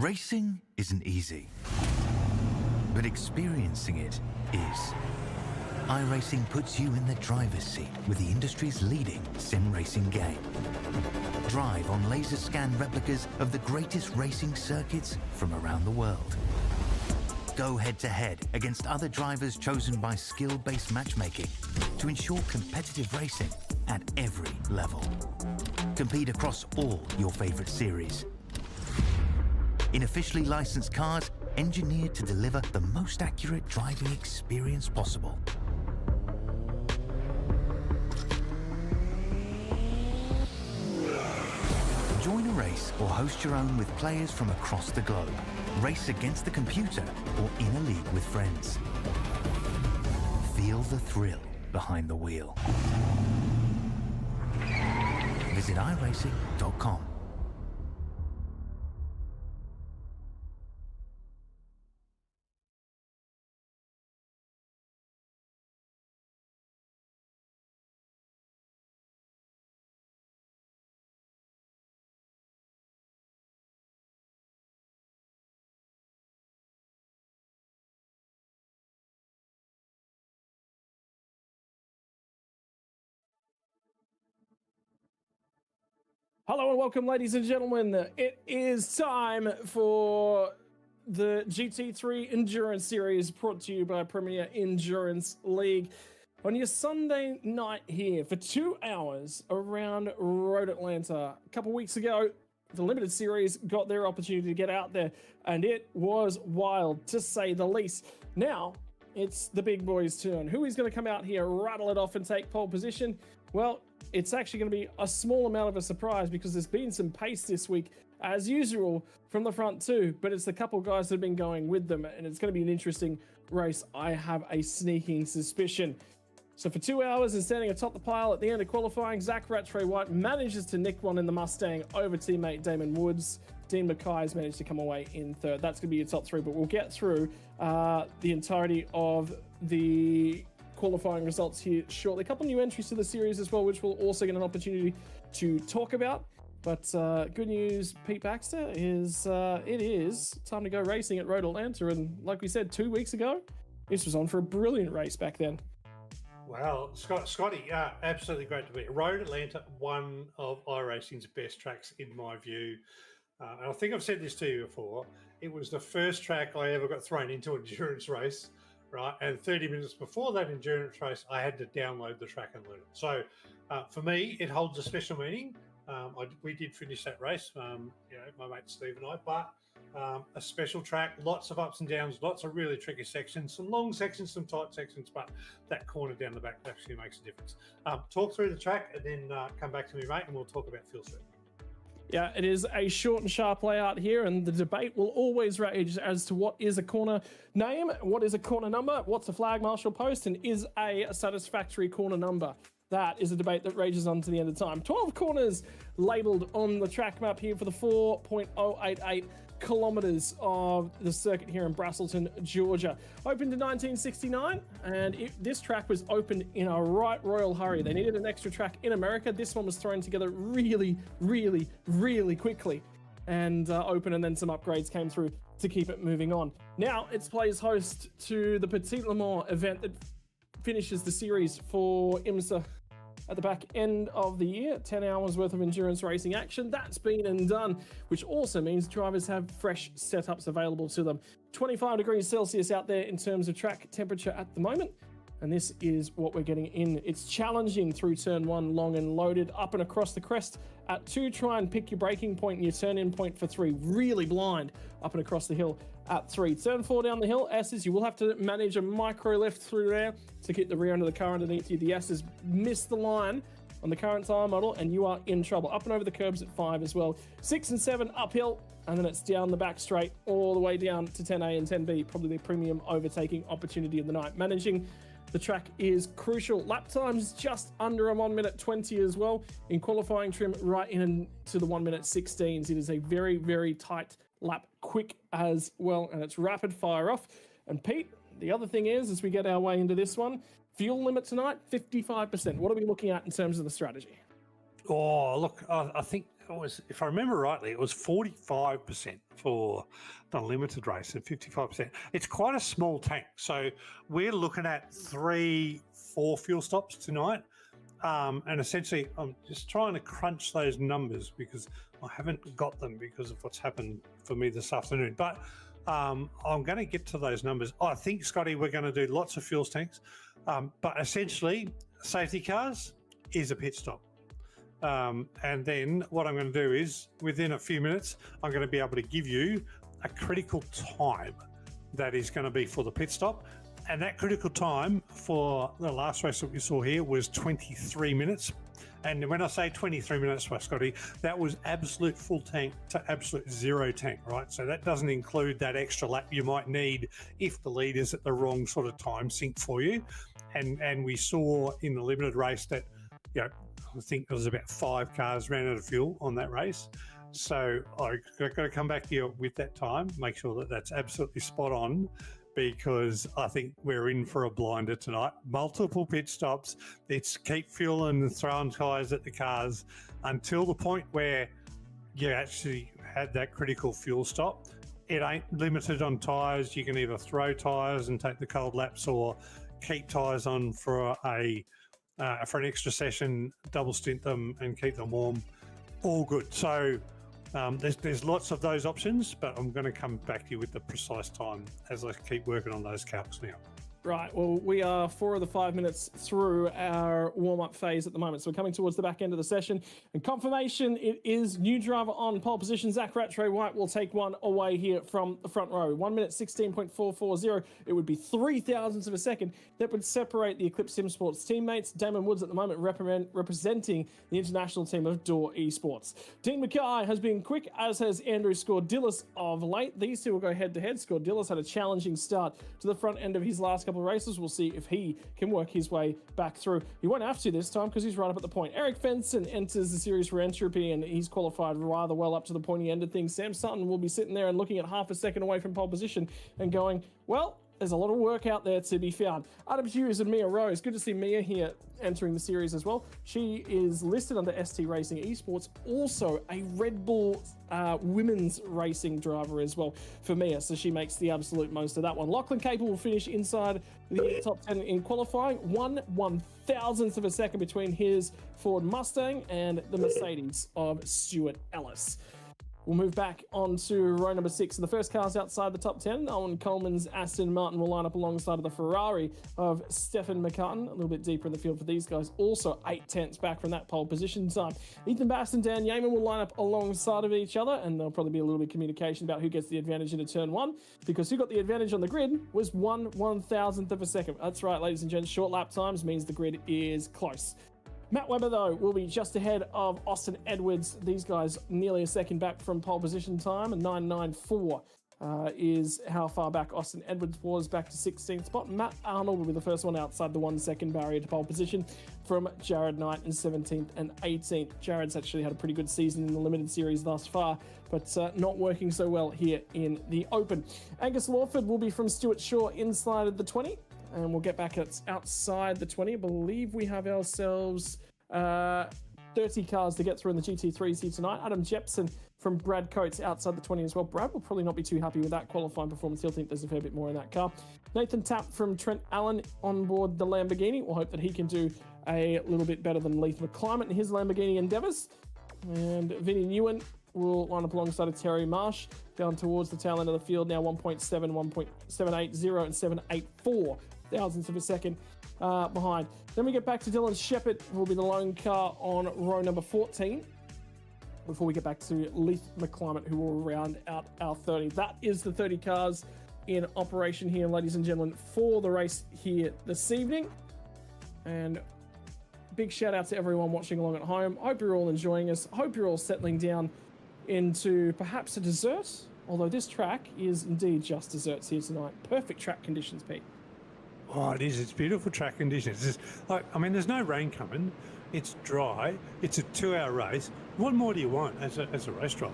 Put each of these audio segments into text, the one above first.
Racing isn't easy, but experiencing it is. iRacing puts you in the driver's seat with the industry's leading sim racing game. Drive on laser scan replicas of the greatest racing circuits from around the world. Go head-to-head against other drivers chosen by skill-based matchmaking to ensure competitive racing at every level. Compete across all your favorite series. In officially licensed cars, engineered to deliver the most accurate driving experience possible. Join a race or host your own with players from across the globe. Race against the computer or in a league with friends. Feel the thrill behind the wheel. Visit iRacing.com. Hello and welcome, ladies and gentlemen. It is time for the GT3 Endurance Series, brought to you by Premier Endurance League. On your Sunday night here for 2 hours around Road Atlanta. A couple weeks ago, the Limited Series got their opportunity to get out there, and it was wild, to say the least. Now, it's the big boys' turn. Who is going to come out here, rattle it off, and take pole position? Well, it's actually going to be a small amount of a surprise because there's been some pace this week, as usual, from the front too, but it's the couple guys that have been going with them, and it's going to be an interesting race. I have a sneaking suspicion. So for 2 hours and standing atop the pile at the end of qualifying, Zach Rattray White manages to nick one in the Mustang over teammate Damon Woods. Dean Mackay has managed to come away in third. That's going to be your top three, but we'll get through the entirety of the qualifying results here shortly. A couple new entries to the series as well, which we'll also get an opportunity to talk about. But good news, Pete Baxter, is it is time to go racing at Road Atlanta. And like we said 2 weeks ago, this was on for a brilliant race back then. Wow, Scotty, absolutely great to be. Road Atlanta, one of iRacing's best tracks in my view. And I think I've said this to you before. It was the first track I ever got thrown into an endurance race. Right, and 30 minutes before that endurance race, I had to download the track and learn it. So for me, it holds a special meaning. We did finish that race, my mate Steve and I, but a special track, lots of ups and downs, lots of really tricky sections, some long sections, some tight sections, but that corner down the back actually makes a difference. Talk through the track and then come back to me, mate, and we'll talk about Phil Street. Yeah, it is a short and sharp layout here, and the debate will always rage as to what is a corner name, what is a corner number, what's a flag marshal post, and is a satisfactory corner number. That is a debate that rages on to the end of time. 12 corners labelled on the track map here for the 4.088 kilometers of the circuit here in Braselton, Georgia. Opened in 1969, and this track was opened in a right royal hurry. They needed an extra track in America. This one was thrown together really, really, really quickly and open, and then some upgrades came through to keep it moving on. Now it's plays host to the Petit Le Mans event that finishes the series for IMSA at the back end of the year. 10 hours worth of endurance racing action. That's been and done, which also means drivers have fresh setups available to them. 25 degrees Celsius out there in terms of track temperature at the moment. And this is what we're getting in. It's challenging through turn one, long and loaded, up and across the crest. At two, try and pick your braking point and your turn-in point for three. Really blind up and across the hill at three. Turn four down the hill, S's, you will have to manage a micro left through there to keep the rear end of the car underneath you. The S's miss the line on the current tyre model, and you are in trouble. Up and over the curbs at five as well. 6 and 7 uphill, and then it's down the back straight all the way down to 10A and 10B, probably the premium overtaking opportunity of the night. Managing the track is crucial. Lap times just under a 1:20 as well. In qualifying trim, right into the 1:16s. It is a very, very tight lap, quick as well, and it's rapid fire off. And Pete, the other thing is, as we get our way into this one, fuel limit tonight, 55%. What are we looking at in terms of the strategy? Oh, look, I think was, if I remember rightly, it was 45% for the limited race and 55%. It's quite a small tank. So we're looking at 3-4 fuel stops tonight. And essentially, I'm just trying to crunch those numbers because I haven't got them because of what's happened for me this afternoon. But I'm going to get to those numbers. I think, Scotty, we're going to do lots of fuel tanks. But essentially, safety cars is a pit stop. And then what I'm going to do is, within a few minutes, I'm going to be able to give you a critical time that is going to be for the pit stop. And that critical time for the last race that we saw here was 23 minutes. And when I say 23 minutes, Scotty, that was absolute full tank to absolute zero tank, right? So that doesn't include that extra lap you might need if the lead is at the wrong sort of time sync for you. And we saw in the limited race that, you know, I think there was about 5 cars ran out of fuel on that race. So I've got to come back to you with that time, make sure that that's absolutely spot on, because I think we're in for a blinder tonight. Multiple pit stops. It's keep fueling and throwing tyres at the cars until the point where you actually had that critical fuel stop. It ain't limited on tyres. You can either throw tyres and take the cold laps or keep tyres on for an extra session, double stint them and keep them warm. All good. So there's lots of those options, but I'm going to come back to you with the precise time as I keep working on those calcs now. Right, well, we are 4 of the 5 minutes through our warm-up phase at the moment, so we're coming towards the back end of the session. And confirmation, it is new driver on pole position. Zach Rattray White will take one away here from the front row. 1 minute 16.440. It would be 3 thousandths of a second. That would separate the Eclipse Sim Sports teammates. Damon Woods at the moment representing the international team of Door Esports. Dean Mackay has been quick, as has Andrew Scoredillis of late. These two will go head-to-head. Scoredillis had a challenging start to the front end of his last couple of races. We'll see if he can work his way back through. He won't have to this time because he's right up at the point. Eric Fenson enters the series for Entropy, and he's qualified rather well up to the pointy end of things. Sam Sutton will be sitting there and looking at half a second away from pole position and going, well, there's a lot of work out there to be found. Adam Hughes and Mia Rose. Good to see Mia here entering the series as well. She is listed under ST Racing Esports, also a Red Bull women's racing driver as well for Mia, so she makes the absolute most of that one. Lachlan Capel will finish inside the top 10 in qualifying. 1/1000th of a second between his Ford Mustang and the Mercedes of Stuart Ellis. We'll move back on to row number 6. The first cars outside the top 10. Owen Coleman's Aston Martin will line up alongside of the Ferrari of Stefan McCartan. A little bit deeper in the field for these guys. Also 8/10ths back from that pole position time. Ethan Bass and Dan Yeaman will line up alongside of each other, and there'll probably be a little bit of communication about who gets the advantage into turn 1, because who got the advantage on the grid was 1/1000th of a second. That's right, ladies and gents. Short lap times means the grid is close. Matt Webber, though, will be just ahead of Austin Edwards. These guys nearly a second back from pole position time, and 9.94 is how far back Austin Edwards was, back to 16th spot. Matt Arnold will be the first one outside the 1 second barrier to pole position from Jared Knight in 17th and 18th. Jared's actually had a pretty good season in the limited series thus far, but not working so well here in the Open. Angus Lawford will be from Stuart Shaw inside of the 20. And we'll get back outside the 20. I believe we have ourselves 30 cars to get through in the GT3s here tonight. Adam Jepson from Brad Coates outside the 20 as well. Brad will probably not be too happy with that qualifying performance. He'll think there's a fair bit more in that car. Nathan Tapp from Trent Allen on board the Lamborghini. We'll hope that he can do a little bit better than Leith McClimate in his Lamborghini endeavours. And Vinnie Newen will line up alongside of Terry Marsh down towards the tail end of the field now. 1.7, 1.780 and 784 thousandths of a second behind. Then we get back to Dylan Shepherd, who will be the lone car on row number 14, before we get back to Leith McClimate, who will round out our 30. That is the 30 cars in operation here, ladies and gentlemen, for the race here this evening. And big shout out to everyone watching along at home. Hope you're all enjoying us. Hope you're all settling down into perhaps a dessert, although this track is indeed just desserts here tonight. Perfect track conditions, Pete. Oh, it is. It's beautiful track conditions. It's like, I mean, there's no rain coming. It's dry. It's a 2-hour race. What more do you want as a race driver?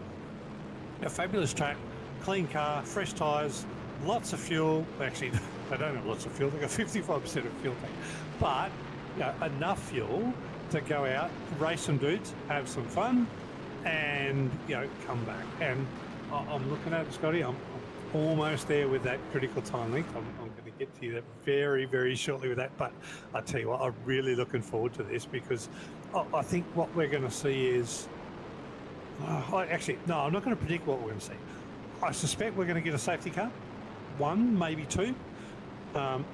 A fabulous track, clean car, fresh tyres, lots of fuel. Actually, they don't have lots of fuel. They've got 55% of fuel tank. But you know, enough fuel to go out, race some dudes, have some fun, and come back. And I'm looking at it, Scotty. I'm almost there with that critical time length. I'm going to get to you that very, very shortly with that. But I tell you what, I'm really looking forward to this, because I think what we're going to see is. Actually, no, I'm not going to predict what we're going to see. I suspect we're going to get a safety car, 1, maybe 2.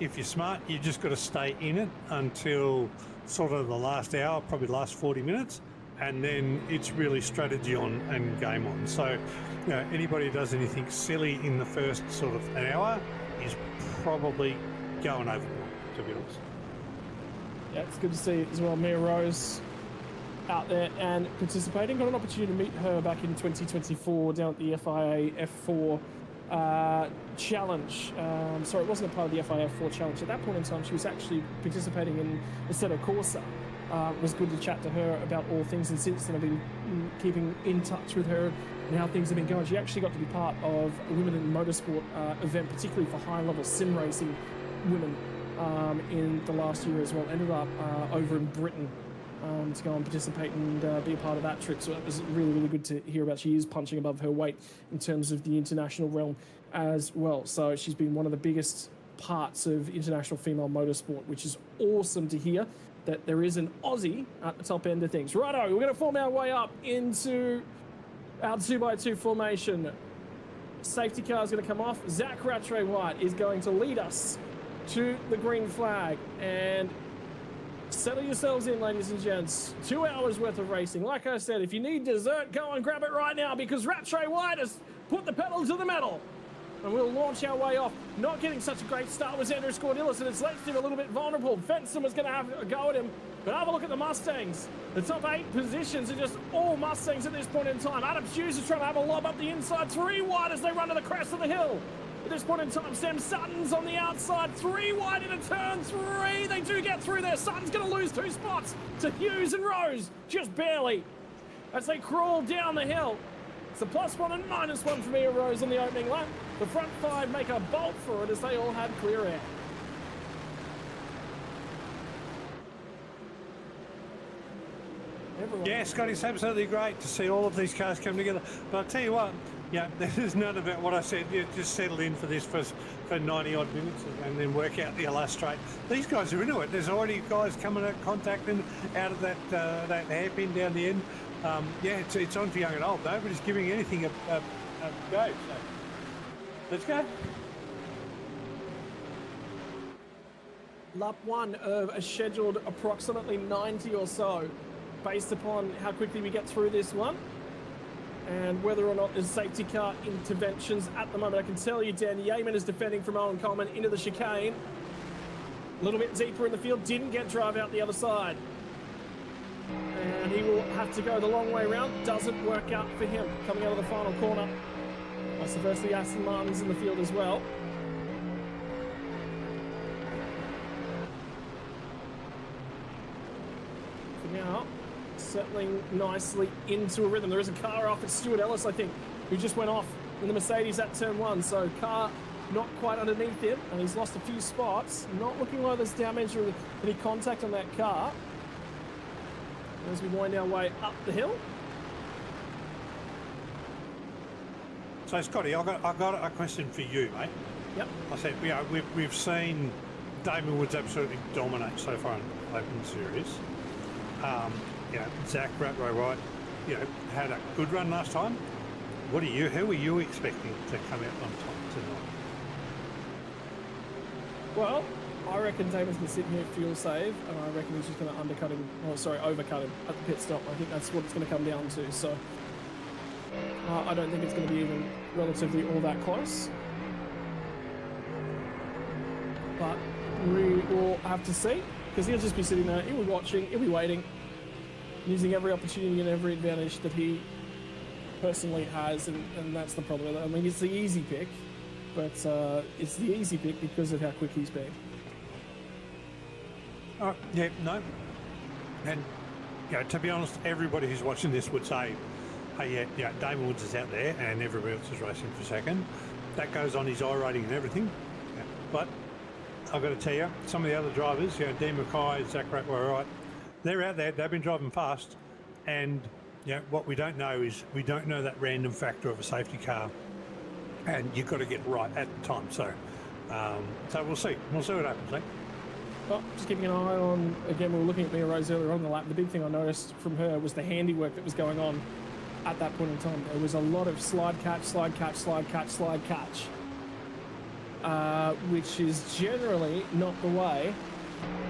If you're smart, you just got to stay in it until sort of the last hour, probably the last 40 minutes, and then it's really strategy on and game on. So, anybody who does anything silly in the first sort of an hour is probably going overboard, to be honest. Yeah, it's good to see as well. Mia Rose out there and participating. Got an opportunity to meet her back in 2024 down at the FIA F4 challenge. Sorry, it wasn't a part of the FIA F4 challenge. At that point in time, she was actually participating in Assetto Corsa. It was good to chat to her about all things, and since then I've been keeping in touch with her and how things have been going. She actually got to be part of a Women in Motorsport event, particularly for high-level sim racing women in the last year as well. Ended up over in Britain to go and participate and be a part of that trip. So it was really, really good to hear about. She is punching above her weight in terms of the international realm as well. So she's been one of the biggest parts of international female motorsport, which is awesome to hear that there is an Aussie at the top end of things. Righto, we're going to form our way up into our 2x2 formation. Safety car is going to come off. Zach Rattray White is going to lead us to the green flag. And settle yourselves in, ladies and gents. 2 hours worth of racing. Like I said, if you need dessert, go and grab it right now, because Rattray White has put the pedal to the metal. And we'll launch our way off. Not getting such a great start was Andrew Scordilis, and it's left him a little bit vulnerable. Fenson was going to have a go at him, but have a look at the Mustangs. The top 8 positions are just all Mustangs at this point in time. Adam Hughes is trying to have a lob up the inside. 3 wide as they run to the crest of the hill. At this point in time, Sam Sutton's on the outside. 3 wide into turn 3. They do get through there. Sutton's going to lose 2 spots to Hughes and Rose, just barely, as they crawl down the hill. It's a +1 and -1 for Mia Rose on the opening lap. The front 5 make a bolt for it as they all had clear air. Yeah, Scotty, it's absolutely great to see all of these cars come together. But I'll tell you what, this is none about what I said. Just settle in for this for 90-odd minutes and then work out the last straight. These guys are into it. There's already guys coming at contacting out of that hairpin down the end. It's on for young and old. Nobody's giving anything a go. So let's go. Lap 1 of a scheduled approximately 90 or so, based upon how quickly we get through this one and whether or not there's safety car interventions at the moment. I can tell you Dan Yeaman is defending from Owen Coleman into the chicane. A little bit deeper in the field, didn't get drive out the other side. And he will have to go the long way around. Doesn't work out for him coming out of the final corner. Vice versa, the Aston Martin's in the field as well. For now, settling nicely into a rhythm. There is a car off. It's Stuart Ellis, I think, who just went off in the Mercedes at turn 1. So car not quite underneath him, and he's lost a few spots. Not looking like there's damage or any contact on that car as we wind our way up the hill. So Scotty, I've got a question for you, mate. Yep. I said, we've seen Damon Woods absolutely dominate so far in the Open Series. Zach Rattray White, had a good run last time. Who are you expecting to come out on top tonight? Well, I reckon Damon's going to sit here, fuel save, and I reckon he's just going to overcut him at the pit stop. I think that's what it's going to come down to. So I don't think it's going to be even relatively all that close. But we will have to see, because he'll just be sitting there, he'll be watching, he'll be waiting, using every opportunity and every advantage that he personally has, and that's the problem. I mean, it's the easy pick, but it's the easy pick because of how quick he's been. And to be honest, everybody who's watching this would say, hey, Damon Woods is out there and everybody else is racing for second. That goes on his I rating and everything. Yeah. But I've got to tell you, some of the other drivers, Dean Mackay, Zach Rattray, they're out there, they've been driving fast, and Yeah, what we don't know is we don't know that random factor of a safety car, and you've got to get it right at the time. So, so we'll see. We'll see what happens. Eh? Well, just keeping an eye on, again, we were looking at Mia Rose earlier on in the lap. The big thing I noticed from her was the handiwork that was going on at that point in time. There was a lot of slide catch, slide catch, slide catch, slide catch, which is generally not the way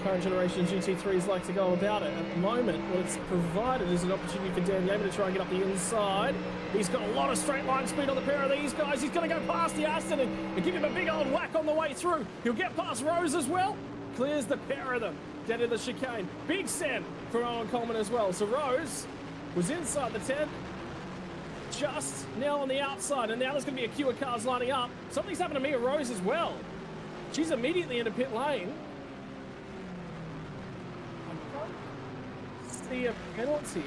current generation GT3s like to go about it. At the moment, what it's provided is an opportunity for Dan Yeaman to try and get up the inside. He's got a lot of straight line speed on the pair of these guys. He's going to go past the Aston and give him a big old whack on the way through. He'll get past Rose as well. Clears the pair of them down to the chicane. Big send from Owen Coleman as well. So Rose was inside the 10, just now on the outside, and now there's going to be a queue of cars lining up. Something's happened to Mia Rose as well. She's immediately into pit lane. I don't see a penalty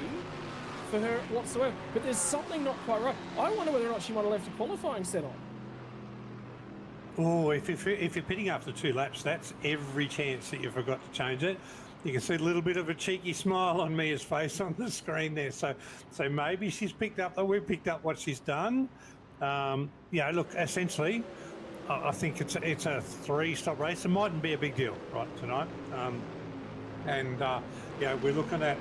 for her whatsoever, but there's something not quite right. I wonder whether or not she might have left a qualifying set on. Oh, if you're pitting after 2 laps, that's every chance that you forgot to change it. You can see a little bit of a cheeky smile on Mia's face on the screen there. So maybe she's picked up, or we've picked up what she's done. Yeah, look, essentially, I think it's a 3-stop race. It mightn't be a big deal, right, tonight. Yeah, we're looking at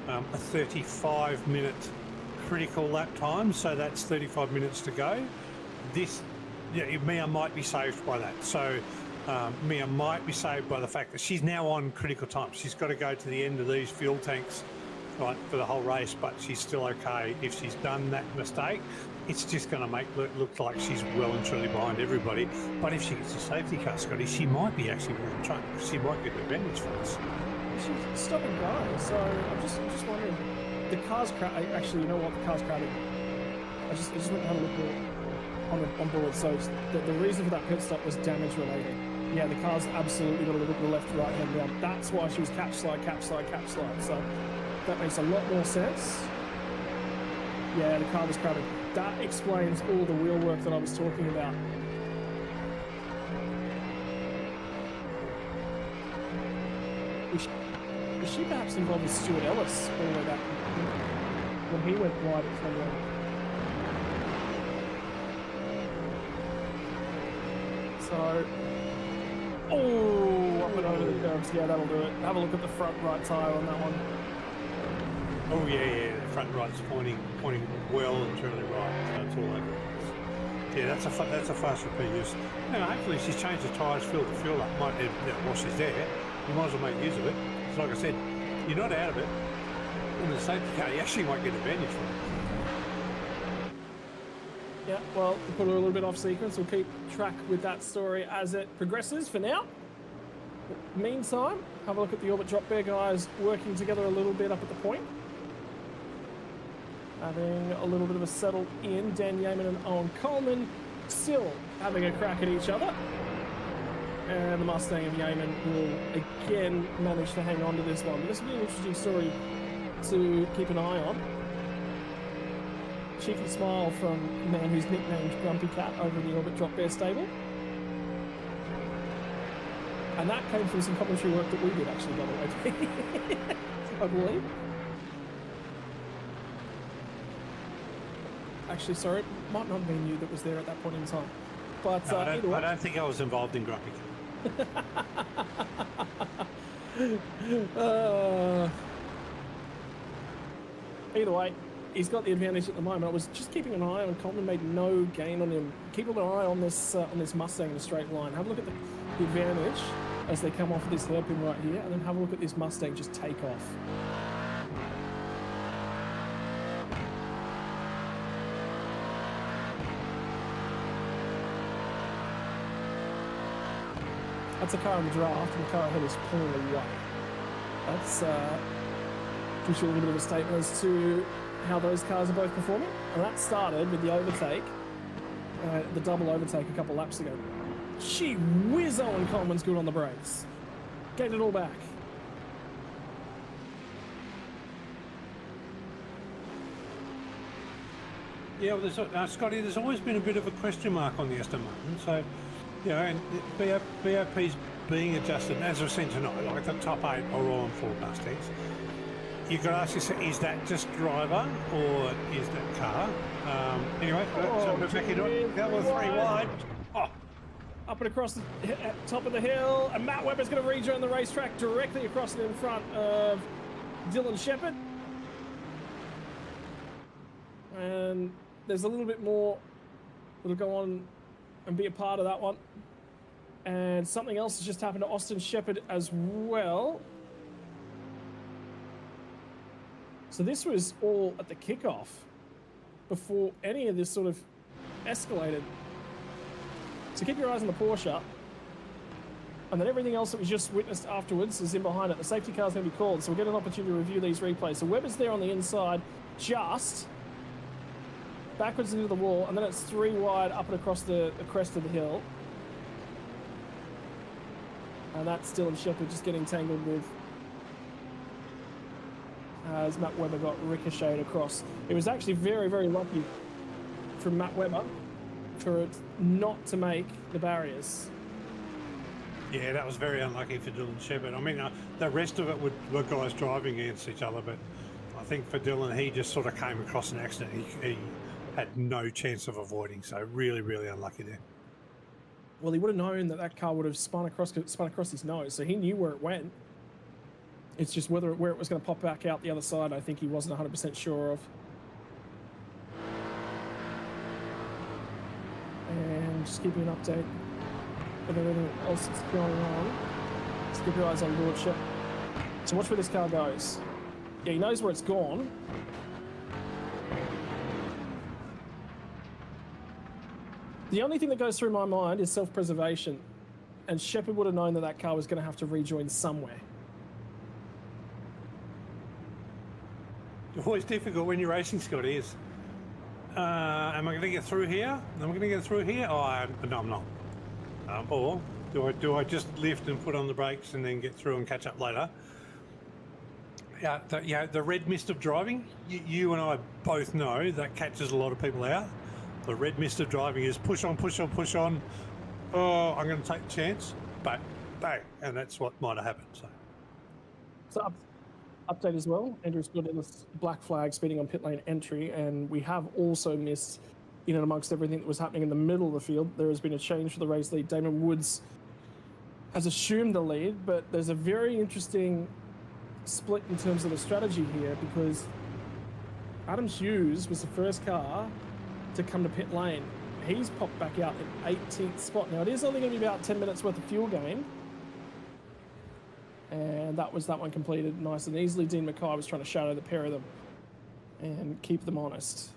a 35-minute critical lap time, so that's 35 minutes to go. Yeah, Mia might be saved by that. So Mia might be saved by the fact that she's now on critical time. She's got to go to the end of these fuel tanks, right, for the whole race, but she's still okay. If she's done that mistake, it's just going to make it look like she's well and truly behind everybody. But if she gets a safety car, Scotty, she might be actually well in track. She might get the advantage for us. She's stopping going, so I'm just wondering. The car's actually, you know what? The car's crowded. I just went and had a look at it. On board, so the reason for that pit stop was damage related. Yeah, the car's absolutely got a little bit of left, right hand down. That's why she was catch, slide, catch, slide, catch, slide. So that makes a lot more sense. Yeah, the car was crowded. That explains all the wheel work that I was talking about. Was she perhaps involved with Stuart Ellis all the way back when he went wide at Formula 1? So, oh, up and over the curves. Yeah, that'll do it. Have a look at the front right tyre on that one. Oh yeah, the front right's pointing well and truly right. So it's all over the place. Yeah, that's a fast repeat use. Now, hopefully she's changed the tyres, filled the fuel up. Might while she's there, you might as well make use of it. It's like I said, you're not out of it. In the safety car, you actually might get advantage from it. Yeah, well, to put her a little bit off sequence, we'll keep track with that story as it progresses for now. Meantime, have a look at the orbit drop bear guys working together a little bit up at the point. Having a little bit of a settle in. Dan Yeaman and Owen Coleman still having a crack at each other. And the Mustang of Yeaman will again manage to hang on to this one. But this will be an interesting story to keep an eye on. Cheeky smile from the man who's nicknamed Grumpy Cat over in the Orbit Drop Bear stable. And that came from some commentary work that we did, actually, by the way, I believe. Actually, sorry, it might not have been you that was there at that point in time. But no, I don't think I was involved in Grumpy Cat. Either way, he's got the advantage at the moment. I was just keeping an eye on Coleman, made no gain on him. Keep an eye on this Mustang in a straight line. Have a look at the advantage as they come off of this hairpin right here, and then have a look at this Mustang just take off. That's a car in the draft, and the car ahead is pulling away. That's gives you a little bit of a statement as to how those cars are both performing. And that started with the overtake, the double overtake a couple laps ago. Gee whiz, Owen Coleman's good on the brakes. Gained it all back. Yeah, well, Scotty, there's always been a bit of a question mark on the Aston Martin. So, you know, and BOP's being adjusted, as I've seen tonight, like the top 8 are all on Ford Mustangs. you got to ask yourself, is that just driver or is that car? Anyway, so we're back into it. That was 3 wide. Oh. Up and across the top of the hill, and Matt Webber's going to rejoin the racetrack directly across it in front of Dylan Shepherd. And there's a little bit more that'll go on and be a part of that one. And something else has just happened to Austin Shepherd as well. So this was all at the kickoff before any of this sort of escalated. So keep your eyes on the Porsche. And then everything else that we just witnessed afterwards is in behind it. The safety car's going to be called, so we'll get an opportunity to review these replays. So Webber's there on the inside, just backwards into the wall, and then it's 3 wide up and across the crest of the hill. And that's Dylan Shepherd just getting tangled with as Matt Webber got ricocheted across. It was actually very, very lucky from Matt Webber for it not to make the barriers. Yeah, that was very unlucky for Dylan Shepherd. I mean, the rest of it were guys driving against each other, but I think for Dylan, he just sort of came across an accident. He had no chance of avoiding, so really, really unlucky there. Well, he would have known that car would have spun across his nose, so he knew where it went. It's just where it was going to pop back out the other side, I think he wasn't 100% sure of. And just give you an update of everything else that's going on. Just keep your eyes on Lordship. So watch where this car goes. Yeah, he knows where it's gone. The only thing that goes through my mind is self-preservation. And Shepherd would have known that car was going to have to rejoin somewhere. Always difficult when you're racing, Scott, is. Am I going to get through here? Am I going to get through here? Oh, no, I'm not. Or do I just lift and put on the brakes and then get through and catch up later? Yeah, the red mist of driving, you and I both know that catches a lot of people out. The red mist of driving is push on, push on, push on. Oh, I'm going to take a chance, but bang, and that's what might have happened. So update as well. Andrew's got in this black flag speeding on pit lane entry, and we have also missed, in and amongst everything that was happening in the middle of the field, there has been a change for the race lead. Damon Woods has assumed the lead, but there's a very interesting split in terms of the strategy here, because Adam Hughes was the first car to come to pit lane. He's popped back out in 18th spot. Now, it is only going to be about 10 minutes worth of fuel gain. And that was that one completed nice and easily. Dean Mackay was trying to shadow the pair of them and keep them honest.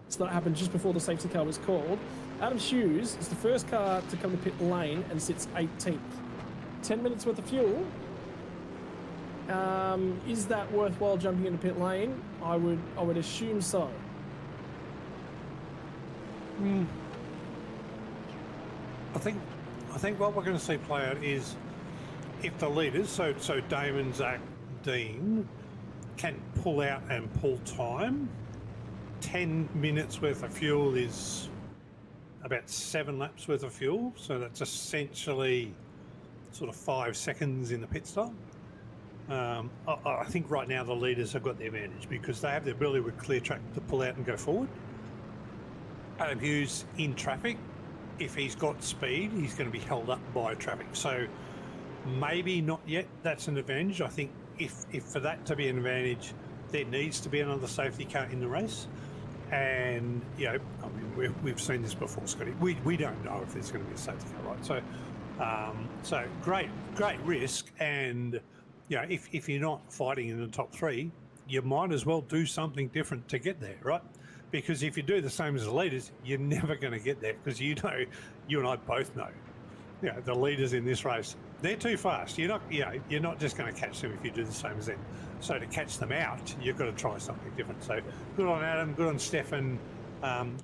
So that happened just before the safety car was called. Adam Hughes is the first car to come to pit lane and sits 18th. 10 minutes worth of fuel. Is that worthwhile jumping into pit lane? I would assume so. I think what we're going to see play out is if the leaders, so Damon, Zach, Dean, can pull out and pull time, 10 minutes worth of fuel is about 7 laps worth of fuel. So that's essentially sort of 5 seconds in the pit stop. I think right now the leaders have got the advantage because they have the ability with clear track to pull out and go forward. Adam Hughes in traffic, if he's got speed, he's going to be held up by traffic. So maybe not yet. That's an advantage. I think if for that to be an advantage, there needs to be another safety car in the race. And, you know, I mean, we've seen this before, Scotty. We don't know if there's going to be a safety car, right? So great risk. And, you know, if you're not fighting in the top 3, you might as well do something different to get there, right? Because if you do the same as the leaders, you're never going to get there because you know, you and I both know, you know, the leaders in this race, they're too fast. You're not just going to catch them if you do the same as them. So to catch them out, you've got to try something different. So good on Adam, good on Stefan,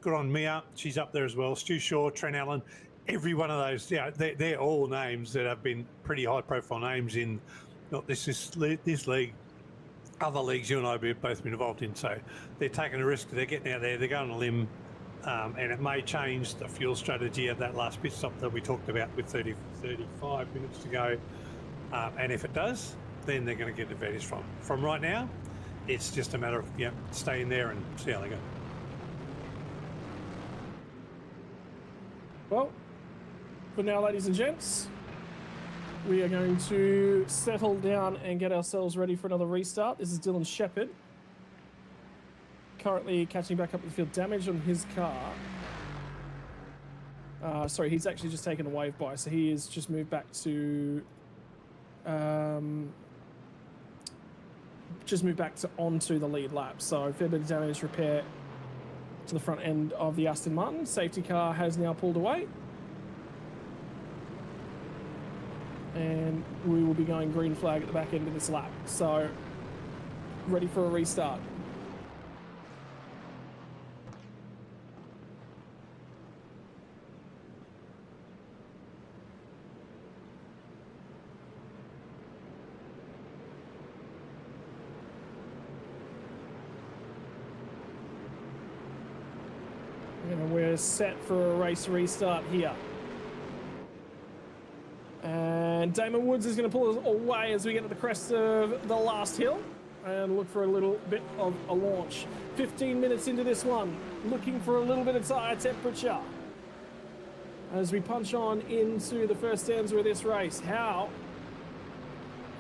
good on Mia. She's up there as well. Stu Shaw, Trent Allen, every one of those. Yeah, they're all names that have been pretty high-profile names in not this league. Other leagues you and I have both been involved in, so they're taking a risk. They're getting out there. They're going on a limb, and it may change the fuel strategy at that last pit stop that we talked about with 35 minutes to go. And if it does, then they're going to get advantage from right now. it's just a matter of staying there and see how they go. Well, for now, ladies and gents, we are going to settle down and get ourselves ready for another restart. This is Dylan Shepherd, currently catching back up with field damage on his car. Sorry, he's actually just taken a wave by, so he has just moved back to onto the lead lap. So a fair bit of damage repair to the front end of the Aston Martin. Safety car has now pulled away, and we will be going green flag at the back end of this lap. So ready for a restart. And we're set for a race restart here. And Damon Woods is going to pull us away as we get to the crest of the last hill and look for a little bit of a launch. 15 minutes into this one, looking for a little bit of tyre temperature as we punch on into the first stanza of this race. How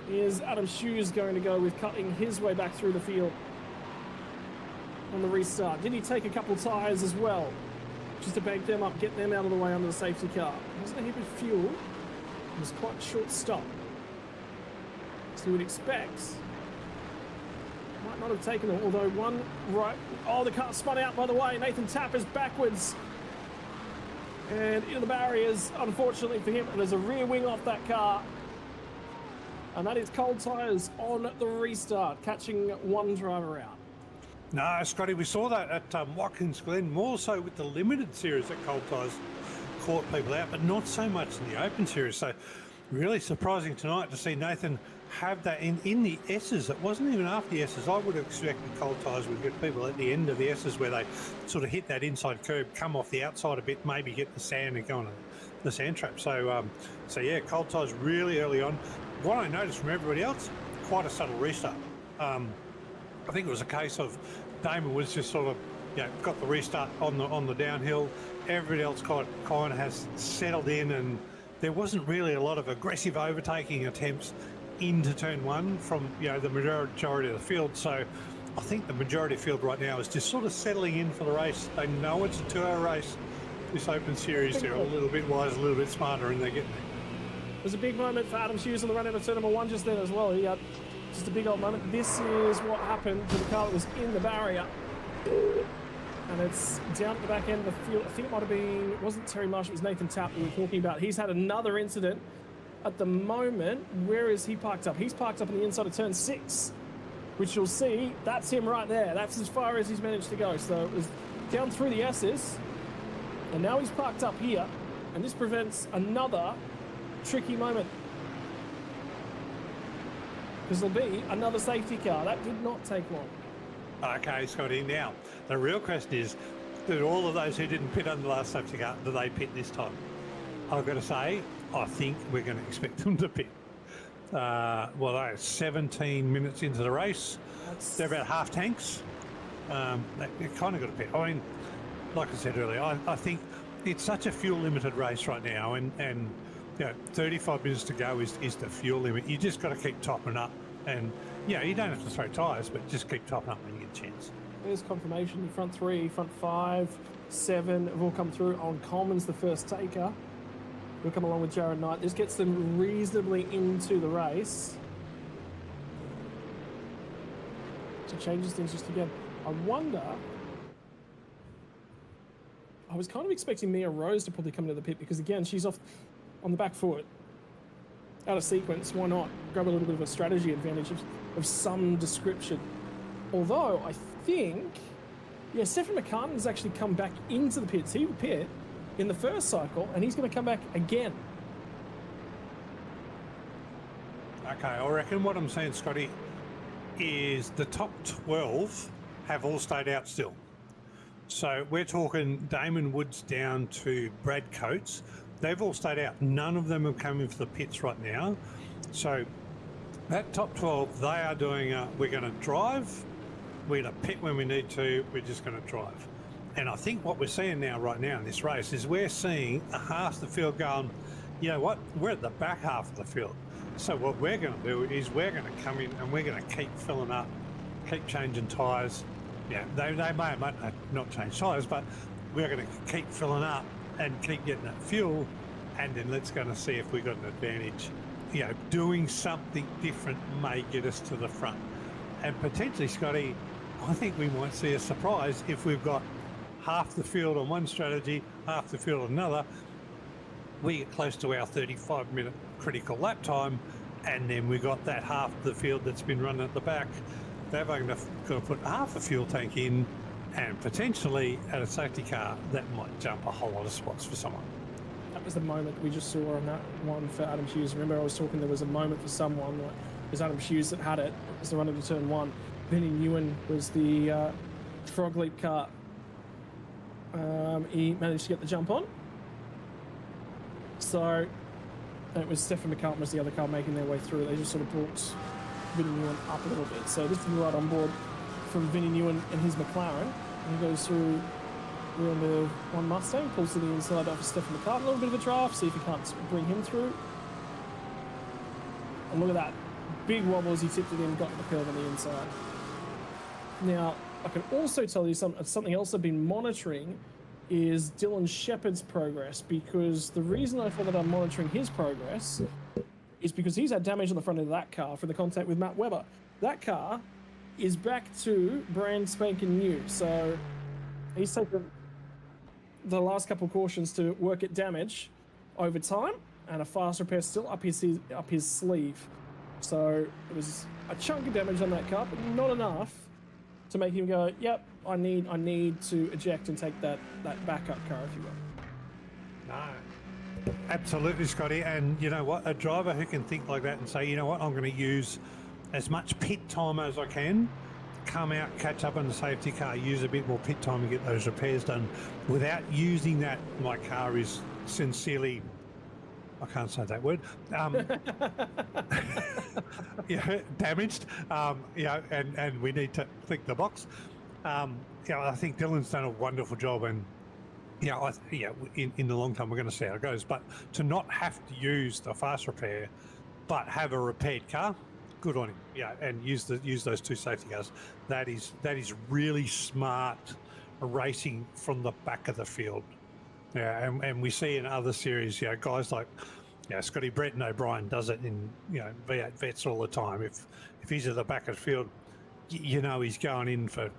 is Adam Shoes going to go with cutting his way back through the field on the restart? Did he take a couple tyres as well, just to bank them up, get them out of the way under the safety car? Wasn't a heap of fuel. It was quite a short stop, so you would expect might not have taken them, although one right. Oh, the car spun out, by the way. Nathan Tapp is backwards and into the barriers, unfortunately for him, and there's a rear wing off that car, and that is cold tyres on the restart, catching one driver out. No, Scotty, we saw that at Watkins Glen, more so with the limited series that cold tyres caught people out, but not so much in the open series. So really surprising tonight to see Nathan have that in the S's. It wasn't even after the S's. I would have expected cold tyres would get people at the end of the S's where they sort of hit that inside curb, come off the outside a bit, maybe get the sand and go on the sand trap. So, yeah, cold tyres really early on. What I noticed from everybody else, quite a subtle restart. I think it was a case of Damon was just sort of, got the restart on the downhill. Everybody else kind of has settled in, and there wasn't really a lot of aggressive overtaking attempts into turn one from the majority of the field. So I think the majority of the field right now is just sort of settling in for the race. They know it's a 2-hour race. This open series, they're a little bit wiser, a little bit smarter, and they're getting there. There's a big moment for Adam Shoes on the run out of turn number one just then as well. He had just a big old moment. This is what happened to the car that was in the barrier. And it's down at the back end of the field. I think it might have been, it wasn't Terry Marsh, it was Nathan Tapp we were talking about. He's had another incident at the moment. Where is he parked up? He's parked up on the inside of turn 6, which you'll see, that's him right there. That's as far as he's managed to go. So it was down through the S's, and now he's parked up here, and this prevents another tricky moment, because there'll be another safety car. That did not take long. Okay, Scotty, now the real question is, do all of those who didn't pit on the last safety car, do they pit this time? I've got to say, I think we're going to expect them to pit. Well, they're 17 minutes into the race. They're about half tanks. They've kind of got to pit. I mean, like I said earlier, I think it's such a fuel limited race right now, and 35 minutes to go is the fuel limit. You just got to keep topping up, and you don't have to throw tyres, but just keep topping up when you get a chance. There's confirmation. Front 3, front 5, 7 have all come through. On Coleman's the first taker. We'll come along with Jared Knight. This gets them reasonably into the race. So it changes things just again. I wonder, I was kind of expecting Mia Rose to probably come into the pit, because again, she's off on the back foot, out of sequence. Why not grab a little bit of a strategy advantage of some description? Although I think, Stefan McCartan's actually come back into the pits. He would pit in the first cycle, and he's going to come back again. Okay, I reckon what I'm saying, Scotty, is the top 12 have all stayed out still. So we're talking Damon Woods down to Brad Coates. They've all stayed out. None of them have come in for the pits right now. So that top 12, they are doing, we're going to drive We're going to pit when we need to. We're just going to drive. And I think what we're seeing now, right now in this race, is we're seeing half the field going, you know what, we're at the back half of the field. So what we're going to do is we're going to come in and we're going to keep filling up, keep changing tyres. Yeah, they may or may not change tyres, but we're going to keep filling up and keep getting that fuel, and then let's go and see if we've got an advantage. You know, doing something different may get us to the front. And potentially, Scotty, I think we might see a surprise if we've got half the field on one strategy, half the field on another. We get close to our 35-minute critical lap time, and then we got that half the field that's been running at the back. They're going to put half a fuel tank in, and potentially at a safety car, that might jump a whole lot of spots for someone. That was the moment we just saw on that one for Adam Hughes. Remember, I was talking, there was a moment for someone, like, it was Adam Hughes that had it as the run into turn one. Vinnie Nguyen was the frog leap car. He managed to get the jump on. So it was Stefan McCartan was the other car making their way through. They just sort of brought Vinnie Nguyen up a little bit. So this is right on board from Vinnie Nguyen and his McLaren. And he goes through rear end of one Mustang, pulls to the inside off Stefan McCartan. A little bit of a draft, see if he can't bring him through. And look at that. Big wobble as he tipped it in, got the curve on the inside. Now, I can also tell you something else I've been monitoring is Dylan Shepherd's progress, because the reason I thought that I'm monitoring his progress is because he's had damage on the front end of that car from the contact with Matt Webber. That car is back to brand spanking new, so he's taken the last couple of cautions to work at damage over time, and a fast repair still up his sleeve. So it was a chunk of damage on that car, but not enough to make him go, yep, I need to eject and take that backup car, if you will. No, absolutely, Scotty. And you know what? A driver who can think like that and say, you know what, I'm going to use as much pit time as I can, come out, catch up on the safety car, use a bit more pit time and get those repairs done without using that. My car is sincerely, I can't say that word. Yeah, damaged. And we need to think the box. I think Dylan's done a wonderful job, and in the long term we're going to see how it goes. But to not have to use the fast repair, but have a repaired car, good on him. Yeah, and use those two safety cars. That is really smart racing from the back of the field. Yeah, and we see in other series, guys like, Scotty Brett O'Brien does it in, V8 vets all the time. If he's at the back of the field, he's going in for,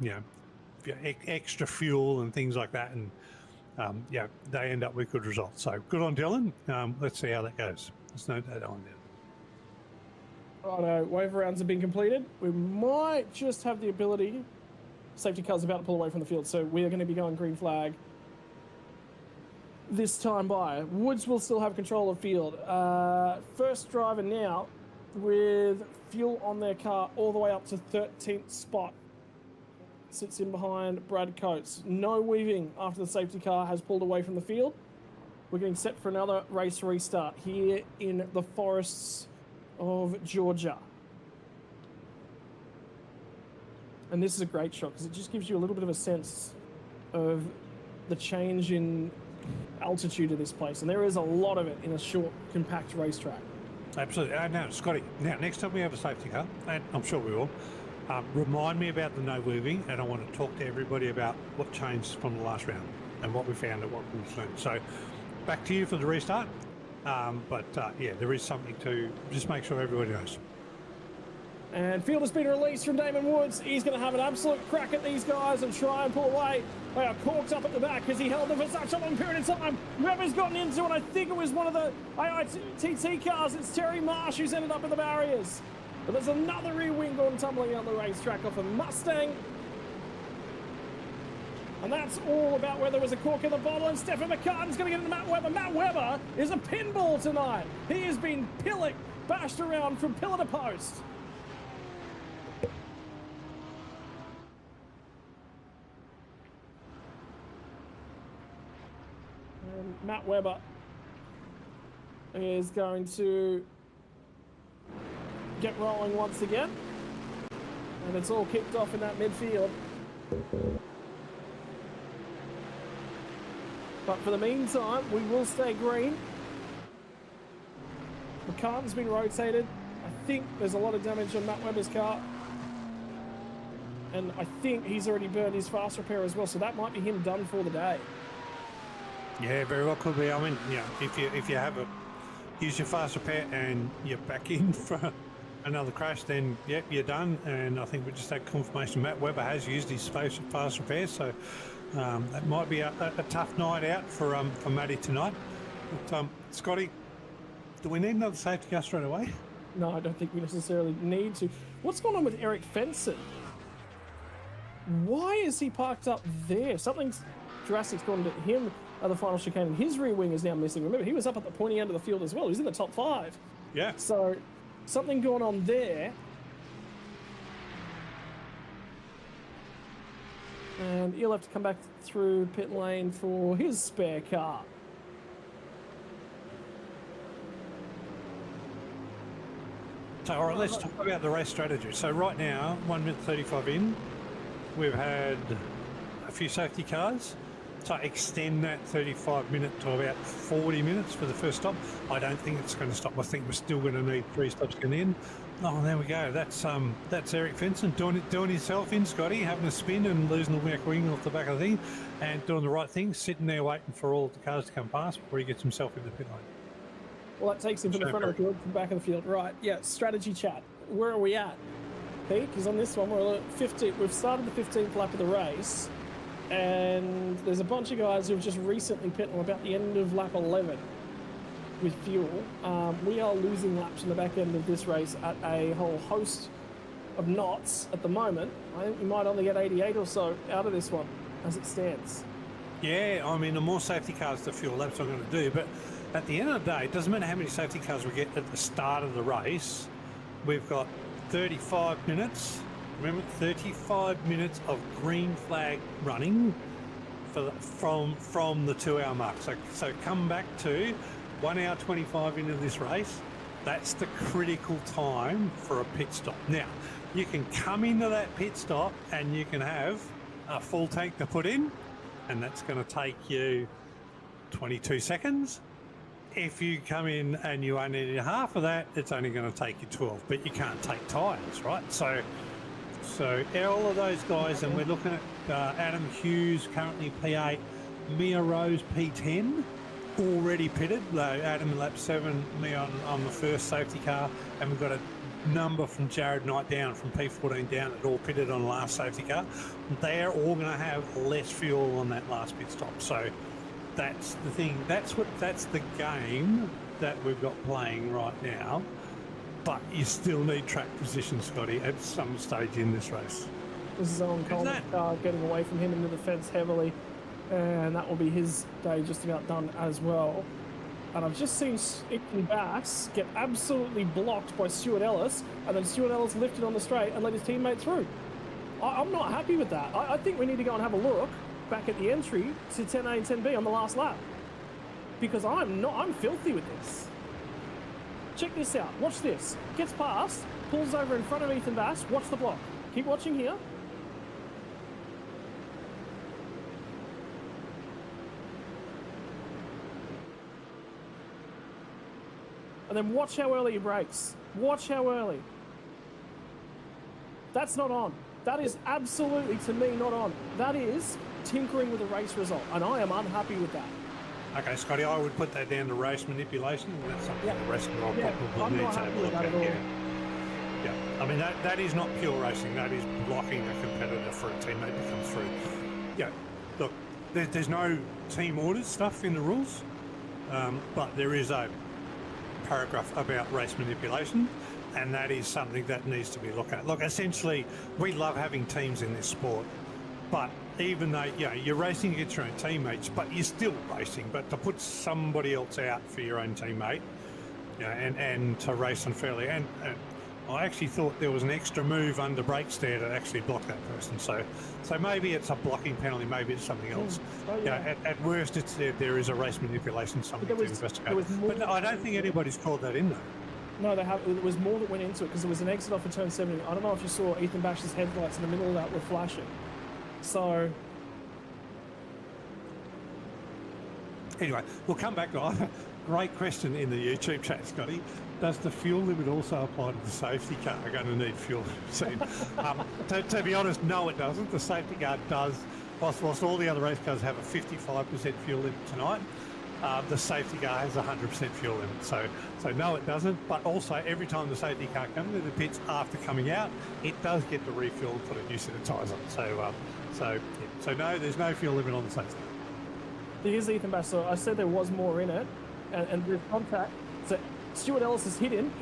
extra fuel and things like that. And, they end up with good results. So good on Dylan. Let's see how that goes. There's no doubt on that. Righto, wave rounds have been completed. We might just have the ability. Safety car's about to pull away from the field, so we are going to be going green flag this time by. Woods will still have control of field. First driver now with fuel on their car all the way up to 13th spot. Sits in behind Brad Coates. No weaving after the safety car has pulled away from the field. We're getting set for another race restart here in the forests of Georgia. And this is a great shot because it just gives you a little bit of a sense of the change in altitude of this place, and there is a lot of it in a short, compact racetrack. Absolutely. Now, Scotty, next time we have a safety car, and I'm sure we will, remind me about the no weaving, and I want to talk to everybody about what changed from the last round and what we found and what we learned. So back to you for the restart. There is something to just make sure everybody knows. And field has been released from Damon Woods. He's going to have an absolute crack at these guys and try and pull away. They are corked up at the back as he held them for such a long period of time. Whoever's gotten into it, I think it was one of the IITT cars. It's Terry Marsh who's ended up in the barriers. But there's another rear wing gone tumbling on the racetrack off a Mustang. And that's all about where there was a cork in the bottle, and Stefan McCartan's going to get into Matt Webber. Matt Webber is a pinball tonight. He has been bashed around from pillar to post. And Matt Webber is going to get rolling once again. And it's all kicked off in that midfield. But for the meantime, we will stay green. McCartan's been rotated. I think there's a lot of damage on Matt Webber's car. And I think he's already burned his fast repair as well, so that might be him done for the day. Yeah, very well could be. I mean, you know, if you have a use your fast repair and you're back in for another crash, then yep, you're done. And I think we just had confirmation Matt Webber has used his fast repair, so that might be a tough night out for Matty tonight. But Scotty, do we need another safety car straight away? No, I don't think we necessarily need to. What's going on with Eric Fenson? Why is he parked up there? Something drastic's gone to him at the final chicane, and his rear wing is now missing. Remember, he was up at the pointy end of the field as well. He's in the top 5. Yeah. So something going on there. And he'll have to come back through pit lane for his spare car. So, all right, let's talk about the race strategy. So right now, 1 minute 35 in, we've had a few safety cars. So extend that 35 minute to about 40 minutes for the first stop. I don't think it's going to stop. I think we're still going to need 3 stops to get in. Oh, there we go. That's Eric Fenson doing himself in, Scotty, having a spin and losing the back wing off the back of the thing and doing the right thing, sitting there waiting for all the cars to come past before he gets himself in the pit lane. Well, that takes him from the front of the field to the back of the field. Right, yeah, strategy chat. Where are we at? Pete, because on this one, we're at 15. We've started the 15th lap of the race, and there's a bunch of guys who've just recently pit on about the end of lap 11 with fuel. We are losing laps in the back end of this race at a whole host of knots at the moment. I think we might only get 88 or so out of this one as it stands. Yeah, I mean, the more safety cars the fuel laps are going to do, but at the end of the day, it doesn't matter how many safety cars we get at the start of the race. We've got 35 minutes. Remember, 35 minutes of green flag running from the 2 hour mark. So come back to 1 hour 25 into this race. That's the critical time for a pit stop. Now, you can come into that pit stop and you can have a full tank to put in, and that's going to take you 22 seconds. If you come in and you only need half of that, it's only going to take you 12, but you can't take tyres, right? So all of those guys, and we're looking at Adam Hughes currently P8, Mia Rose P10, already pitted. Adam lap 7, me on the first safety car, and we've got a number from Jared Knight down from P14 down that all pitted on the last safety car. They're all going to have less fuel on that last pit stop. So that's the thing. That's the game that we've got playing right now. But you still need track position, Scotty, at some stage in this race. This is Owen Coleman's car getting away from him into the fence heavily, and that will be his day just about done as well. And I've just seen Ethan Bass get absolutely blocked by Stuart Ellis, and then Stuart Ellis lifted on the straight and let his teammate through. I'm not happy with that. I think we need to go and have a look back at the entry to 10A and 10B on the last lap, because I'm filthy with this. Check this out. Watch this. Gets past, pulls over in front of Ethan Bass. Watch the block. Keep watching here. And then watch how early he brakes. Watch how early. That's not on. That is absolutely, to me, not on. That is tinkering with the race result, and I am unhappy with that. Okay, Scotty, I would put that down to race manipulation, and that's something the rest of the probably needs to have a look at. Yeah, I mean, that is not pure racing. That is blocking a competitor for a teammate to come through. Yeah, look, there's no team orders stuff in the rules, but there is a paragraph about race manipulation, and that is something that needs to be looked at. Look, essentially, we love having teams in this sport, but even though you're racing against your own teammates, but you're still racing. But to put somebody else out for your own teammate, and to race unfairly, and I actually thought there was an extra move under brakes there to actually block that person. So maybe it's a blocking penalty, maybe it's something else. At worst, there is a race manipulation, something to investigate. But I don't think anybody's called that in though. No, they have. It was more that went into it because there was an exit off of turn 7. I don't know if you saw Ethan Bash's headlights in the middle of that were flashing. So anyway, we'll come back to great question in the YouTube chat, Scotty. Does the fuel limit also apply to the safety car? Are going to need fuel soon. To be honest, no, it doesn't. The safety car does. Whilst all the other race cars have a 55% fuel limit tonight, the safety car has a 100% fuel limit. So no, it doesn't. But also, every time the safety car comes into the pits after coming out, it does get to refuel and put a new set of tyres on. So no, there's no fuel limit on the safety car. Here's Ethan Bash. So I said there was more in it, and with contact, so Stuart Ellis has hit him,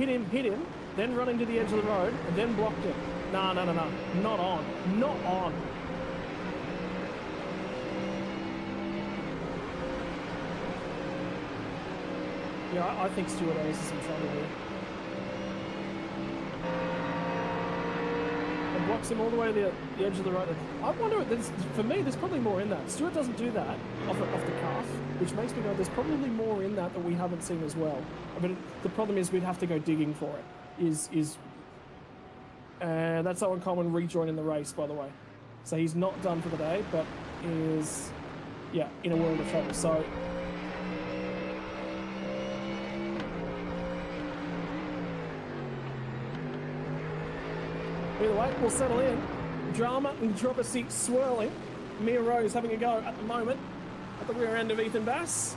then running to the edge of the road, and then blocked him. No, not on. Yeah, I think Stuart Ellis is in trouble here. And blocks him all the way to the edge of the road. I wonder, for me, there's probably more in that. Stuart doesn't do that off the calf, which makes me go, there's probably more in that we haven't seen as well. But the problem is we'd have to go digging for it. That's Owen Coleman rejoining the race, by the way. So he's not done for the day, but is, yeah, in a world of trouble. So either way, we'll settle in. Drama and controversy swirling. Mia Rose having a go at the moment at the rear end of Ethan Bass.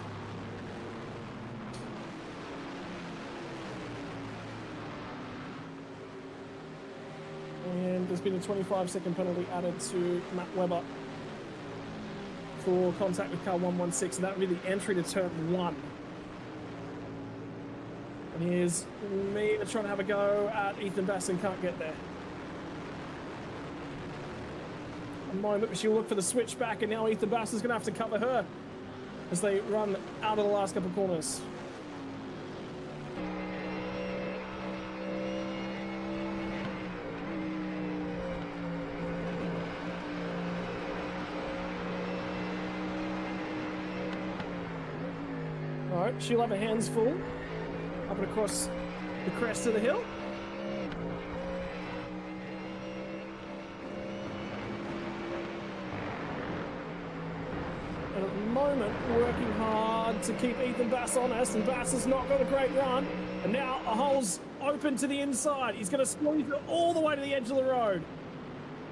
And there's been a 25-second penalty added to Matt Webber for contact with car 116, and that would be the entry to turn 1. And here's Mia trying to have a go at Ethan Bass and can't get there. A moment, but she'll look for the switchback, and now Ethan Bass is going to have to cover her as they run out of the last couple of corners. All right, she'll have her hands full up and across the crest of the hill. Moment working hard to keep Ethan Bass honest, and Bass has not got a great run, and now a hole's open to the inside. He's going to squeeze it all the way to the edge of the road.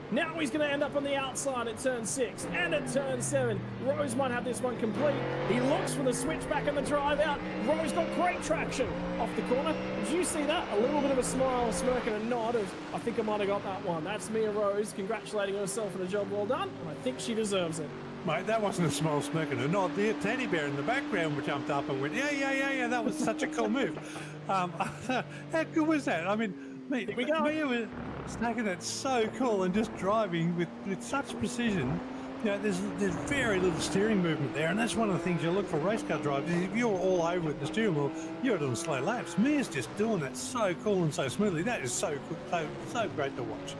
Now he's going to end up on the outside at turn 6 and at turn 7. Rose might have this one complete. He looks for the switchback and the drive out. Rose got great traction off the corner. Did you see that? A little bit of a smile, a smirk and a nod of, I think I might have got that one. That's Mia Rose congratulating herself on a job well done, and I think she deserves it. Mate, that wasn't a small smirk and a nod. The teddy bear in the background jumped up and went, yeah, that was such a cool move. How good was that? I mean, Mia was snagging it so cool and just driving with such precision. You know, there's very little steering movement there, and that's one of the things you look for race car drivers. If you're all over with the steering wheel, you're doing slow laps. Mia's just doing that so cool and so smoothly. That is so great to watch.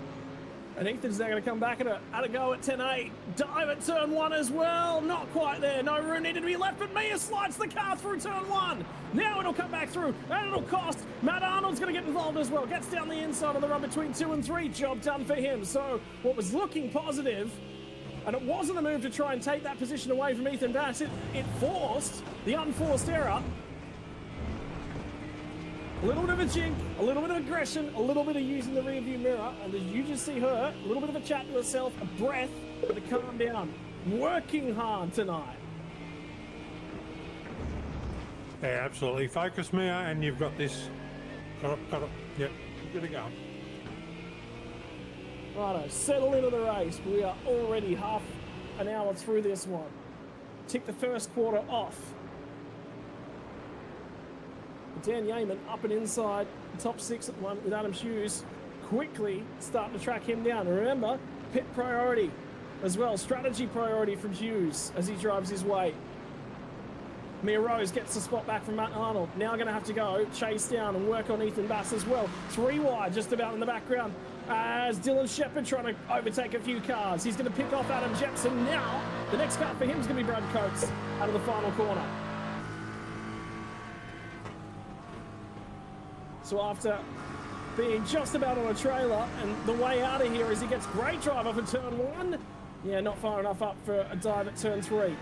And Ethan's now going to come back at a go at 10-8. Dive at turn 1 as well. Not quite there. No room needed to be left, but Mia slides the car through turn 1. Now it'll come back through, and it'll cost. Matt Arnold's going to get involved as well. Gets down the inside of the run between 2 and 3. Job done for him. So what was looking positive, and it wasn't a move to try and take that position away from Ethan Bass. It forced the unforced error. A little bit of a jink, a little bit of aggression, a little bit of using the rearview mirror, and as you just see her, a little bit of a chat to herself, a breath to calm down. Working hard tonight. Yeah, absolutely. Focus, Mia, and you've got this. Got it. Yep, good to go. Righto, settle into the race. We are already half an hour through this one. Tick the first quarter off. Dan Yeaman up and inside the top 6 at the moment with Adam Hughes quickly starting to track him down. Remember, pit priority as well, strategy priority from Hughes as he drives his way. Mia Rose gets the spot back from Matt Arnold. Now going to have to go chase down and work on Ethan Bass as well. 3 wide just about in the background as Dylan Shepherd trying to overtake a few cars. He's going to pick off Adam Jepson now. The next car for him is going to be Brad Coates out of the final corner. So after being just about on a trailer, and the way out of here is he gets great drive off at turn 1. Yeah, not far enough up for a dive at turn 3.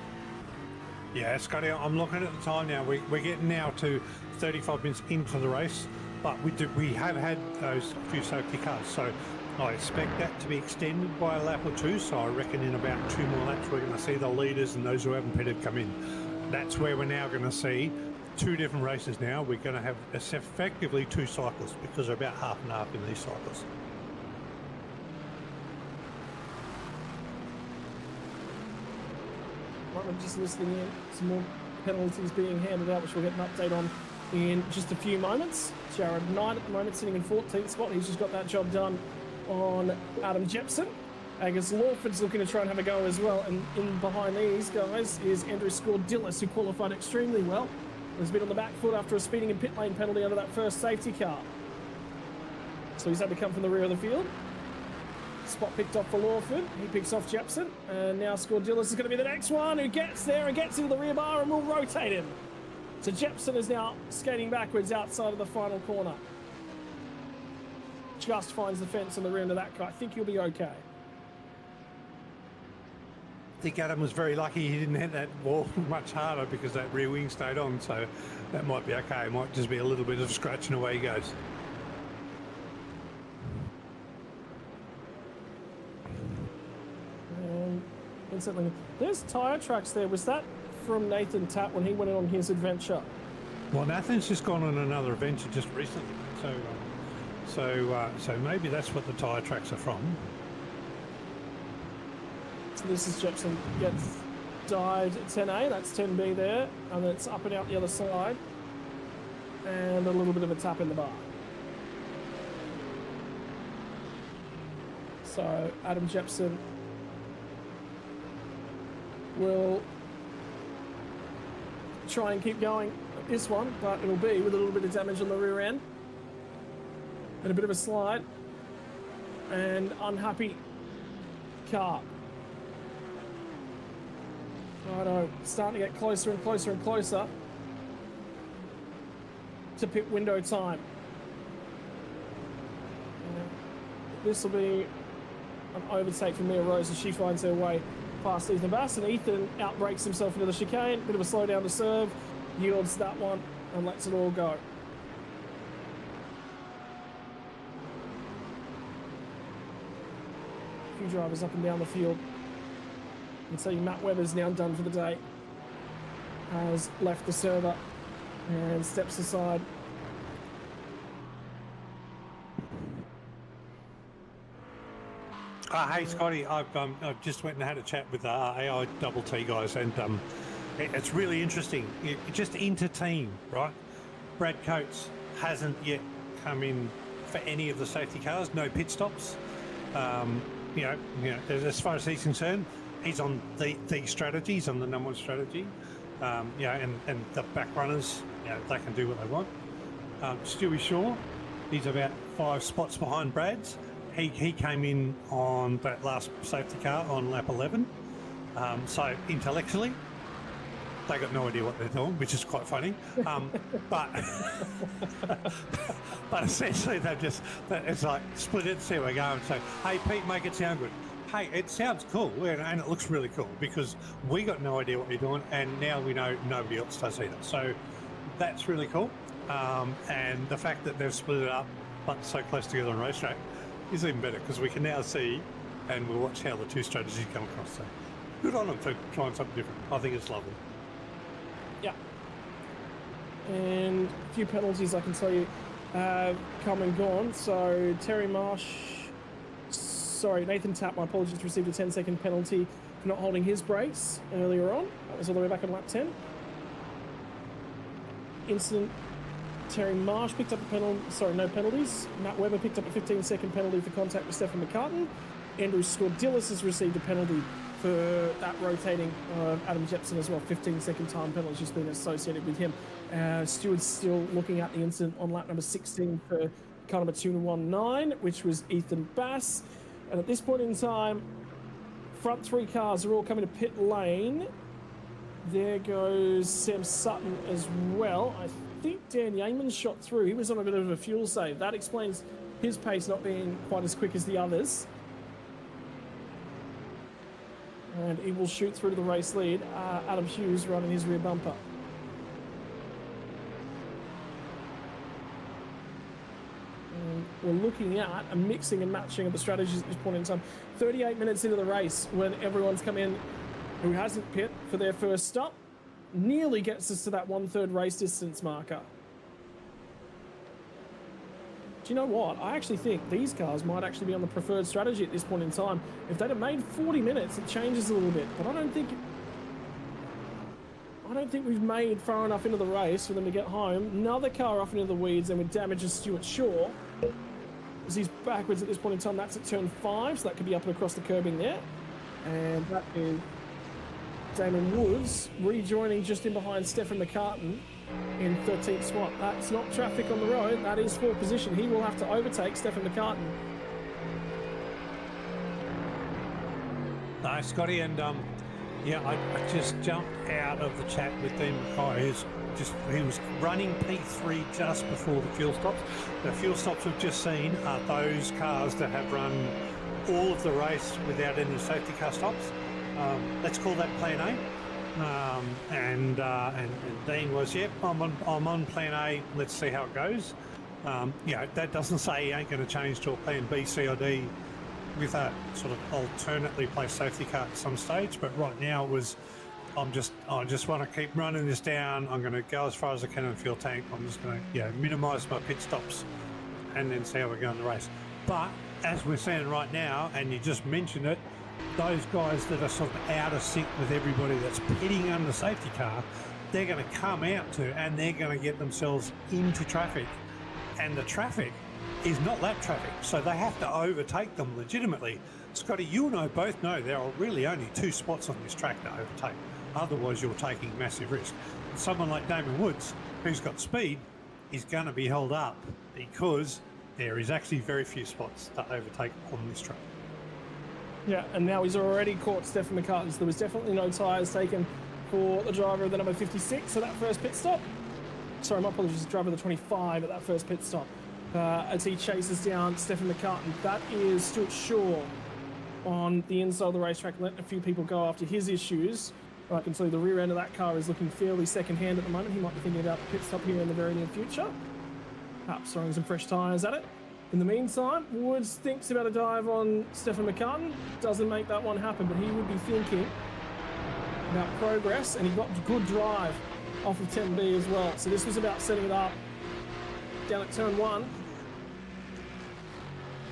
Yeah, Scotty, I'm looking at the time now. We're getting now to 35 minutes into the race, but we have had those few safety cars, so I expect that to be extended by a lap or two. So I reckon in about 2 more laps we're going to see the leaders and those who haven't pitted come in. That's where we're now going to see 2 different races now. We're going to have effectively 2 cycles because they're about half and half in these cycles. Right, I'm just listening in. Some more penalties being handed out, which we'll get an update on in just a few moments. Jared Knight at the moment sitting in 14th spot. He's just got that job done on Adam Jepson. Agus Lawford's looking to try and have a go as well. And in behind these guys is Andrew Scourdillis, who qualified extremely well. He's been on the back foot after a speeding and pit lane penalty under that first safety car. So he's had to come from the rear of the field. Spot picked off for Lawford. He picks off Jepson. And now Scourdillis is going to be the next one who gets there and gets into the rear bar and will rotate him. So Jepson is now skating backwards outside of the final corner. Just finds the fence on the rear end of that car. I think he'll be okay. I think Adam was very lucky he didn't hit that wall much harder because that rear wing stayed on, so that might be okay. It might just be a little bit of scratch and away he goes. Instantly, there's tyre tracks there. Was that from Nathan Tapp when he went in on his adventure? Well, Nathan's just gone on another adventure just recently, so maybe that's what the tyre tracks are from. So this is Jepson gets dived at 10A, that's 10B there, and then it's up and out the other side, and a little bit of a tap in the bar. So Adam Jepson will try and keep going at this one, but it'll be with a little bit of damage on the rear end and a bit of a slide and unhappy car. Righto, starting to get closer and closer and closer to pit window time. This will be an overtake for Mia Rose as she finds her way past Ethan Bass, and Ethan outbrakes himself into the chicane. Bit of a slowdown to serve, yields that one and lets it all go. A few drivers up and down the field. And so Matt Webber's now done for the day. Has left the server and steps aside. Hey Scotty, I've just went and had a chat with the AI Double T guys, and it's really interesting. Just inter-team, right? Brad Coates hasn't yet come in for any of the safety cars. No pit stops. You know, as far as he's concerned, he's on the strategy. He's on the number 1 strategy. You know, and the back runners, you know, they can do what they want. Stewie Shaw, he's about 5 spots behind Brad's. He came in on that last safety car on lap 11. So intellectually, they got no idea what they're doing, which is quite funny. But essentially it's like split it, see where we go, and say, hey Pete, make it sound good. Hey, it sounds cool, and it looks really cool because we got no idea what you're doing, and now we know nobody else does either. So that's really cool. And the fact that they've split it up, but so close together on racetrack, is even better because we can now see and we'll watch how the 2 strategies come across. So good on them for trying something different. I think it's lovely. Yeah. And a few penalties I can tell you have come and gone. So Nathan Tapp, my apologies, received a 10-second penalty for not holding his brakes earlier on. That was all the way back on lap 10. Incident. Terry Marsh picked up a penalty, no penalties. Matt Webber picked up a 15-second penalty for contact with Stefan McCartan. Andrew Scourdillis has received a penalty for that rotating Adam Jepson as well. 15-second time penalty has been associated with him. Stewart's still looking at the incident on lap number 16 for car number 219, which was Ethan Bass. And at this point in time, front 3 cars are all coming to pit lane. There goes Sam Sutton as well. I think Dan Yeaman shot through. He was on a bit of a fuel save. That explains his pace not being quite as quick as the others. And he will shoot through to the race lead. Adam Hughes running his rear bumper. And we're looking at a mixing and matching of the strategies at this point in time. 38 minutes into the race when everyone's come in who hasn't pit for their first stop. Nearly gets us to that 1/3 race distance marker. Do you know what? I actually think these cars might actually be on the preferred strategy at this point in time. If they'd have made 40 minutes, it changes a little bit. But I don't think we've made far enough into the race for them to get home. Another car off into the weeds and with damages Stuart Shaw. As he's backwards at this point in time, that's at turn 5, so that could be up and across the curbing there. And that is Damon Woods rejoining just in behind Stefan McCartan in 13th spot. That's not traffic on the road, that is 4th position. He will have to overtake Stefan McCartan. No, Scotty, and yeah, I just jumped out of the chat with Dean Mackay. He was running P3 just before the fuel stops. The fuel stops we've just seen are those cars that have run all of the race without any safety car stops. Let's call that Plan A. And Dean was, yep, I'm on Plan A. Let's see how it goes. You know, that doesn't say he ain't going to change to a Plan B, C, or D with a sort of alternately placed safety car at some stage. But right now it was, I just want to keep running this down. I'm going to go as far as I can in the fuel tank. I'm just going to, minimise my pit stops and then see how we go in the race. But as we're seeing right now, and you just mentioned it, those guys that are sort of out of sync with everybody that's pitting under the safety car, they're going to come out to, and they're going to get themselves into traffic. And the traffic is not lap traffic, so they have to overtake them legitimately. Scotty, you and I both know there are really only 2 spots on this track to overtake. Otherwise, you're taking massive risk. And someone like Damon Woods, who's got speed, is going to be held up because there is actually very few spots to overtake on this track. Yeah, and now he's already caught Stefan McCartan, so there was definitely no tyres taken for the driver of the number 56 at that first pit stop. Sorry, my apologies, driver of the 25 at that first pit stop. As he chases down Stefan McCartan. That is Stuart Shaw on the inside of the racetrack, letting a few people go after his issues. I can tell you the rear end of that car is looking fairly second-hand at the moment. He might be thinking about the pit stop here in the very near future. Perhaps throwing some fresh tyres at it. In the meantime, Woods thinks about a dive on Stefan McCartan. Doesn't make that one happen, but he would be thinking about progress, and he got good drive off of 10B as well. So this was about setting it up down at turn 1.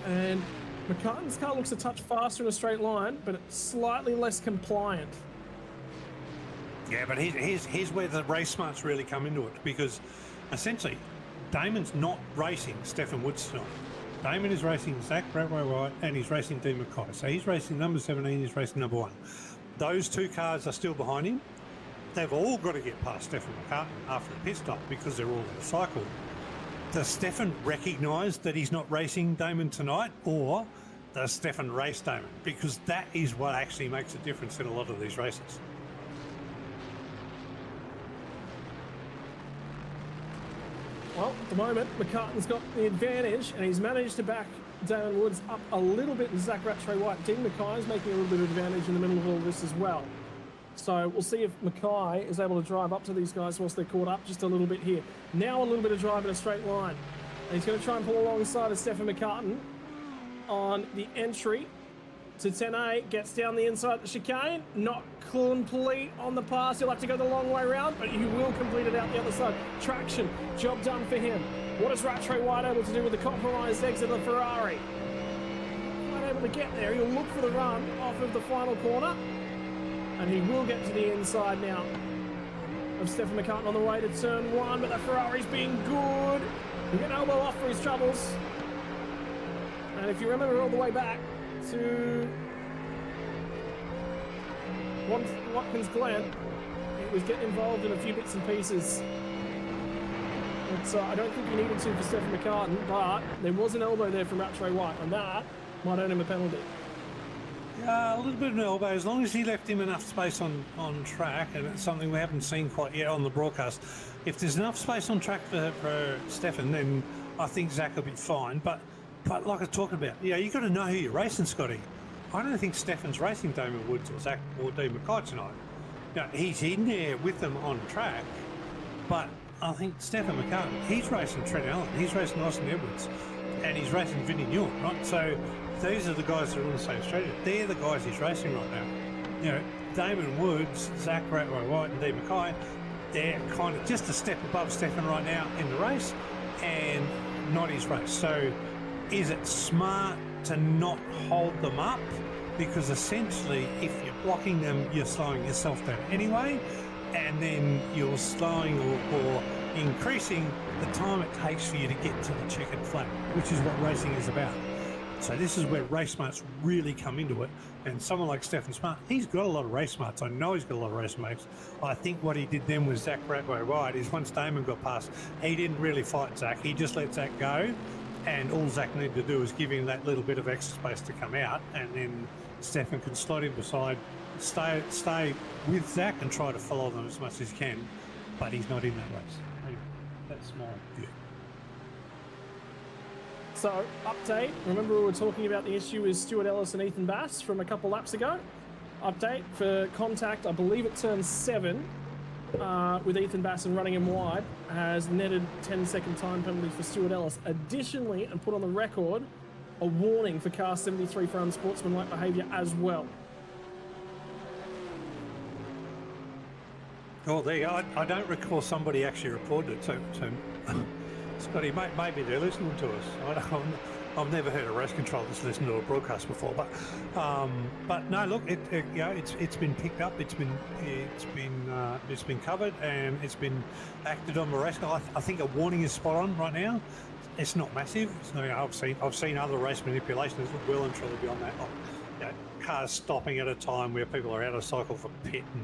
And McCartan's car looks a touch faster in a straight line, but it's slightly less compliant. Yeah, but here's where the race smarts really come into it, because essentially Damon's not racing Stefan Woods tonight. Damon is racing Zach Bradway-White, and he's racing Dean Mackay. So he's racing number 17, he's racing number 1. Those 2 cars are still behind him. They've all got to get past Stefan McCartan after the pit stop because they're all in the cycle. Does Stefan recognise that he's not racing Damon tonight, or does Stefan race Damon? Because that is what actually makes a difference in a lot of these races. Well, at the moment, McCartan's got the advantage, and he's managed to back Damon Woods up a little bit, and Zach Rattray-White. Dean Mackay is making a little bit of advantage in the middle of all this as well. So we'll see if Mackay is able to drive up to these guys whilst they're caught up just a little bit here. Now a little bit of drive in a straight line. And he's going to try and pull alongside of Stefan McCartan on the entry to 10A. Gets down the inside of the chicane. Not complete on the pass. He'll have to go the long way around, but he will complete it out the other side. Traction. Job done for him. What is Rattray-White able to do with the compromised exit of the Ferrari? Not able to get there. He'll look for the run off of the final corner. And he will get to the inside now of Stefan McCartan on the way to turn 1, but the Ferrari's being good. He'll get an elbow off for his troubles. And if you remember all the way back to Watkins Glen, he was getting involved in a few bits and pieces. But I don't think he needed to for Stefan McCartan, but there was an elbow there from Rattray-White, and that might earn him a penalty. A little bit of an elbow, as long as he left him enough space on track, and it's something we haven't seen quite yet on the broadcast. If there's enough space on track for Stefan, then I think Zach will be fine. But like I was talking about, you've got to know who you're racing, Scotty. I don't think Stefan's racing Damon Woods or Zach or Dean Mackay tonight. He's in there with them on track, but I think Stefan Mackay, he's racing Trent Allen, he's racing Austin Edwards, and he's racing Vinny Newell, right? So these are the guys that are on the same strategy. They're the guys he's racing right now. Damon Woods, Zach Ratway-White and Dean Mackay, they're kind of just a step above Stefan right now in the race and not his race. So is it smart to not hold them up? Because essentially, if you're blocking them, you're slowing yourself down anyway, and then you're slowing or increasing the time it takes for you to get to the checkered flag, which is what racing is about. So this is where race smarts really come into it. And someone like Stefan Smart, he's got a lot of race smarts. I know he's got a lot of race mates. I think what he did then with Zach Ratway-White is once Damon got past, he didn't really fight Zach. He just let Zach go. And all Zach needed to do was give him that little bit of extra space to come out. And then Stefan can slot him beside, stay with Zach and try to follow them as much as he can. But he's not in that race. That's my view. So, update. Remember we were talking about the issue with Stuart Ellis and Ethan Bass from a couple laps ago? Update for contact, I believe it turns 7 with Ethan Bass and running him wide, has netted 10-second time penalty for Stuart Ellis. Additionally, and put on the record, a warning for car 73 for unsportsmanlike behaviour as well. Oh, there you go. I don't recall somebody actually reported it. So Scotty, maybe they're listening to us. I've never heard a race control that's listened to a broadcast before, but no, look, it's been picked up, it's been covered, and it's been acted on by race. I think a warning is spot on right now. It's not massive. I've seen other race manipulations that look well and truly beyond that. Cars stopping at a time where people are out of cycle for pit and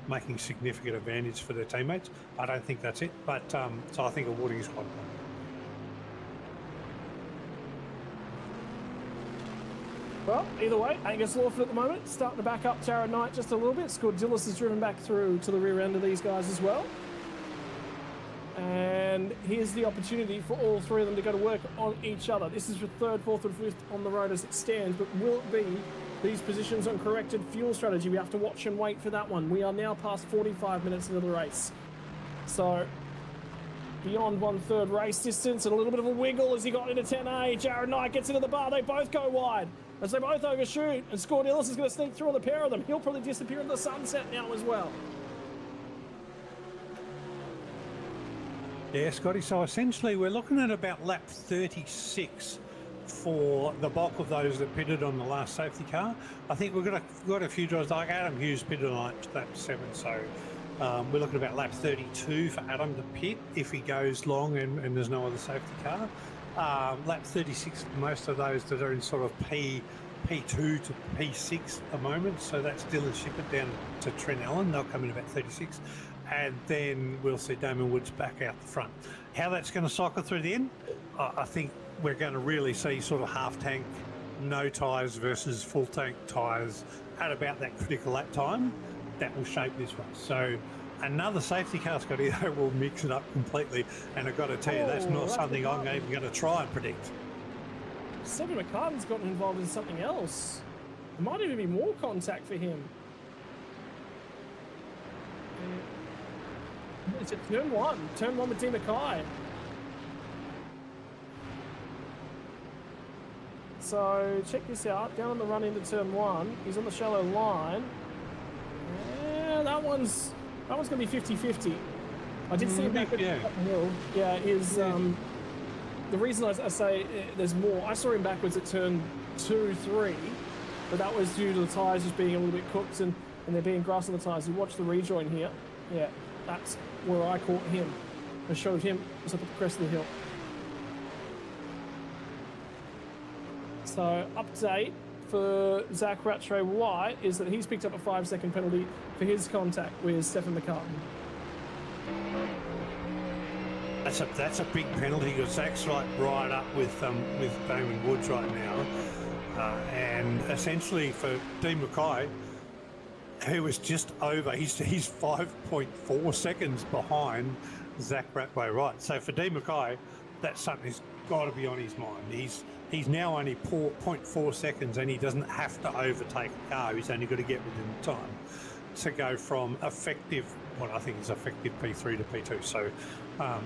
making significant advantage for their teammates. I don't think that's it, but so I think a warning is quite important. Well, either way, Angus Lawford at the moment, starting to back up Jared Knight just a little bit. Scott Dillis has driven back through to the rear end of these guys as well. And here's the opportunity for all three of them to go to work on each other. This is for third, fourth and fifth on the road as it stands, but will it be these positions on corrected fuel strategy? We have to watch and wait for that one. We are now past 45 minutes into the race. So beyond 1/3 race distance and a little bit of a wiggle as he got into 10A. Jared Knight gets into the bar. They both go wide as they both overshoot. And Scott Dillis is going to sneak through on the pair of them. He'll probably disappear in the sunset now as well. Yeah, Scotty, so essentially we're looking at about lap 36 for the bulk of those that pitted on the last safety car. I think we've got a few drivers, like Adam Hughes pitted on lap 7, so we're looking at about lap 32 for Adam to pit if he goes long and there's no other safety car. Lap 36, most of those that are in sort of P2 to P6 at the moment, so that's Dylan Shippert down to Trent Allen. They'll come in about 36. And then we'll see Damon Woods back out the front. How that's going to cycle through the end, I think we're going to really see sort of half tank, no tyres versus full tank tyres at about that critical lap time. That will shape this race. So another safety car, Scotty, that will mix it up completely. And I've got to tell you, that's not something I'm even going to try and predict. Stephen McCartan's gotten involved in something else. There might even be more contact for him. It's at turn one with Dean Mackay. So check this out, down on the run into turn 1, he's on the shallow line. Yeah, that one's gonna be 50-50. I did see him back at the hill. Yeah, the reason I say there's more, I saw him backwards at turn 2, 3, but that was due to the tyres just being a little bit cooked and there being grass on the tyres. You watch the rejoin here. Yeah, that's where I caught him. I showed him just up at the crest of the hill. So update for Zach Ratway-White is that he's picked up a 5-second penalty for his contact with Stefan McCartan. That's a big penalty because Zach's right up with Damon Woods right now. And essentially for Dean Mackay, who was just over, he's 5.4 seconds behind Zach Ratway, right? So for Dean Mackay, that's something that's got to be on his mind. He's now only 0.4 seconds, and he doesn't have to overtake a car. He's only got to get within the time to go from effective, what I think is effective P3 to P2. So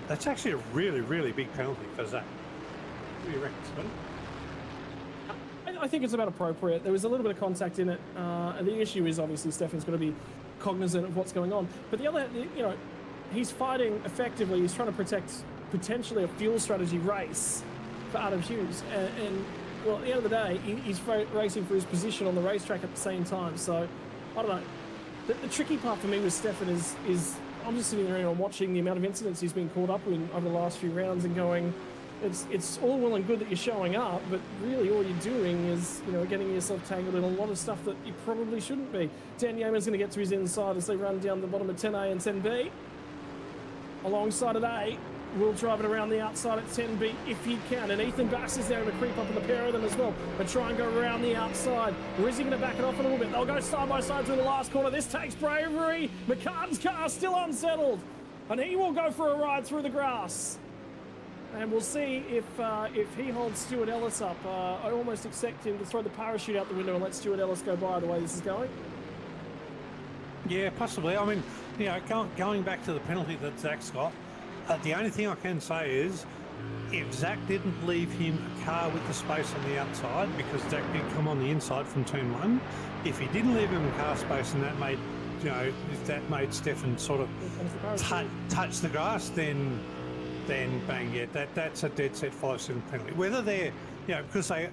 that's actually a really, really big penalty for Zach. What do you reckon, Sven? I think it's about appropriate. There was a little bit of contact in it. And the issue is obviously Stefan's got to be cognizant of what's going on. But the other, he's fighting effectively. He's trying to protect potentially a fuel strategy race for Adam Hughes. And well, at the end of the day, he's racing for his position on the racetrack at the same time. So, I don't know. The tricky part for me with Stefan is I'm just sitting there and watching the amount of incidents he's been caught up in over the last few rounds and going, it's all well and good that you're showing up, but really all you're doing is, getting yourself tangled in a lot of stuff that you probably shouldn't be. Dan Yeaman's going to get to his inside as they run down the bottom of 10A and 10B. Alongside at A, will drive it around the outside at 10B if he can. And Ethan Bass is there to creep up on the pair of them as well, but try and go around the outside. Or is he going to back it off a little bit? They'll go side by side through the last corner. This takes bravery. McCartan's car still unsettled, and he will go for a ride through the grass. And we'll see if he holds Stuart Ellis up. I almost expect him to throw the parachute out the window and let Stuart Ellis go by the way this is going. Yeah, possibly. I mean, going back to the penalty that Zach's got, the only thing I can say is if Zach didn't leave him a car with the space on the outside, because Zach did come on the inside from turn one, if he didn't leave him a car space and that made, that made Stefan sort of touch the grass, then bang, yeah, that's a dead set 5-7 penalty. Whether they're, because they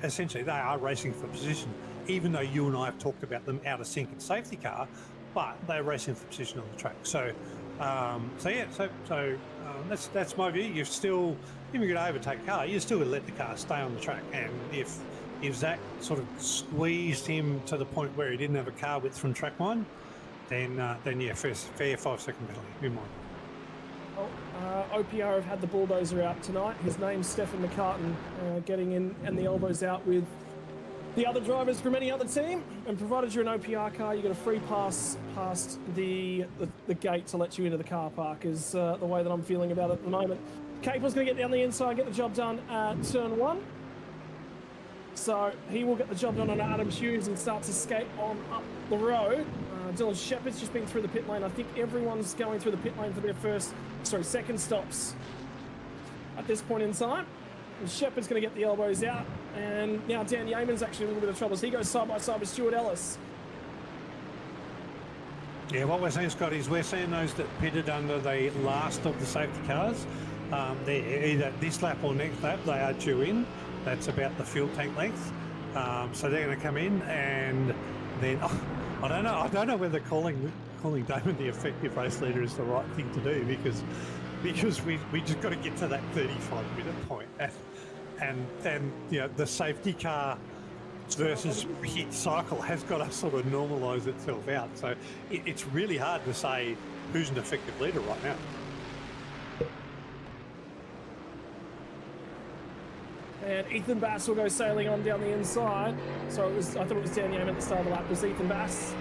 are racing for position, even though you and I have talked about them out of sync and safety car, but they're racing for position on the track. So that's my view. You've still, if you're going to overtake a car, you're still going to let the car stay on the track. And if Zach sort of squeezed him to the point where he didn't have a car width from track one, then yeah, fair 5-second penalty in mind. OPR have had the bulldozer out tonight. His name's Stefan McCartan, getting in and the elbows out with the other drivers from any other team. And provided you're an OPR car, you get a free pass past the gate to let you into the car park, is the way that I'm feeling about it at the moment. Capel's going to get down the inside, get the job done at turn one. So he will get the job done on Adam Hughes and start to skate on up the road. Dylan Shepherd's just been through the pit lane. I think everyone's going through the pit lane for their second stops at this point in time. And Shepherd's going to get the elbows out. And now Dan Yeaman's actually in a little bit of trouble. So he goes side by side with Stuart Ellis. Yeah, what we're saying, Scott, is we're seeing those that pitted under the last of the safety cars. They're either this lap or next lap, they are due in. That's about the fuel tank length. So they're going to come in, and then I don't know whether calling Damon the effective race leader is the right thing to do, because we just got to get to that 35-minute point, and the safety car versus hit cycle has got to sort of normalise itself out. So it's really hard to say who's an effective leader right now. And Ethan Bass will go sailing on down the inside. So I thought it was Dan Yeaman at the start of the lap. It was Ethan Bass,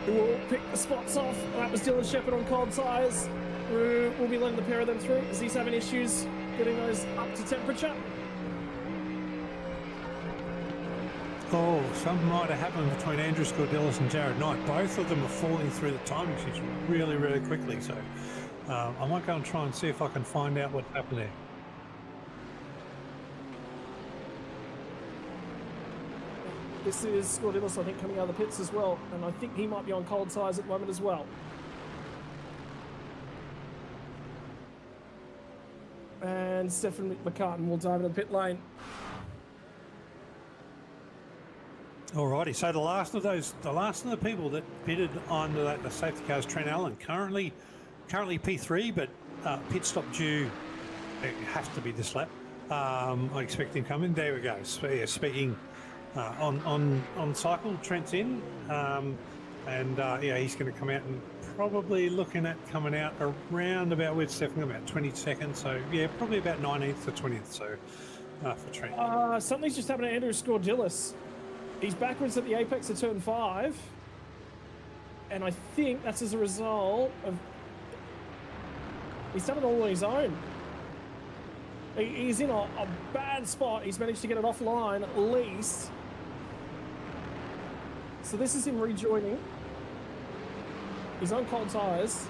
who will pick the spots off. That was Dylan Shepherd on cold tyres. We'll be letting the pair of them through as he's having issues getting those up to temperature. Oh, something might have happened between Andrew Scordelis and Jared Knight. Both of them are falling through the timing sheets really, really quickly. So I might go and try and see if I can find out what's happened there. This is Scordelis, I think, coming out of the pits as well. And I think he might be on cold tyres at the moment as well. And Stefan McCartan will dive into the pit lane. Alrighty, so the last of the people that pitted on the safety car is Trent Allen, currently P3, but pit stop due. It has to be this lap. I expect him coming. There we go. So, yeah, speaking on cycle, Trent's in. And yeah, he's going to come out and probably looking at coming out around about where it's definitely about 20 seconds. So yeah, probably about 19th or 20th. So for Trent. Something's just happened to Andrew Scorgillis. He's backwards at the apex of turn 5. And I think that's as a result of... He's done it all on his own. He's in a bad spot. He's managed to get it offline at least. So this is him rejoining. He's on cold tyres.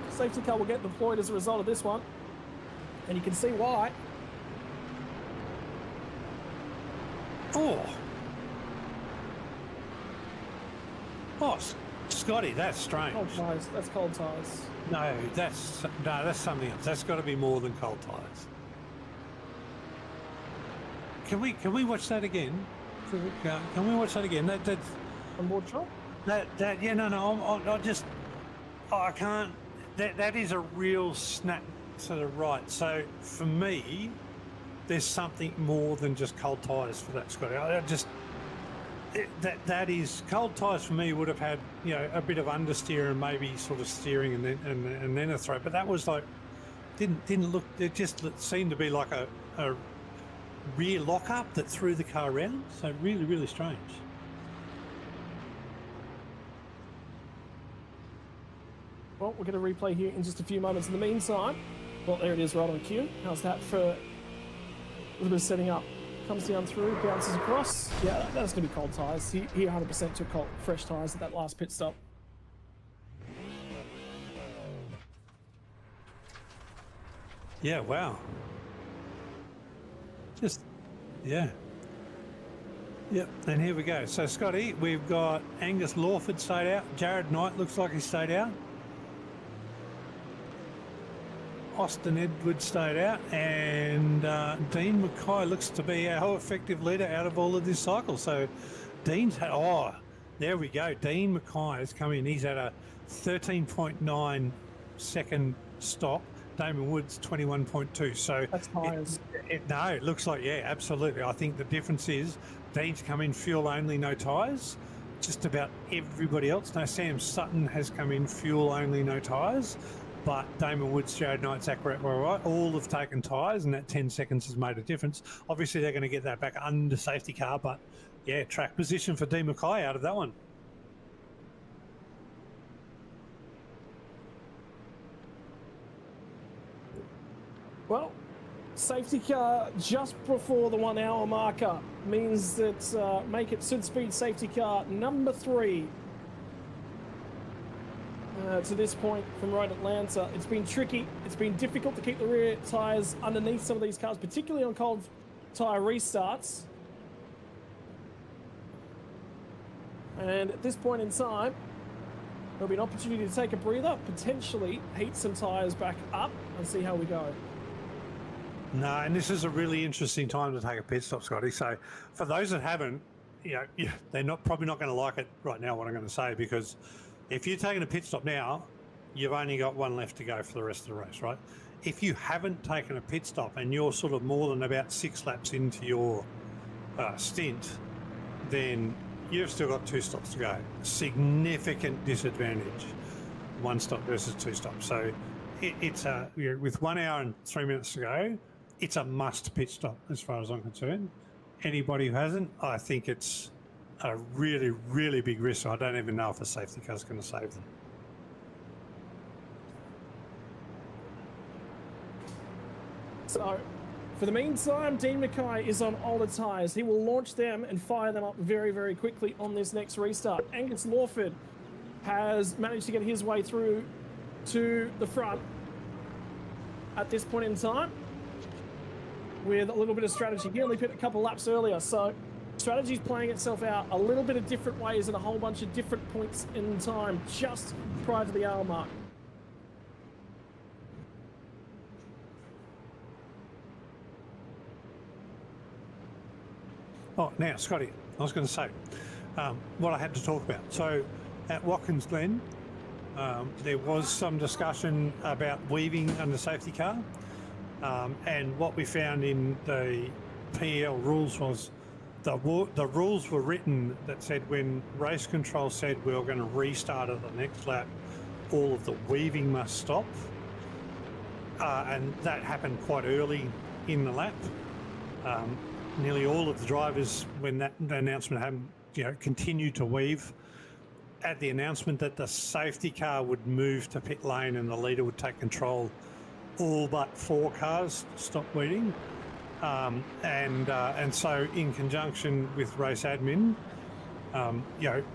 Safety car will get deployed as a result of this one. And you can see why. Oh, Scotty, that's strange. Cold tyres. That's cold tyres. No, that's something else. That's got to be more than cold tyres. Can we watch that again? Can we watch that again? That's On board shot? yeah, no, I can't. That is a real snap to the right. So for me, there's something more than just cold tyres for that, Scotty. That is cold tyres for me would have had, you know, a bit of understeer and maybe sort of steering and then a throw, but that was like didn't look. It just seemed to be like a rear lockup that threw the car around. So really strange. Well, we're going to replay here in just a few moments. In the meantime, well, there it is right on cue. How's that for a little bit of setting up? Comes down through, bounces across. Yeah, that's going to be cold tyres. He 100% took fresh tyres at that last pit stop. Yeah, wow. Just, yeah. Yep, and here we go. So, Scotty, we've got Angus Lawford stayed out. Jared Knight looks like he stayed out. Austin Edwards stayed out, and Dean Mackay looks to be our effective leader out of all of this cycle. So Dean's had, oh, there we go. Dean Mackay has come in. He's at a 13.9 second stop. Damon Woods 21.2. So that's tyres. No, it looks like, yeah, absolutely. I think the difference is Dean's come in fuel only, no tyres. Just about everybody else. No, Sam Sutton has come in fuel only, no tyres. But Damon Woods, Jared Knight, Zach Brett were right. All have taken tyres, and that 10 seconds has made a difference. Obviously, they're going to get that back under safety car, but yeah, track position for Dean Mackay out of that one. Well, safety car just before the 1 hour marker means that make it SUDSPEED safety car number 3. To this point from Road Atlanta. It's been tricky. It's been difficult to keep the rear tyres underneath some of these cars, particularly on cold tyre restarts. And at this point in time, there'll be an opportunity to take a breather, potentially heat some tyres back up and see how we go. No, and this is a really interesting time to take a pit stop, Scotty. So for those that haven't, you know, they're probably not going to like it right now, what I'm going to say, because if you're taking a pit stop now, you've only got one left to go for the rest of the race, right? If you haven't taken a pit stop and you're sort of more than about 6 laps into your stint, then you've still got 2 stops to go. Significant disadvantage, 1 stop versus 2 stops. So it's with 1 hour and 3 minutes to go, it's a must pit stop as far as I'm concerned. Anybody who hasn't, I think it's a really big risk. I don't even know if a safety car is going to save them. So, for the meantime, Dean Mackay is on older tyres. He will launch them and fire them up very quickly on this next restart. Angus Lawford has managed to get his way through to the front at this point in time with a little bit of strategy. He only pit a couple laps earlier, so strategy's playing itself out a little bit of different ways at a whole bunch of different points in time just prior to the hour mark. Oh, now, Scotty, I was going to say what I had to talk about. So at Watkins Glen, there was some discussion about weaving under safety car. And what we found in the PL rules was the rules were written that said when race control said we were going to restart at the next lap, all of the weaving must stop, and that happened quite early in the lap. Nearly all of the drivers, when that announcement happened, continued to weave. At the announcement that the safety car would move to pit lane and the leader would take control, all but 4 cars stopped weaving. And so in conjunction with race admin,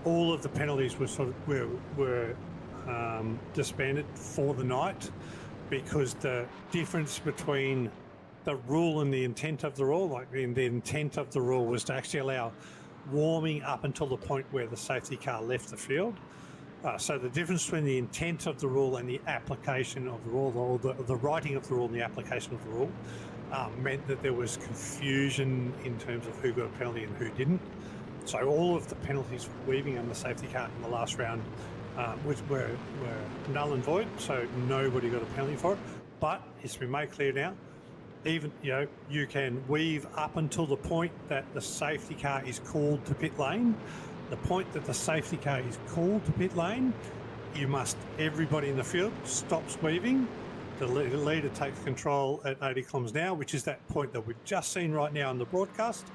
all of the penalties were disbanded for the night, because the difference between the rule and the intent of the rule, the intent of the rule was to actually allow warming up until the point where the safety car left the field. So the difference between the intent of the rule and the application of the rule, or the writing of the rule and the application of the rule, meant that there was confusion in terms of who got a penalty and who didn't. So all of the penalties for weaving on the safety car in the last round were null and void, so nobody got a penalty for it. But it's been made clear now, even you can weave up until the point that the safety car is called to pit lane. The point that the safety car is called to pit lane, everybody in the field stops weaving. The leader takes control at 80 kilometres an hour, which is that point that we've just seen right now on the broadcast.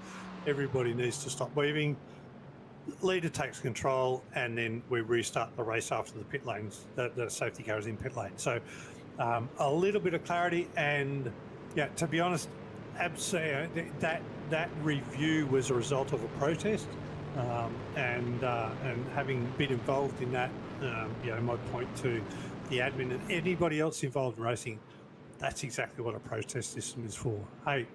Everybody needs to stop weaving. Leader takes control, and then we restart the race after the pit lanes. The safety car is in pit lane. So a little bit of clarity, and to be honest, that review was a result of a protest, and having been involved in that, my point to the admin and anybody else involved in racing, that's exactly what a protest system is for. Hey,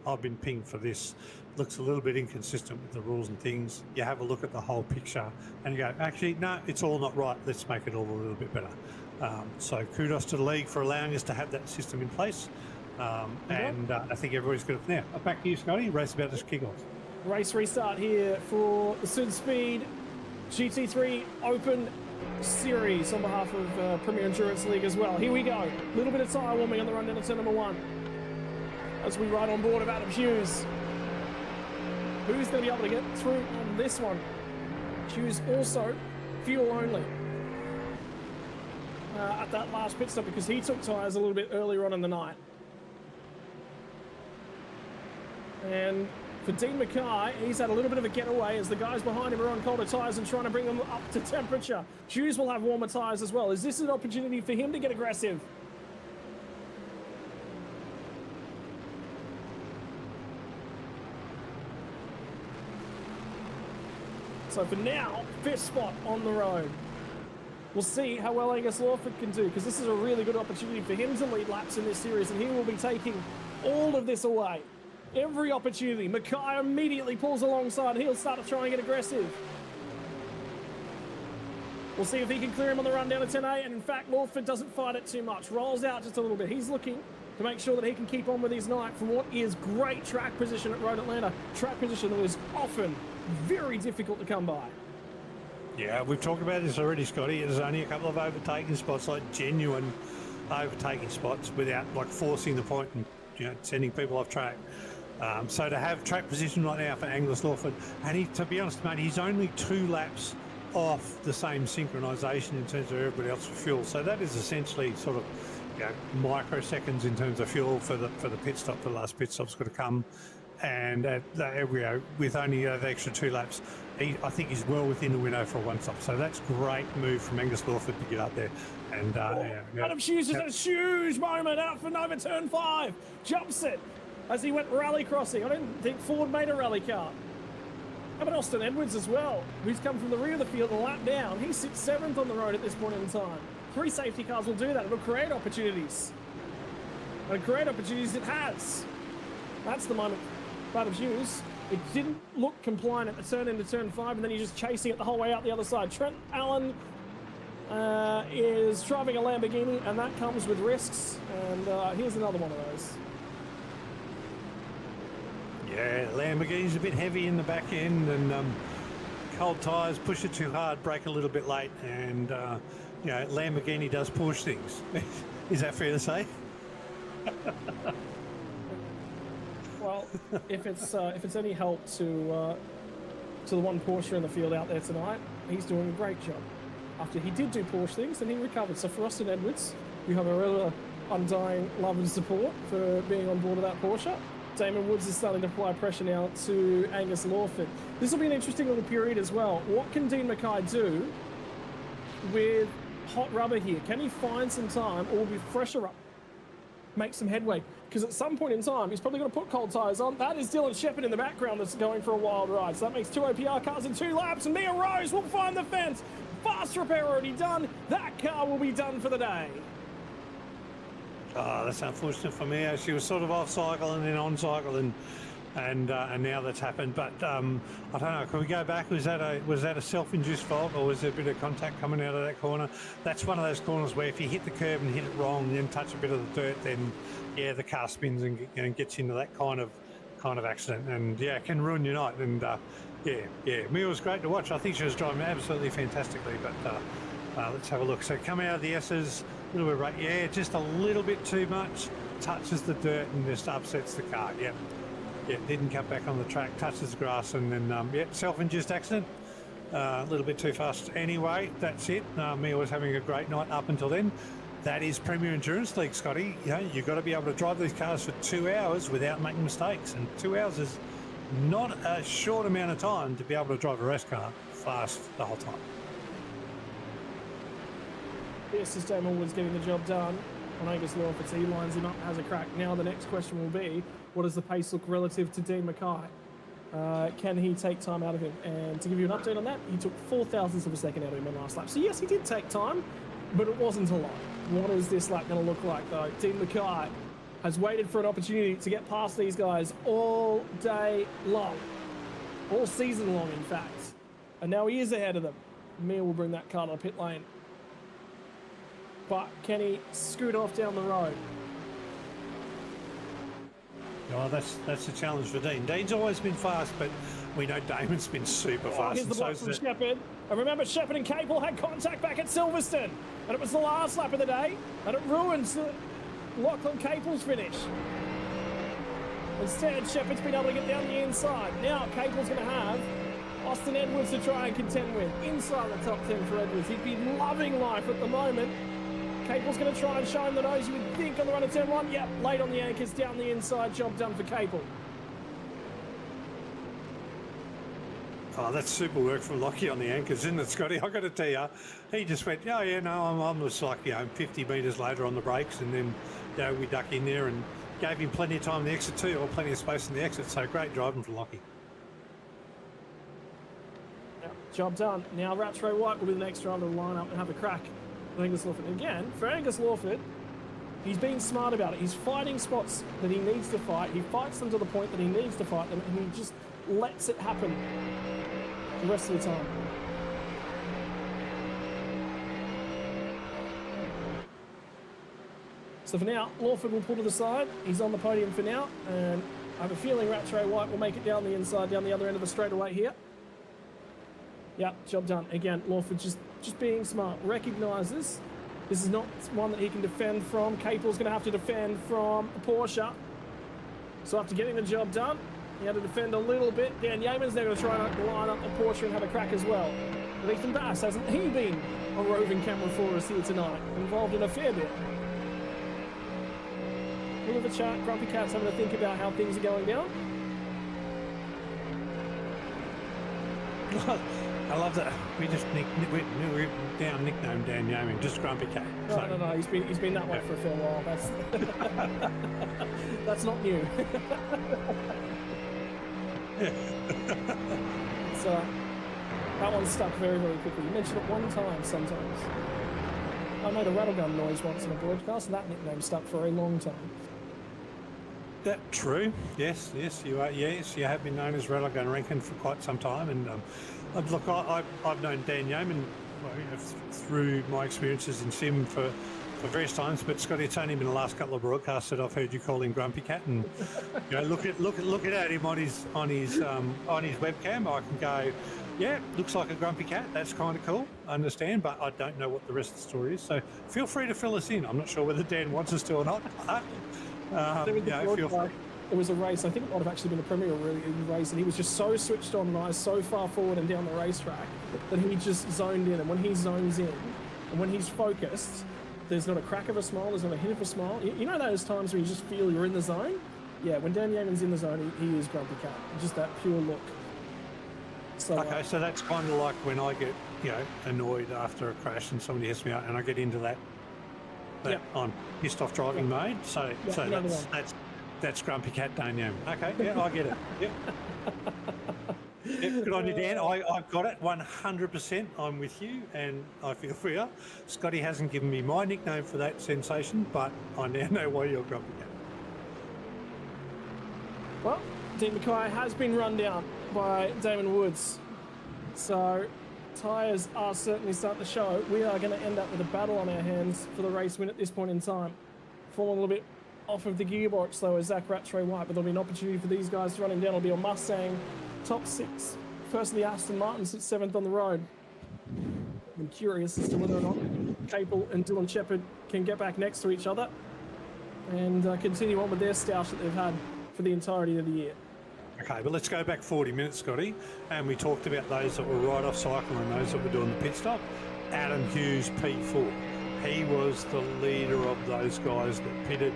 I've been pinged for this. Looks a little bit inconsistent with the rules and things. You have a look at the whole picture and you go, actually, no, it's all not right. Let's make it all a little bit better. So kudos to the league for allowing us to have that system in place. And I think everybody's got it now. Back to you, Scotty. Race about to kick off. Race restart here for the SUDSPEED GT3 Open Series on behalf of Premier Endurance League as well. Here we go. A little bit of tyre warming on the run down to turn number 1. As we ride on board of Adam Hughes. Who's going to be able to get through on this one? Hughes also fuel only at that last pit stop, because he took tyres a little bit earlier on in the night. And for Dean Mackay, he's had a little bit of a getaway as the guys behind him are on colder tyres and trying to bring them up to temperature. Hughes will have warmer tyres as well. Is this an opportunity for him to get aggressive? So for now, 5th spot on the road. We'll see how well Angus Lawford can do, because this is a really good opportunity for him to lead laps in this series, and he will be taking all of this away. Every opportunity. Mackay immediately pulls alongside. He'll start to try and get aggressive. We'll see if he can clear him on the run down to 10A, and in fact, Lawford doesn't fight it too much. Rolls out just a little bit. He's looking to make sure that he can keep on with his night from what is great track position at Road Atlanta. Track position that is often very difficult to come by. Yeah, we've talked about this already, Scotty. There's only a couple of overtaking spots, like genuine overtaking spots, without forcing the point and sending people off track. So to have track position right now for Angus Lawford, and to be honest, mate, he's only 2 laps off the same synchronisation in terms of everybody else for fuel. So that is essentially sort of microseconds in terms of fuel for the pit stop. The last pit stop's got to come. And with only the extra 2 laps, I think he's well within the window for a 1 stop. So that's great move from Angus Lawford to get up there. And Adam Hughes has a huge moment out for Nova turn 5. Jumps it as he went rally crossing. I don't think Ford made a rally car. How about Austin Edwards as well, who's come from the rear of the field a lap down? He sits 7th on the road at this point in time. 3 safety cars will do that. It'll create opportunities. And create opportunities it has. That's the moment. Adam Hughes, it didn't look compliant at the turn into turn 5, and then he's just chasing it the whole way out the other side. Trent Allen is driving a Lamborghini, and that comes with risks. And here's another one of those. Yeah, Lamborghini's a bit heavy in the back end, and cold tyres, push it too hard, brake a little bit late, and Lamborghini does push things. Is that fair to say? Well, if it's any help to the one Porsche in the field out there tonight, he's doing a great job. After he did do Porsche things, and he recovered. So for Austin Edwards, you have a real undying love and support for being on board of that Porsche. Damon Woods is starting to apply pressure now to Angus Lawford. This will be an interesting little period as well. What can Dean Mackay do with hot rubber here? Can he find some time, or will be fresher up, make some headway? Because at some point in time, he's probably going to put cold tyres on. That is Dylan Shepherd in the background that's going for a wild ride. So that makes 2 OPR cars in 2 laps, and Mia Rose will find the fence. Fast repair already done. That car will be done for the day. Oh, that's unfortunate for Mia. She was sort of off cycle and then on cycle, and now that's happened. But I don't know. Can we go back? Was that a self-induced fault, or was there a bit of contact coming out of that corner? That's one of those corners where if you hit the curb and hit it wrong, and then touch a bit of the dirt, then yeah, the car spins and gets into that kind of accident, and yeah, it can ruin your night. And yeah, Mia was great to watch. I think she was driving absolutely fantastically. But let's have a look. So coming out of the S's, a little bit right. Yeah, just a little bit too much. Touches the dirt and just upsets the car. Yep. Yeah, didn't cut back on the track, touches the grass, and then self-induced accident. A little bit too fast. Anyway, that's it. Mia was having a great night up until then. That is Premier Endurance League, Scotty. You know, you've got to be able to drive these cars for 2 hours without making mistakes, and 2 hours is not a short amount of time to be able to drive a race car fast the whole time. Yes, as Damon Woods getting the job done on Angus Lawford. So he lines him up, has a crack. Now the next question will be, what does the pace look relative to Dean Mackay? Can he take time out of him? And to give you an update on that, he took 0.004 of a second out of him on last lap. So yes, he did take time, but it wasn't a lot. What is this lap going to look like, though? Dean Mackay has waited for an opportunity to get past these guys all day long. All season long, in fact. And now he is ahead of them. Mia will bring that car to the pit lane. But can he scoot off down the road? Oh, that's a challenge for Dean. Dean's always been fast, but we know Damon's been super fast. Here's the block from Shepherd. And remember, Shepherd and Capel had contact back at Silverstone. And it was the last lap of the day. And it ruins Lachlan Capel's finish. Instead, Shepherd's been able to get down the inside. Now, Capel's going to have Austin Edwards to try and contend with. Inside the top 10 for Edwards. He'd be loving life at the moment. Capel's going to try and show him the nose, you would think, on the run of turn 1. Yep, late on the anchors, down the inside. Job done for Capel. Oh, that's super work from Lockie on the anchors, isn't it, Scotty? I've got to tell you, he just went, oh, yeah, no, I'm just like, 50 metres later on the brakes, and then, we duck in there and gave him plenty of time in the exit too, or plenty of space in the exit. So great driving from Lockie. Yep, job done. Now Rattray White will be the next driver to line up and have a crack. Angus Lawford. Again, for Angus Lawford, he's being smart about it. He's fighting spots that he needs to fight. He fights them to the point that he needs to fight them, and he just lets it happen the rest of the time. So for now, Lawford will pull to the side. He's on the podium for now, and I have a feeling Rattray White will make it down the inside, down the other end of the straightaway here. Yeah, job done. Again, Lawford just being smart. Recognises this is not one that he can defend from. Capel's going to have to defend from a Porsche. So after getting the job done, he had to defend a little bit. Dan Yeaman's now going to try and line up the Porsche and have a crack as well. But Ethan Bass, hasn't he been a roving camera for us here tonight? Involved in a fair bit. We'll have a chat. Grumpy Cat's having to think about how things are going down. I love that. We just we're down nicknamed Dan Yeaman, just Grumpy Cat. So. No. He's been that way for a fair while. That's not new. So that one stuck very, very quickly. You mentioned it one time sometimes. I made a rattlegun noise once in a broadcast, and that nickname stuck for a long time. That true? Yes, you are. Yes, you have been known as Rattlegun Rankin for quite some time, and look, I've known Dan Yeaman through my experiences in sim for various times. But Scotty, it's only been the last couple of broadcasts that I've heard you call him Grumpy Cat, and look at him on his webcam. I can go, yeah, looks like a grumpy cat. That's kind of cool. I understand, but I don't know what the rest of the story is. So feel free to fill us in. I'm not sure whether Dan wants us to or not. Feel free. it was a race, I think it might have actually been a Premier race, and he was just so switched on and eyes so far forward and down the racetrack that he just zoned in. And when he zones in and when he's focused, there's not a crack of a smile, there's not a hint of a smile. You know those times where you just feel you're in the zone? Yeah, when Dan Yeaman's in the zone, he is grumpy cat. Just that pure look. So, okay, so that's kind of like when I get, annoyed after a crash and somebody hits me out and I get into that I'm pissed off driving mode. So that's grumpy cat Dan Yeaman. Okay, yeah, I get it. Yep. Good on you, Dan. I've got it 100%. I'm with you, and I feel for you. Scotty hasn't given me my nickname for that sensation, but I now know why you're grumpy cat. Well, Dean Mackay has been run down by Damon Woods, so tyres are certainly starting to show. We are going to end up with a battle on our hands for the race win at this point in time. Falling a little bit off of the gearbox though as Zach Rattray White, but there'll be an opportunity for these guys to run him down. It'll be a Mustang top 6. First of the Aston Martin sits 7th on the road. I'm curious as to whether or not Capel and Dylan Shepherd can get back next to each other and continue on with their stoush that they've had for the entirety of the year. Okay, but let's go back 40 minutes, Scotty, and we talked about those that were right off cycle and those that were doing the pit stop. Adam Hughes, P4. He was the leader of those guys that pitted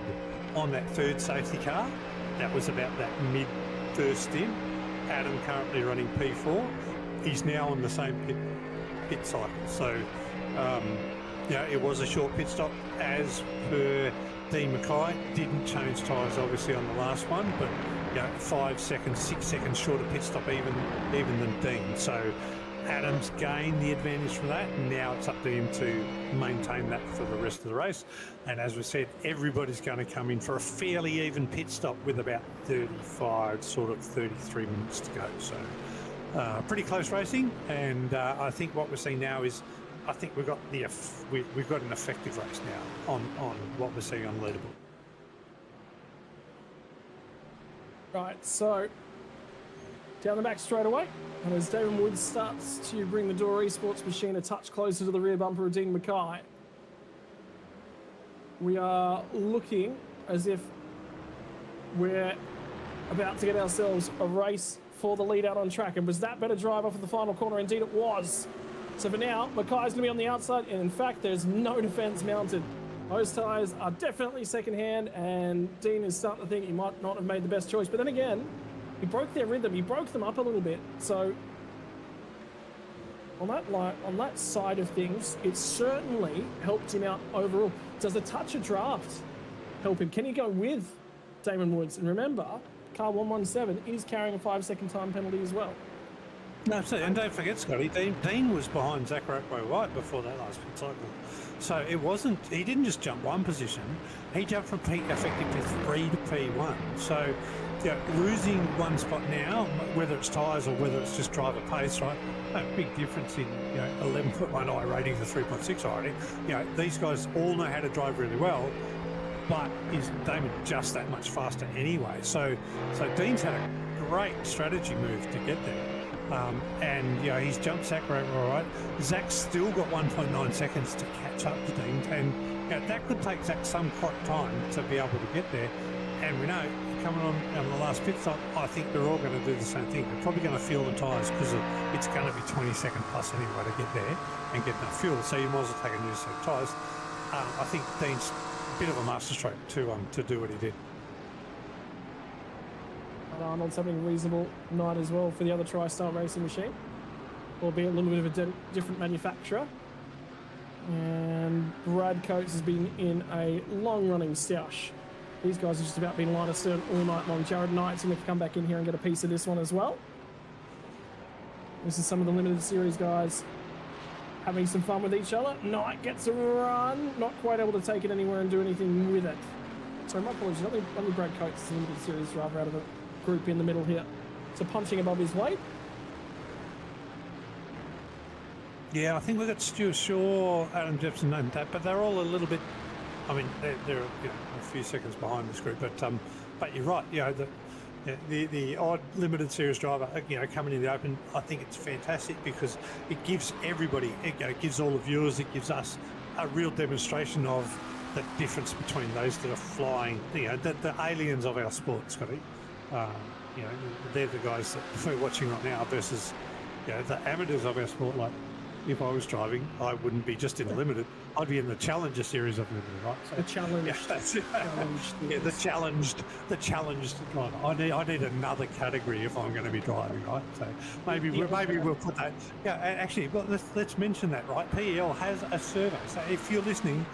on that third safety car. That was about that mid-first stint. Adam currently running P4. He's now on the same pit cycle. So, it was a short pit stop as per Dean Mackay. Didn't change tyres obviously on the last one, but 5 seconds, 6 seconds shorter pit stop even than Dean. So Adam's gained the advantage from that, and now it's up to him to maintain that for the rest of the race. And as we said, everybody's going to come in for a fairly even pit stop with about 35, sort of 33 minutes to go. So pretty close racing, and I think what we're seeing now is I think we've got an effective race now on what we're seeing on the leaderboard. Right, so down the back straight away, and as Damon Woods starts to bring the Door Esports machine a touch closer to the rear bumper of Dean Mackay, we are looking as if we're about to get ourselves a race for the lead out on track. And was that better drive off of the final corner? Indeed it was. So for now, Mackay's going to be on the outside, and in fact, there's no defense mounted. Those tyres are definitely second-hand, and Dean is starting to think he might not have made the best choice. But then again, he broke their rhythm. He broke them up a little bit. So on that side of things, it certainly helped him out overall. Does a touch of draft help him? Can he go with Damon Woods? And remember, car 117 is carrying a 5-second time penalty as well. No, absolutely. And don't forget, Scotty, Dean was behind Zach Rattray White before that last pit cycle. So he didn't just jump one position, he jumped from effectively 3 to P1. So losing one spot now, whether it's tyres or whether it's just driver pace, right? No big difference in 11.1 I rating to 3.6 I rating. These guys all know how to drive really well, but is Damon just that much faster anyway? So Dean's had a great strategy move to get there. And he's jumped Zach right. Zach's still got 1.9 seconds to catch up to Dean, and that could take Zach some time to be able to get there. And we know coming on the last pit stop, I think they're all going to do the same thing. They're probably going to fuel the tyres because it's going to be 20 second plus anyway to get there and get enough fuel. So you might as well take a new set of tyres. I think Dean's a bit of a masterstroke to do what he did. Arnold's having a reasonable night as well for the other TriStar racing machine, albeit a little bit of a different manufacturer. And Brad Coates has been in a long-running stoush. These guys have just about been line astern all night long. Jared Knight's going to come back in here and get a piece of this one as well. This is some of the limited series guys having some fun with each other. Knight gets a run, not quite able to take it anywhere and do anything with it. So my apologies, only Brad Coates is a limited series driver out of the group in the middle here. So punching above his weight. Yeah, I think we've got Stuart Shaw, Adam Jepson and that, but they're all a little bit, they're a few seconds behind this group, but you're right, the odd limited series driver, coming in the open, I think it's fantastic because it gives everybody, it gives all the viewers, it gives us a real demonstration of the difference between those that are flying, the aliens of our sport, Scotty. They're the guys that we're watching right now versus, the amateurs of our sport. Like, if I was driving, I wouldn't be just in the limited. I'd be in the Challenger series of limited, right? So, the challenge. Yeah, that's it. The challenged driver. I need another category if I'm going to be driving, right? So maybe we'll put that. Yeah, actually, well, let's mention that, right? PEL has a survey. So if you're listening,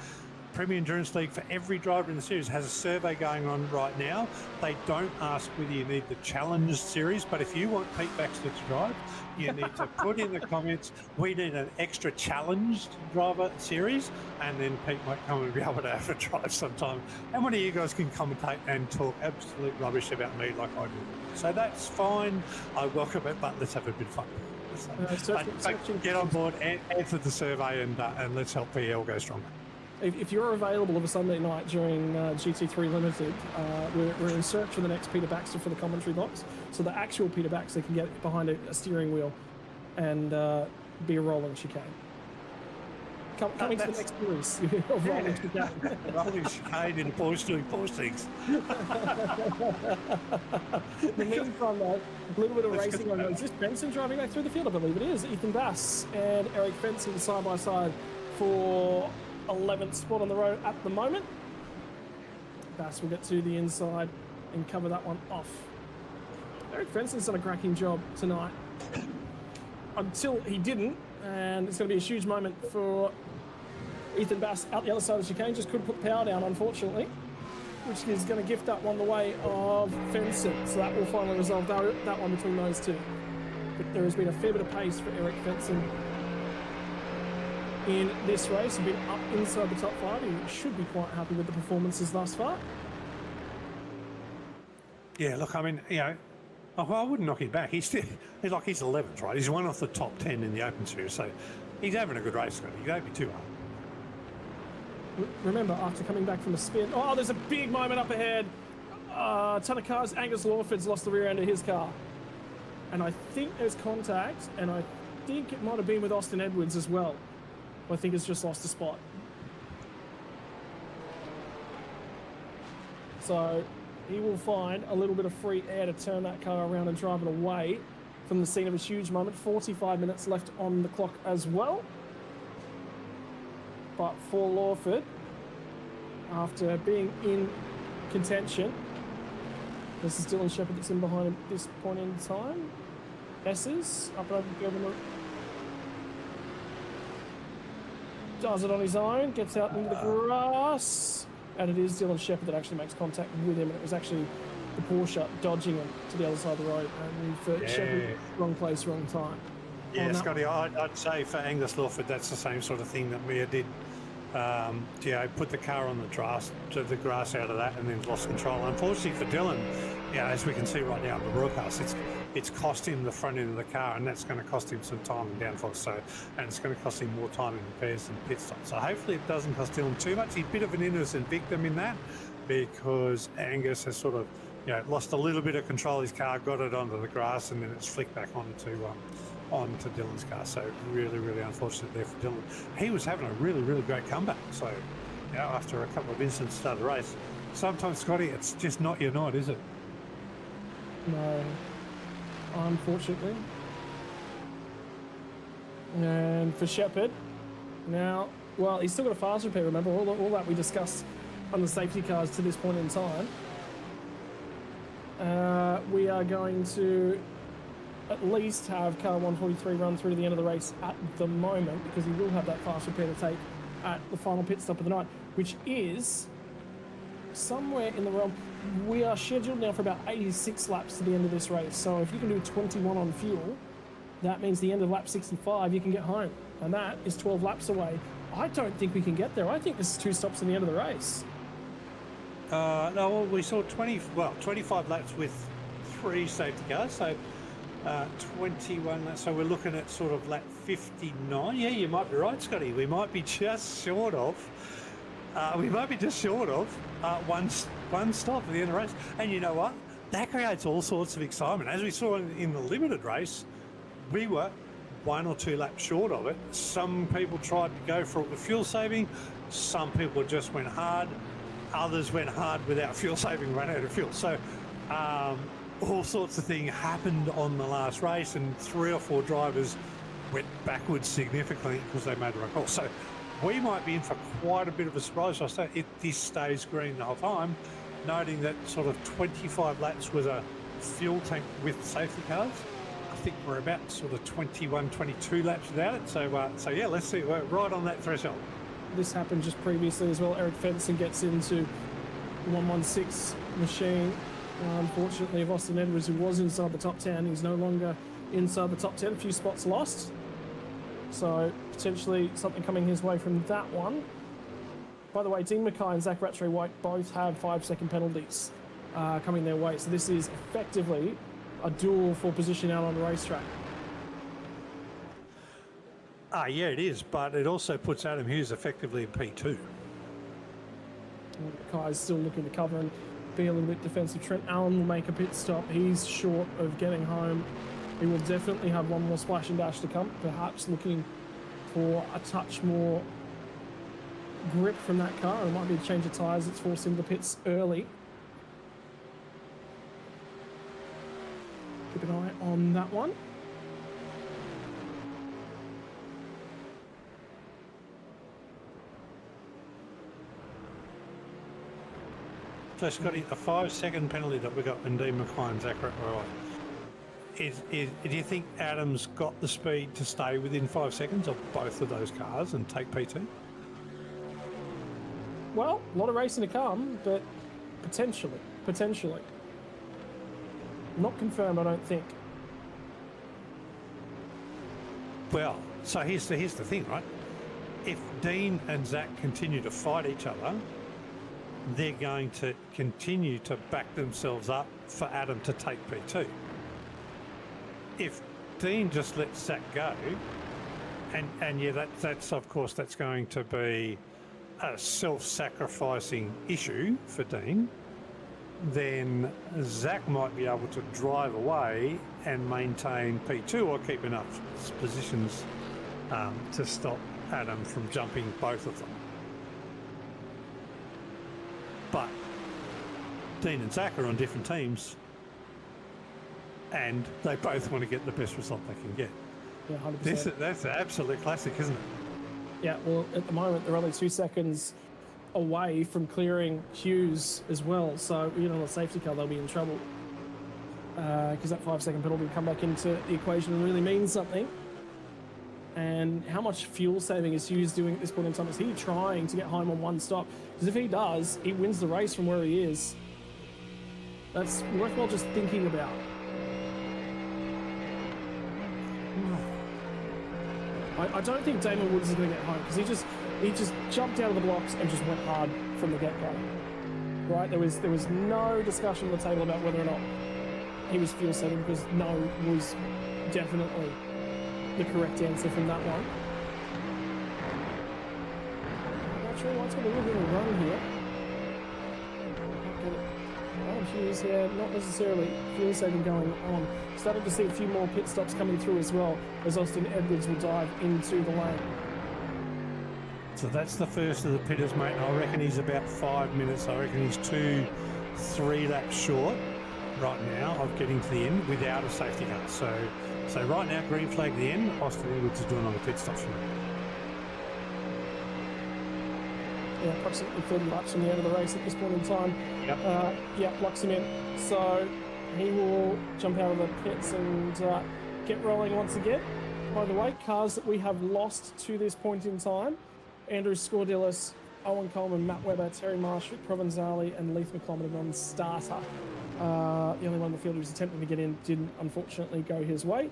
Premier Endurance League, for every driver in the series, has a survey going on right now. They don't ask whether you need the challenged series, but if you want Pete Baxter to drive, you need to put in the comments, we need an extra challenged driver series, and then Pete might come and be able to have a drive sometime. And one of you guys can commentate and talk absolute rubbish about me like I do. So that's fine. I welcome it, but let's have a bit of fun. So, get on board, answer the survey, and let's help PL go stronger. If you're available of a Sunday night during GT3 Limited, we're in search for the next Peter Baxter for the commentary box. So the actual Peter Baxter can get behind a steering wheel and be a rolling chicane. Coming to the next series of rolling chicane. Rolling chicane in Porsche doing Porsche things. The meantime, though, a little bit of racing on. Is this Benson driving back through the field? I believe it is. Ethan Bass and Eric Fenton side by side for 11th spot on the road at the moment. Bass will get to the inside and cover that one off. Eric Fenson's done a cracking job tonight until he didn't, and it's going to be a huge moment for Ethan Bass out the other side of the chicane. Just couldn't put power down, unfortunately, which is going to gift that one the way of Fenson. So that will finally resolve that one between those two. But there has been a fair bit of pace for Eric Fenson in this race. He's been up inside the top 5. He should be quite happy with the performances thus far. Yeah, look, I mean, I wouldn't knock him back. He's 11th, right? He's one off the top 10 in the Open Series, so he's having a good race. Scotty. You don't be too hard. Remember, after coming back from a spin, there's a big moment up ahead. A ton of cars. Angus Lawford's lost the rear end of his car, and I think there's contact, and I think it might have been with Austin Edwards as well. I think it's just lost a spot. So he will find a little bit of free air to turn that car around and drive it away from the scene of a huge moment. 45 minutes left on the clock as well. But for Lawford, after being in contention, this is Dylan Shepherd that's in behind him at this point in time. S's up and over the governor. Does it on his own, gets out into the grass, and it is Dylan Shepherd that actually makes contact with him, and it was actually the Porsche dodging him to the other side of the road. And for Shepherd, wrong place, wrong time. Yeah, Scotty, I'd say for Angus Lawford, that's the same sort of thing that Mia did. Put the car on the grass, took the grass out of that, and then lost control. Unfortunately for Dylan, as we can see right now in the broadcast, it's cost him the front end of the car, and that's going to cost him some time and downforce. And it's going to cost him more time in repairs and pit stop. So hopefully it doesn't cost Dylan too much. He's a bit of an innocent victim in that, because Angus has sort of lost a little bit of control of his car, got it onto the grass, and then it's flicked back onto Dylan's car. So really, really unfortunate there for Dylan. He was having a really, really great comeback. So after a couple of incidents to start the race, sometimes, Scotty, it's just not your night, is it? No, unfortunately. And for Shepherd, now, well, he's still got a fast repair, remember, all that we discussed on the safety cars to this point in time. We are going to at least have car 143 run through to the end of the race at the moment, because he will have that fast repair to take at the final pit stop of the night, which is somewhere in the realm. We are scheduled now for about 86 laps to the end of this race. So if you can do 21 on fuel, that means the end of lap 65, you can get home. And that is 12 laps away. I don't think we can get there. I think this is 2 stops in the end of the race. No, we saw 25 laps with 3 safety cars. So 21 laps. So we're looking at sort of lap 59. Yeah, you might be right, Scotty. We might be just short of one stop at the end of the race. And you know what? That creates all sorts of excitement. As we saw in the limited race, we were 1 or 2 laps short of it. Some people tried to go for it with fuel saving. Some people just went hard. Others went hard without fuel saving, ran out of fuel. So all sorts of things happened on the last race, and 3 or 4 drivers went backwards significantly because they made the wrong call. So we might be in for quite a bit of a surprise, I say, if this stays green the whole time, noting that sort of 25 laps with a fuel tank with safety cars. I think we're about sort of 21, 22 laps without it. So yeah, let's see. We're right on that threshold. This happened just previously as well. Eric Fenson gets into the 116 machine. Unfortunately, of Austin Edwards, who was inside the top 10, he's no longer inside the top 10. A few spots lost. So potentially something coming his way from that one. By the way, Dean Mackay and Zach Rattray-White both have 5-second penalties coming their way. So this is effectively a duel for position out on the racetrack. Yeah, it is, but it also puts Adam Hughes effectively in P2. Mackay's still looking to cover and be a little bit defensive. Trent Allen will make a pit stop. He's short of getting home. He will definitely have one more splash and dash to come, perhaps looking for a touch more grip from that car. It might be a change of tyres that's forced him to pits early. Keep an eye on that one. So Scotty, a 5-second penalty that we got in Dean Mackay and Zach Rattray-White. Do you think Adam's got the speed to stay within 5 seconds of both of those cars and take P2? Well, a lot of racing to come, but potentially. Not confirmed, I don't think. Well, so here's the thing, right? If Dean and Zach continue to fight each other, they're going to continue to back themselves up for Adam to take P2. If Dean just lets Zach go, and yeah, that's of course that's going to be a self-sacrificing issue for Dean, then Zach might be able to drive away and maintain P2 or keep enough positions to stop Adam from jumping both of them. But Dean and Zach are on different teams, and they both want to get the best result they can get. Yeah, 100%. That's an absolute classic, isn't it? Yeah, well, at the moment, they're only 2 seconds away from clearing Hughes as well. So, you know, a safety car, they'll be in trouble. Because that 5-second penalty will come back into the equation and really means something. And how much fuel saving is Hughes doing at this point in time? Is he trying to get home on one stop? Because if he does, he wins the race from where he is. That's worthwhile just thinking about. I don't think Damon Woods is going to get home because he just jumped out of the blocks and just went hard from the get-go. Right? There was no discussion on the table about whether or not he was fuel saving, because no was definitely the correct answer from that one. I'm not sure what's going to be a little bit of a run here. Hughes here, not necessarily fuel saving going on. Started to see a few more pit stops coming through as well, as Austin Edwards will dive into the lane. So that's the first of the pitters, mate. And I reckon he's about 5 minutes. I reckon he's 2-3 laps short right now of getting to the end without a safety car. So right now, green flag the end. Austin Edwards is doing on the pit stop for me. Yeah, approximately 30 laps from the end of the race at this point in time. Yep. Yeah, locks him in. So he will jump out of the pits and get rolling once again. By the way, cars that we have lost to this point in time: Andrew Scordillis, Owen Coleman, Matt Webber, Terry Marsh, Vic Provenzali, and Leith McClellan on starter. The only one in the field who was attempting to get in didn't unfortunately go his way.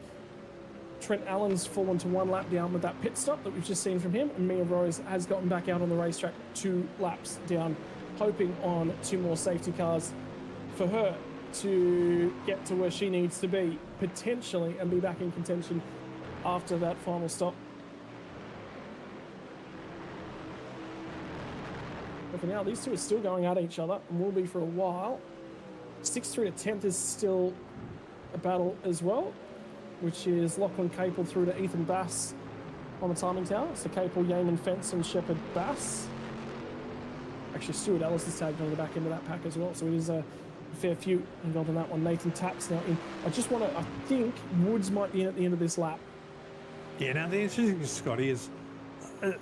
Trent Allen's fallen to 1 lap down with that pit stop that we've just seen from him, and Mia Rose has gotten back out on the racetrack 2 laps down, hoping on 2 more safety cars for her to get to where she needs to be, potentially, and be back in contention after that final stop. But for now, these two are still going at each other and will be for a while. 6th through to 10th is still a battle as well. which is Lachlan Capel through to Ethan Bass on the timing tower. So Capel, Yeaman, Fence, and Shepherd Bass. Actually, Stuart Ellis is tagged on the back end of that pack as well, so it is a fair few involved in that one. Nathan Tapp's now in. I think Woods might be in at the end of this lap. Yeah, now the interesting thing, Scotty, is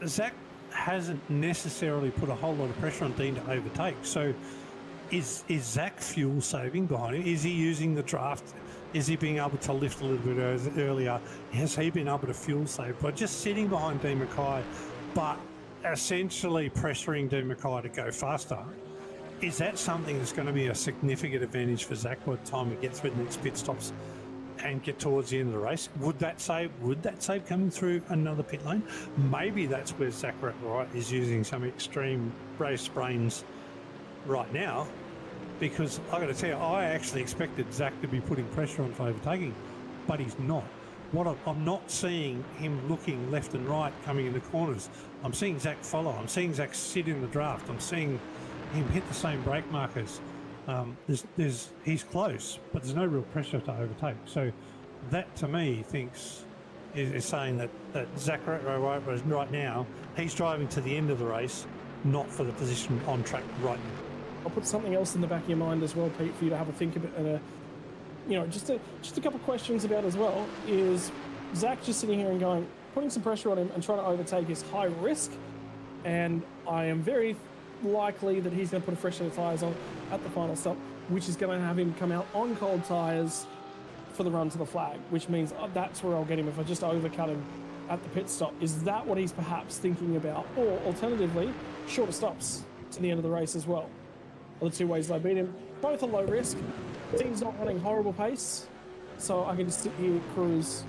Zach hasn't necessarily put a whole lot of pressure on Dean to overtake. So is Zach fuel saving behind him? Is he using the draft? Is he being able to lift a little bit earlier? Has he been able to fuel save by just sitting behind Dean Mackay, but essentially pressuring Dean Mackay to go faster? Is that something that's going to be a significant advantage for Zach by the time we get through the next pit stops and get towards the end of the race? Would that save coming through another pit lane? Maybe that's where Zach Wright is using some extreme race brains right now, because I got to tell you, I actually expected Zach to be putting pressure on for overtaking, but he's not. I'm not seeing him looking left and right coming into corners. I'm seeing Zach follow. I'm seeing Zach sit in the draft. I'm seeing him hit the same brake markers. He's close, but there's no real pressure to overtake. So that, to me, is saying that Zach right now, he's driving to the end of the race, not for the position on track right now. I'll put something else in the back of your mind as well, Pete, for you to have a think about, and just a couple of questions about as well. Is Zach just sitting here and putting some pressure on him and trying to overtake is high risk, and I am very likely that he's going to put a fresh set of tyres on at the final stop, which is going to have him come out on cold tyres for the run to the flag, which means that's where I'll get him if I just overcut him at the pit stop. Is that what he's perhaps thinking about? Or alternatively, shorter stops to the end of the race as well are the two ways I beat him. Both are low risk. Team's not running horrible pace, so I can just sit here, cruise,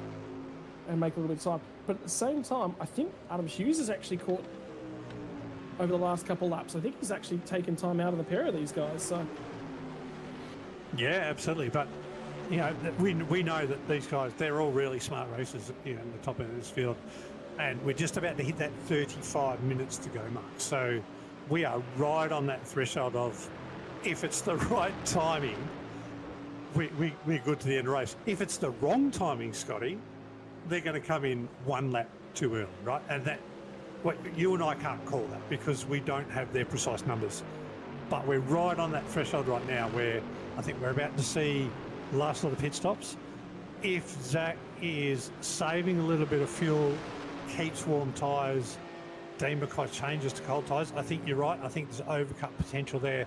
and make a little bit of time. But at the same time, I think Adam Hughes has actually caught over the last couple laps. I think he's actually taken time out of the pair of these guys. So yeah, absolutely. But we know that these guys, they're all really smart racers, in the top end of this field, and we're just about to hit that 35 minutes to go mark. So we are right on that threshold of, if it's the right timing, we're good to the end of the race. If it's the wrong timing, Scotty, they're going to come in one lap too early, right? And that, you and I can't call that because we don't have their precise numbers. But we're right on that threshold right now where I think we're about to see the last of the pit stops. If Zach is saving a little bit of fuel, keeps warm tyres, Dean Mackay changes to cold tyres, I think you're right. I think there's overcut potential there,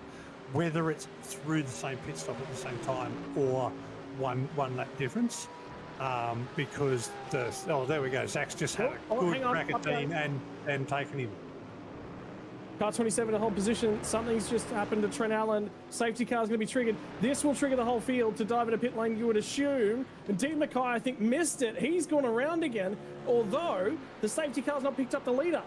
whether it's through the same pit stop at the same time or one lap difference. Because there we go. Zach's just had a good crack at Dean and taken him. Car 27 in hold position. Something's just happened to Trent Allen. Safety car is going to be triggered. This will trigger the whole field to dive into pit lane, you would assume. And Dean Mackay, I think, missed it. He's gone around again, although the safety car's not picked up the leader.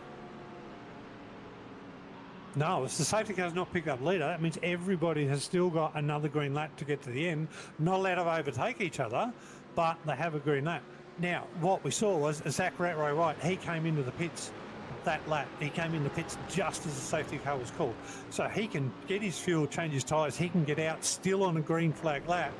No, if the safety car's not picked up leader, that means everybody has still got another green lap to get to the end. Not allowed to overtake each other, but they have a green lap. Now, what we saw was Zach Wright, he came into the pits that lap. He came into the pits just as the safety car was called. So he can get his fuel, change his tyres, he can get out still on a green flag lap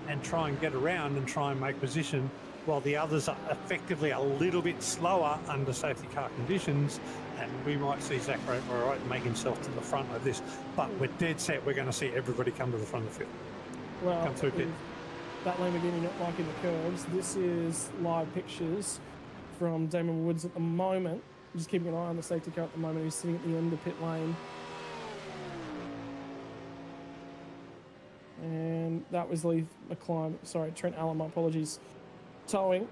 and try and get around and try and make position, while the others are effectively a little bit slower under safety car conditions, and we might see Zach Wright make himself to the front of this. But we're dead set, we're going to see everybody come to the front of the field. Well, come through pit. That Lamborghini not liking the curves. This is live pictures from Damon Woods at the moment. Just keeping an eye on the safety car at the moment. He's sitting at the end of pit lane. And that was Trent Allen, my apologies, towing.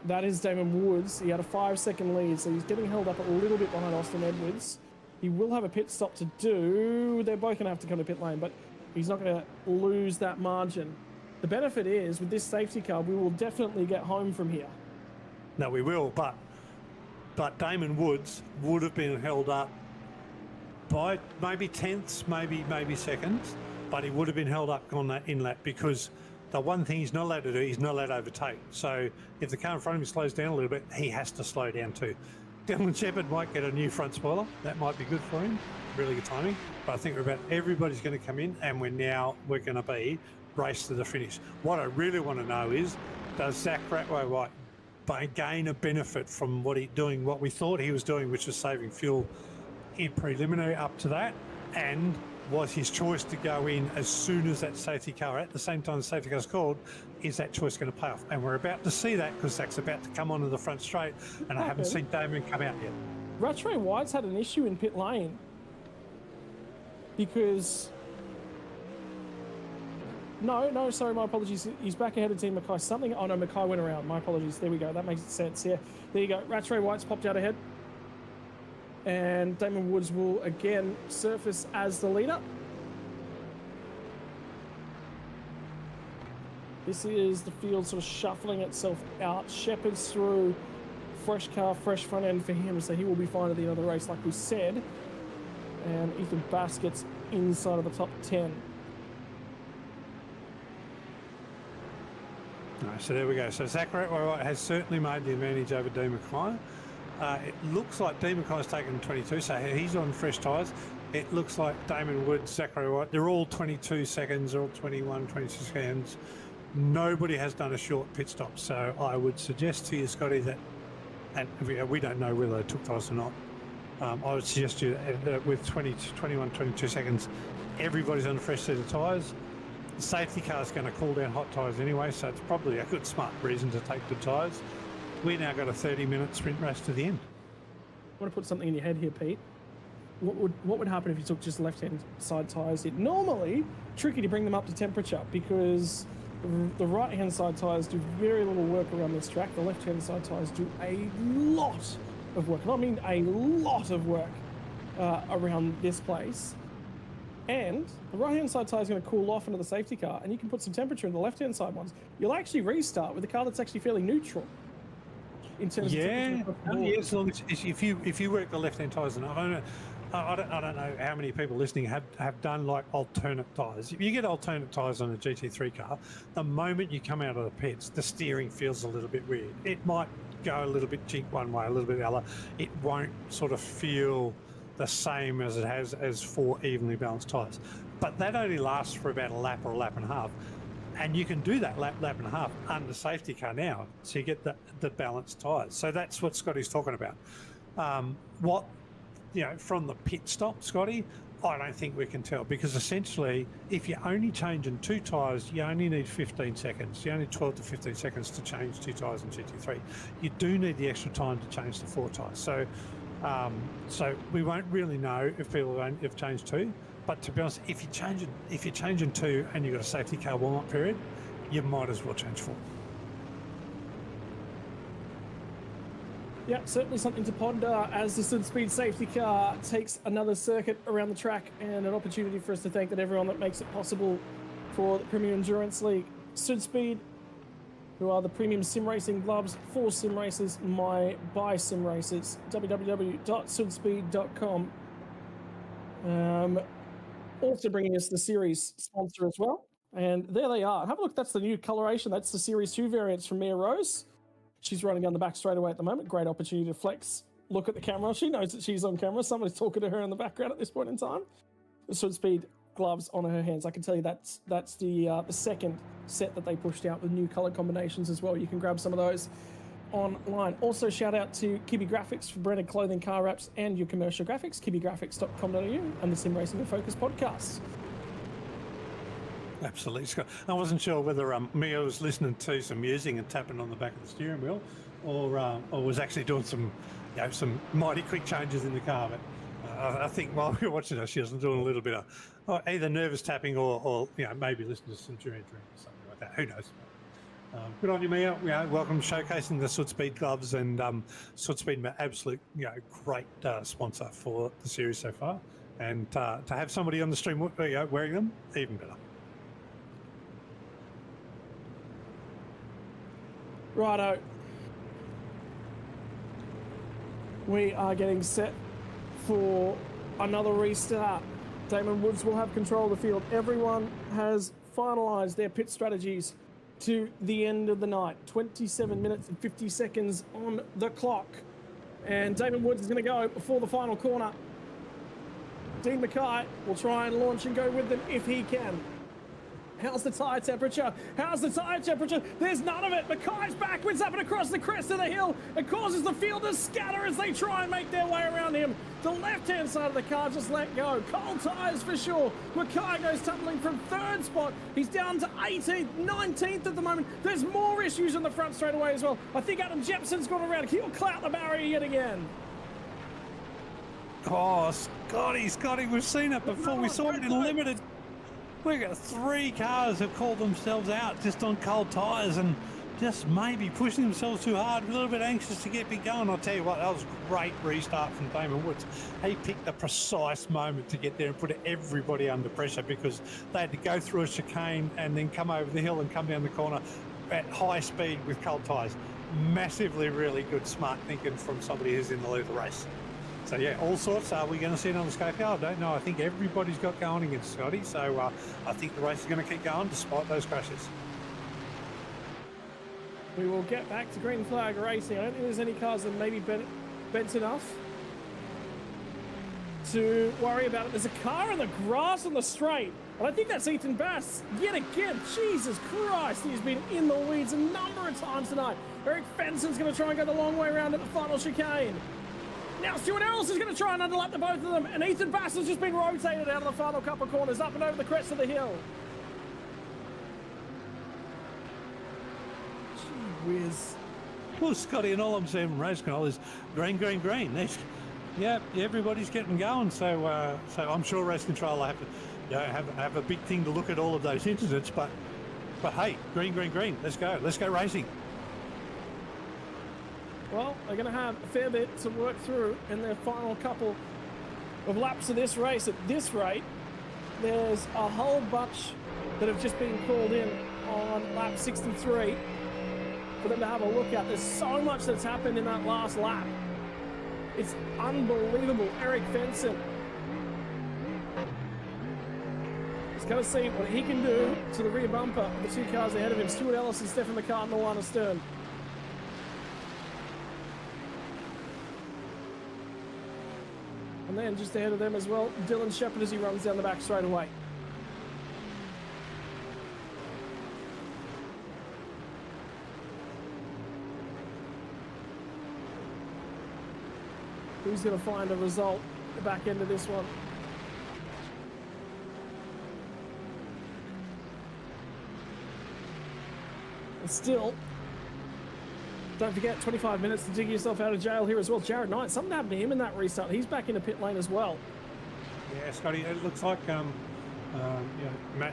That is Damon Woods. He had a 5-second lead, so he's getting held up a little bit behind Austin Edwards. He will have a pit stop to do. They're both going to have to come to pit lane, but he's not going to lose that margin. The benefit is, with this safety car, we will definitely get home from here. No, we will, but Damon Woods would have been held up by maybe tenths, maybe seconds, but he would have been held up on that in lap, because the one thing he's not allowed to do, he's not allowed to overtake. So if the car in front of him slows down a little bit, he has to slow down too. Dylan Shepherd might get a new front spoiler. That might be good for him. Really good timing. But I think everybody's going to come in, and we're going to be race to the finish. What I really want to know is, does Zach Ratway gain a benefit from what we thought he was doing, which was saving fuel in preliminary up to that, and was his choice to go in as soon as that safety car, at the same time the safety car's called, is that choice going to pay off? And we're about to see that because Zach's about to come onto the front straight, and I haven't seen Damon come out yet. Rattray White's had an issue in pit lane because... No, sorry, my apologies. He's back ahead of Team Mackay. Something... Oh, no, Mackay went around. My apologies. There we go. That makes sense. Yeah, there you go. Rattray White's popped out ahead. And Damon Woods will again surface as the leader. This is the field sort of shuffling itself out. Shepherd's through. Fresh car, fresh front end for him, so he will be fine at the end of the race, like we said. And Ethan Bass gets inside of the top 10. So there we go. So Zach Ratway has certainly made the advantage over Dean Mackay. It looks like Dean Mackay's taken 22, so he's on fresh tyres. It looks like Damon Woods, Zach Ratway, they're all 22 seconds, they're all 21, 22 seconds. Nobody has done a short pit stop, so I would suggest to you, Scotty, that, and we don't know whether they took tyres or not, I would suggest to you that with 21, 22 seconds, everybody's on a fresh set of tyres. The safety car is going to cool down hot tyres anyway, so it's probably a good, smart reason to take good tyres. We now got a 30-minute sprint race to the end. I want to put something in your head here, Pete. What would happen if you took just left-hand side tyres? It's normally tricky to bring them up to temperature because the right-hand side tyres do very little work around this track. The left-hand side tyres do a lot of work. And I mean a lot of work around this place. And the right-hand side tyre is going to cool off into the safety car, and you can put some temperature in the left-hand side ones. You'll actually restart with a car that's actually fairly neutral. In terms of as long as if you work the left-hand tyres enough. I don't know how many people listening have done like alternate tyres. If you get alternate tyres on a GT3 car, the moment you come out of the pits, the steering feels a little bit weird. It might go a little bit jink one way, a little bit the other. It won't sort of feel the same as it has as 4 evenly balanced tyres. But that only lasts for about a lap or a lap and a half. And you can do that lap and a half under safety car now, so you get the balanced tyres. So that's what Scotty's talking about. From the pit stop, Scotty, I don't think we can tell, because essentially, if you're only changing 2 tyres, you only need 15 seconds. You only need 12 to 15 seconds to change 2 tyres in GT3. You do need the extra time to change the 4 tyres. So we won't really know if people have changed 2. But to be honest, if you're changing 2 and you've got a safety car warm-up period, you might as well change 4. Yeah, certainly something to ponder as the SUDSPEED safety car takes another circuit around the track, and an opportunity for us to thank everyone that makes it possible for the Premium Endurance League. SUDSPEED, who are the premium sim racing gloves for sim racers, by sim racers. www.sudspeed.com. Also bringing us the series sponsor as well. And there they are. Have a look. That's the new coloration. That's the Series 2 variants from Mia Rose. She's running down the back straightaway at the moment. Great opportunity to flex. Look at the camera. She knows that she's on camera. Somebody's talking to her in the background at this point in time. The SUDSPEED gloves on her hands. I can tell you that's the second set that they pushed out with new color combinations as well. You can grab some of those online. Also, shout out to Kibby Graphics for branded clothing, car wraps, and your commercial graphics. kibbygraphics.com.au and the Sim Racing and Focus podcast. Absolutely, Scott. I wasn't sure whether Mia was listening to some music and tapping on the back of the steering wheel, or was actually doing some mighty quick changes in the car. But I think while we were watching her, she was doing a little bit of either nervous tapping or maybe listening to some Duran or something like that. Who knows? Good on you, Mia. Welcome to showcasing the SUDSPEED gloves, and SUDSPEED, absolute great sponsor for the series so far. And to have somebody on the stream wearing them, even better. Righto. We are getting set for another restart. Damon Woods will have control of the field. Everyone has finalised their pit strategies to the end of the night. 27 minutes and 50 seconds on the clock. And Damon Woods is going to go before the final corner. Dean Mackay will try and launch and go with them if he can. How's the tyre temperature? How's the tyre temperature? There's none of it. Mackay's backwards up and across the crest of the hill. It causes the field to scatter as they try and make their way around him. The left-hand side of the car just let go. Cold tyres for sure. Mackay goes tumbling from third spot. He's down to 18th, 19th at the moment. There's more issues on the front straight away as well. I think Adam Jepson's gone around. He'll clout the barrier yet again. Oh, Scotty, we've seen it before. We saw it in limited. We got 3 cars have called themselves out just on cold tyres and just maybe pushing themselves too hard, a little bit anxious to get me going. I'll tell you what, that was a great restart from Damon Woods. He picked the precise moment to get there and put everybody under pressure because they had to go through a chicane and then come over the hill and come down the corner at high speed with cold tyres. Massively, really good, smart thinking from somebody who's in the lead of the race. So yeah, all sorts. Are we going to see it on the scope? I don't know. I think everybody's got going against Scotty. So I think the race is going to keep going despite those crashes. We will get back to green flag racing. I don't think there's any cars that maybe bent enough to worry about it. There's a car in the grass on the straight. And I think that's Ethan Bass yet again. Jesus Christ, he's been in the weeds a number of times tonight. Eric Fenson's going to try and go the long way around at the final chicane. Now Stuart Ellis is going to try and underlap the both of them, and Ethan Bass has just been rotated out of the final couple of corners, up and over the crest of the hill. Gee whiz. Well, Scotty, and all I'm saying from race control is green. Yeah, everybody's getting going. So I'm sure race control will have to have a big thing to look at all of those incidents. But hey, green. Let's go racing. Well, they're going to have a fair bit to work through in their final couple of laps of this race. At this rate, there's a whole bunch that have just been called in on lap 63 for them to have a look at. There's so much that's happened in that last lap. It's unbelievable. Eric Fenson is going to see what he can do to the rear bumper of the 2 cars ahead of him. Stuart Ellis and Stefan McCartan, the one astern. And then just ahead of them as well, Dylan Shepherd as he runs down the back straight away. Who's going to find a result at the back end of this one? And still, don't forget, 25 minutes to dig yourself out of jail here as well. Jared Knight, something happened to him in that restart. He's back in the pit lane as well. Yeah, Scotty, it looks like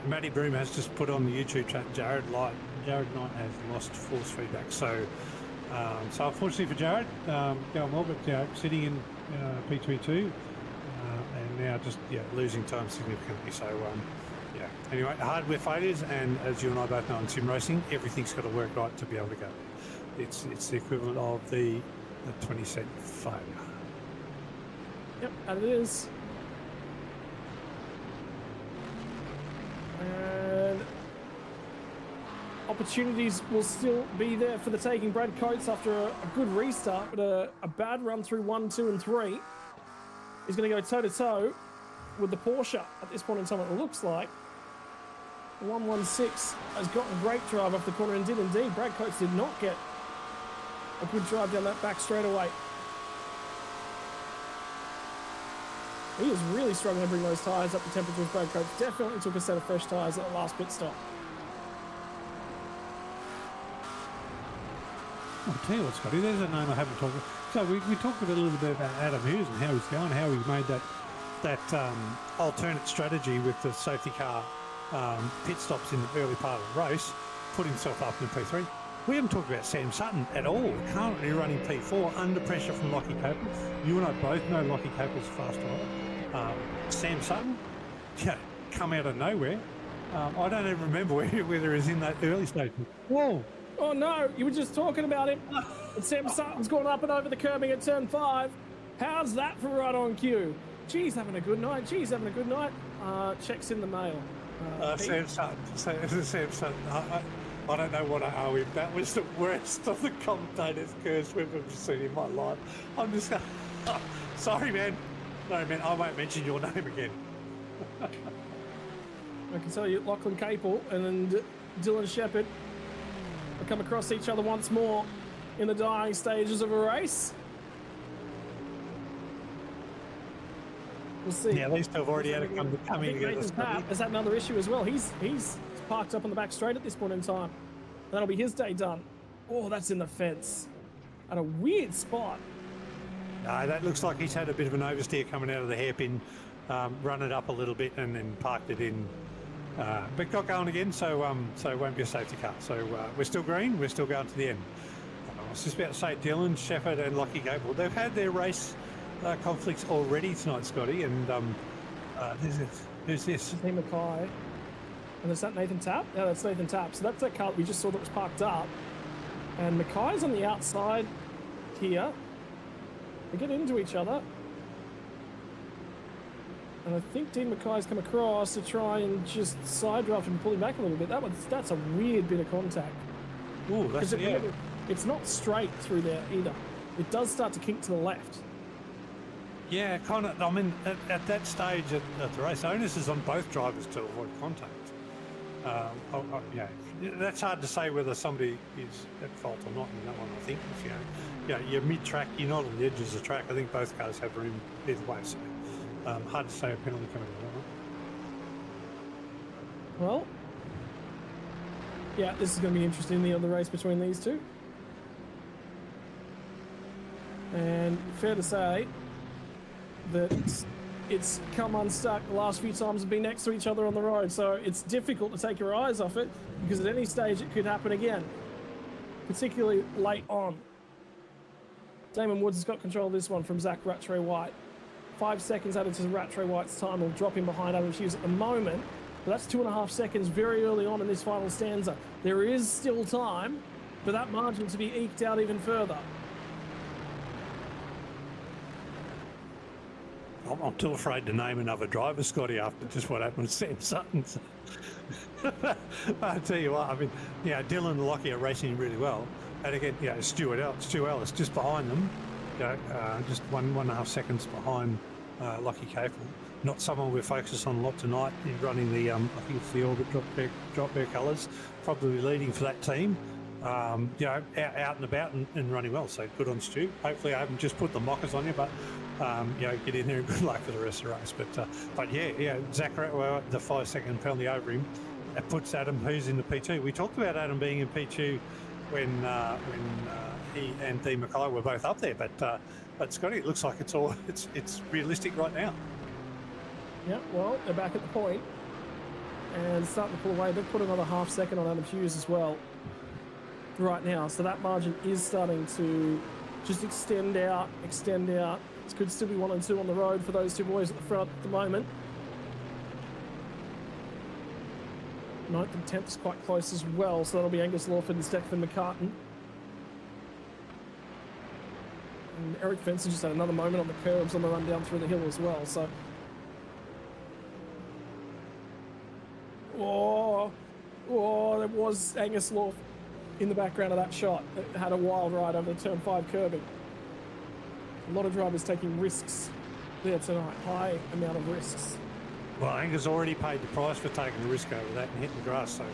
Matty Broom has just put on the YouTube chat, Jared Knight has lost force feedback. So unfortunately for Jared, going well, but sitting in P22 and now just losing time significantly. So anyway, hardware failures, and as you and I both know in sim racing, everything's got to work right to be able to go. It's the equivalent of the 20-set failure. Yep, and it is. And opportunities will still be there for the taking. Brad Coates, after a good restart, but a bad run through 1, 2, and 3, is going to go toe-to-toe with the Porsche at this point in time, it looks like. 116 has gotten great drive off the corner and did indeed. Brad Coates did not get a good drive down that back straightaway. He was really struggling to bring those tyres up to temperature with Brad Coates. Definitely took a set of fresh tyres at the last pit stop. I'll tell you what, Scotty, there's a name I haven't talked about. So we talked a little bit about Adam Hughes and how he's going, how he made that alternate strategy with the safety car pit stops in the early part of the race, put himself up in P3. We haven't talked about Sam Sutton at all, currently running P4 under pressure from Lockie Capel. You and I both know Lockie Capel's a fast driver. Sam Sutton, come out of nowhere. I don't even remember whether he's in that early stage. Whoa. Oh no, you were just talking about him. And Sam Sutton's gone up and over the curbing at turn 5. How's that for right on cue? Geez, having a good night. Checks in the mail. Sam Sutton. Sam Sutton. I don't know what I owe him. That was the worst of the commentators' curse we've ever seen in my life. I'm just going, sorry, man. No, man, I won't mention your name again. I can tell you, Lachlan Capel and Dylan Shepherd will come across each other once more in the dying stages of a race. We'll see. Yeah, these two have already had a coming together. Nathan Tapp has had another issue as well. He's parked up on the back straight at this point in time. That'll be his day done. Oh, that's in the fence. At a weird spot. No, that looks like he's had a bit of an oversteer coming out of the hairpin, run it up a little bit and then parked it in. But got going again, so it won't be a safety car. So we're still green, we're still going to the end. I was just about to say Dylan, Shepherd and Lockie Gable, they've had their race conflicts already tonight, Scotty, and who's this? Team Mackay. And is that Nathan Tapp? Yeah, that's Nathan Tapp. So that's that car that we just saw that was parked up. And Mackay's on the outside here. They get into each other. And I think Dean Mackay's come across to try and just side draft and pull him back a little bit. That's a weird bit of contact. Ooh, that's it's not straight through there either. It does start to kink to the left. Yeah, kind of. I mean, at that stage at the race, onus is on both drivers to avoid contact. Yeah, that's hard to say whether somebody is at fault or not in that one. I think if you're mid-track, you're not on the edges of the track. I think both cars have room either way. So hard to say a penalty coming in. Well, yeah, this is going to be interesting. The other race between these two, and fair to say that it's come unstuck the last few times and been next to each other on the road, so it's difficult to take your eyes off it because at any stage it could happen again, particularly late on. Damon Woods has got control of this one from Zach Rattray White. 5 seconds added to Rattray White's time will drop him behind Adam Hughes at the moment, but that's 2.5 seconds very early on in this final stanza. There is still time for that margin to be eked out even further. I'm too afraid to name another driver, Scotty, after just what happened with Sam Sutton. I tell you what, I mean, Dylan and Lockie are racing really well. And again, Stu Ellis just behind them, just 1.5 seconds behind Lockie Capel. Not someone we're focused on a lot tonight. He's running the, I think it's the Orbit drop bear colours, probably leading for that team. Out and about and running well. So good on Stu. Hopefully I haven't just put the mockers on you, but get in there and good luck for the rest of the race. But Zach, the 5-second penalty over him, that puts Adam Hughes in the P2. We talked about Adam being in P2 when he and Dean Mackay were both up there, but Scotty, it looks like it's realistic right now. Yeah, well, they're back at the point and starting to pull away. They've put another 0.5 second on Adam Hughes as well right now, so that margin is starting to just extend out. It could still be 1 and 2 on the road for those two boys at the front at the moment. 9th and 10th is quite close as well, so that'll be Angus Lawford and Stefan McCartan. And Eric Fenson just had another moment on the curbs on the run down through the hill as well, so. There was Angus Lawford in the background of that shot. It had a wild ride over the turn 5 curbing. A lot of drivers taking risks there tonight, high amount of risks. Well, Angus already paid the price for taking the risk over that and hitting the grass, so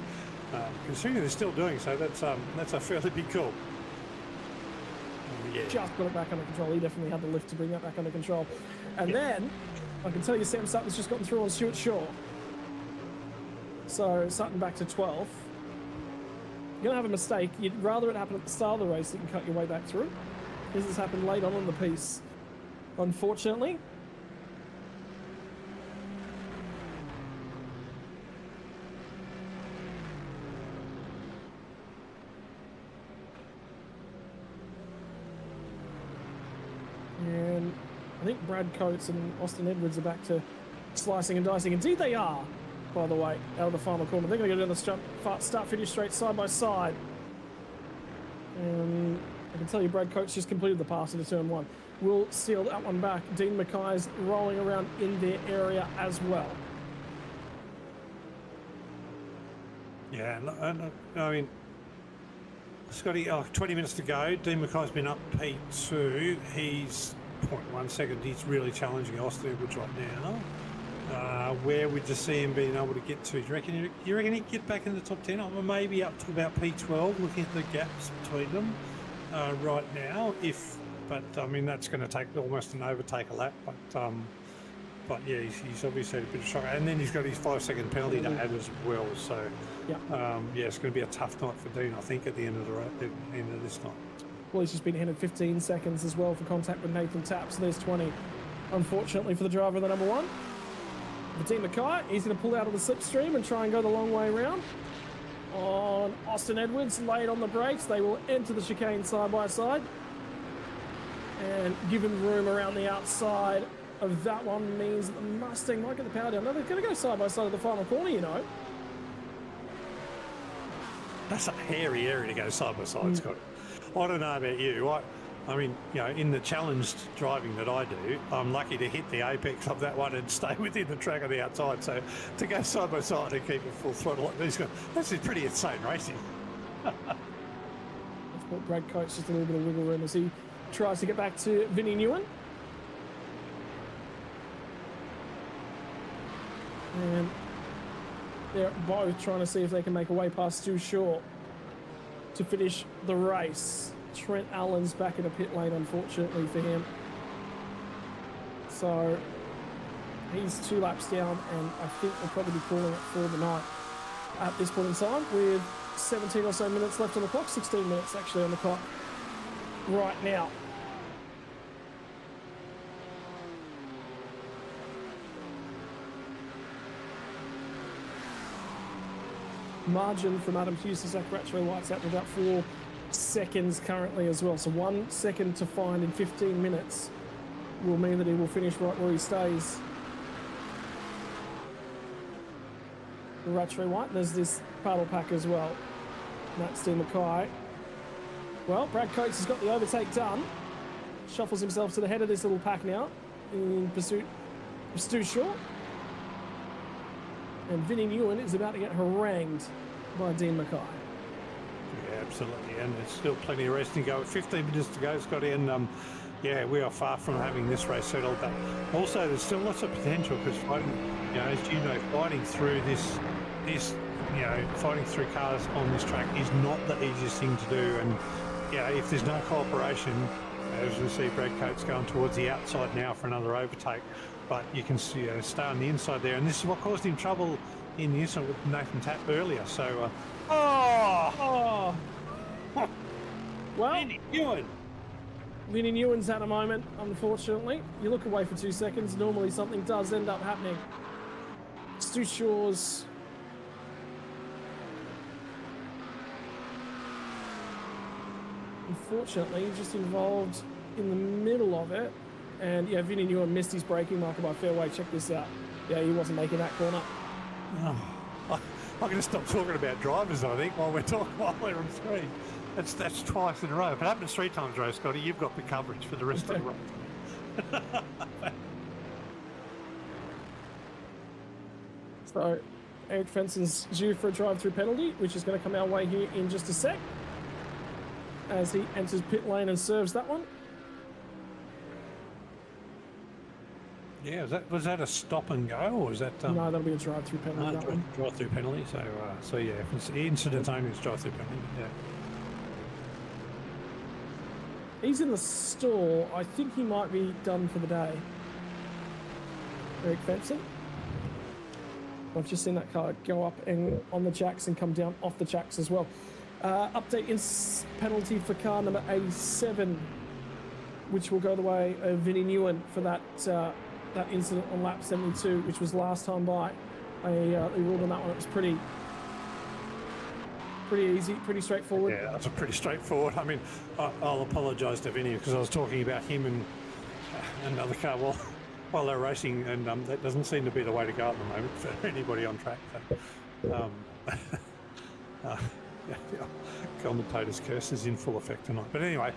considering they're still doing so, that's a fairly big call. Just got it back under control. He definitely had the lift to bring that back under control. And then, I can tell you Sam Sutton's just gotten through on Stuart Shaw. So Sutton back to 12th. You're going to have a mistake. You'd rather it happen at the start of the race so you can cut your way back through. This has happened late on in the piece, unfortunately. And I think Brad Coates and Austin Edwards are back to slicing and dicing. Indeed they are, by the way, out of the final corner. They're going to go down the start-finish straight side by side. And I can tell you Brad Coates just completed the pass into turn 1. We'll seal that one back. Dean Mackay's rolling around in their area as well. Yeah, I mean, Scotty, 20 minutes to go. Dean Mackay's been up P2. He's 0.1 second. He's really challenging Austin Edwards right now. Where would you see him being able to get to? Do you reckon he'd get back in the top 10? Or maybe up to about P12, looking at the gaps between them right now. But I mean, that's going to take almost an overtake a lap. But yeah, he's obviously had a bit of shock. And then he's got his 5-second penalty to add as well. So yeah, it's going to be a tough night for Dean, I think, at the end of this night. Well, he's just been handed 15 seconds as well for contact with Nathan Tapp, so there's 20. Unfortunately for the driver of the number 1. For Dean Mackay, he's going to pull out of the slipstream and try and go the long way around. On Austin Edwards, late on the brakes. They will enter the chicane side by side. And give him room around the outside of that one means that the Mustang might get the power down. No, they're going to go side by side of the final corner, you know. That's a hairy area to go side by side, Scott. I don't know about you. I mean, you know, in the challenged driving that I do, I'm lucky to hit the apex of that one and stay within the track on the outside. So to go side by side and keep it full throttle like these guys, that's pretty insane racing. Let's put Brad Coates just a little bit of wiggle room as he tries to get back to Vinnie Nguyen. And they're both trying to see if they can make a way past Stu Shaw to finish the race. Trent Allen's back in a pit lane, unfortunately for him. So he's 2 laps down, and I think they'll probably be calling it for the night at this point in time, with 17 or so minutes left on the clock, 16 minutes actually on the clock right now. Margin from Adam Hughes to Zach Ratchway-White's out to about 4 seconds currently as well. So 1 second to find in 15 minutes will mean that he will finish right where he stays. The Ratchway-White, and there's this paddle pack as well. That's Dean Mackay. Well, Brad Coates has got the overtake done. Shuffles himself to the head of this little pack now in pursuit of Stu Shaw. And Vinnie Nguyen is about to get harangued by Dean Mackay. Yeah, absolutely. And there's still plenty of racing to go. 15 minutes to go, Scotty. And yeah, we are far from having this race settled. But also, there's still lots of potential because fighting, you know, as you know, fighting through this, you know, fighting through cars on this track is not the easiest thing to do. And yeah, if there's no cooperation, as we see Brad Coates going towards the outside now for another overtake. But you can see, stay on the inside there, and this is what caused him trouble in the inside with Nathan Tapp earlier. So, well, Vinnie Nguyen. Vinnie Nguyen's at a moment, unfortunately. You look away for 2 seconds, normally something does end up happening. Stu Shaw's unfortunately just involved in the middle of it. And yeah, Vinnie Nguyen missed his braking marker by fairway. Check this out. Yeah, he wasn't making that corner. I'm going to stop talking about drivers, I think, while we're on screen. That's twice in a row. If it happens 3 times in a row, Scotty, you've got the coverage for the rest of the race. So Eric Fenson's due for a drive-through penalty, which is going to come our way here in just a sec, as he enters pit lane and serves that one. Yeah, was that a stop and go, or was that? No, that'll be a drive-through penalty. Drive-through penalty. So yeah, if it's incident only, it's drive-through penalty. Yeah. He's in the stall. I think he might be done for the day. Eric Fenson. I've just seen that car go up and on the jacks and come down off the jacks as well. Update in penalty for car number 87, which will go the way of Vinnie Nguyen for that incident on lap 72, which was last time by. They ruled on that one. It was pretty easy, pretty straightforward. Yeah, that's pretty straightforward. I mean, I'll apologise to Vinnie because I was talking about him and another car while they're racing, and that doesn't seem to be the way to go at the moment for anybody on track. So, commentators' curse is in full effect tonight. But anyway,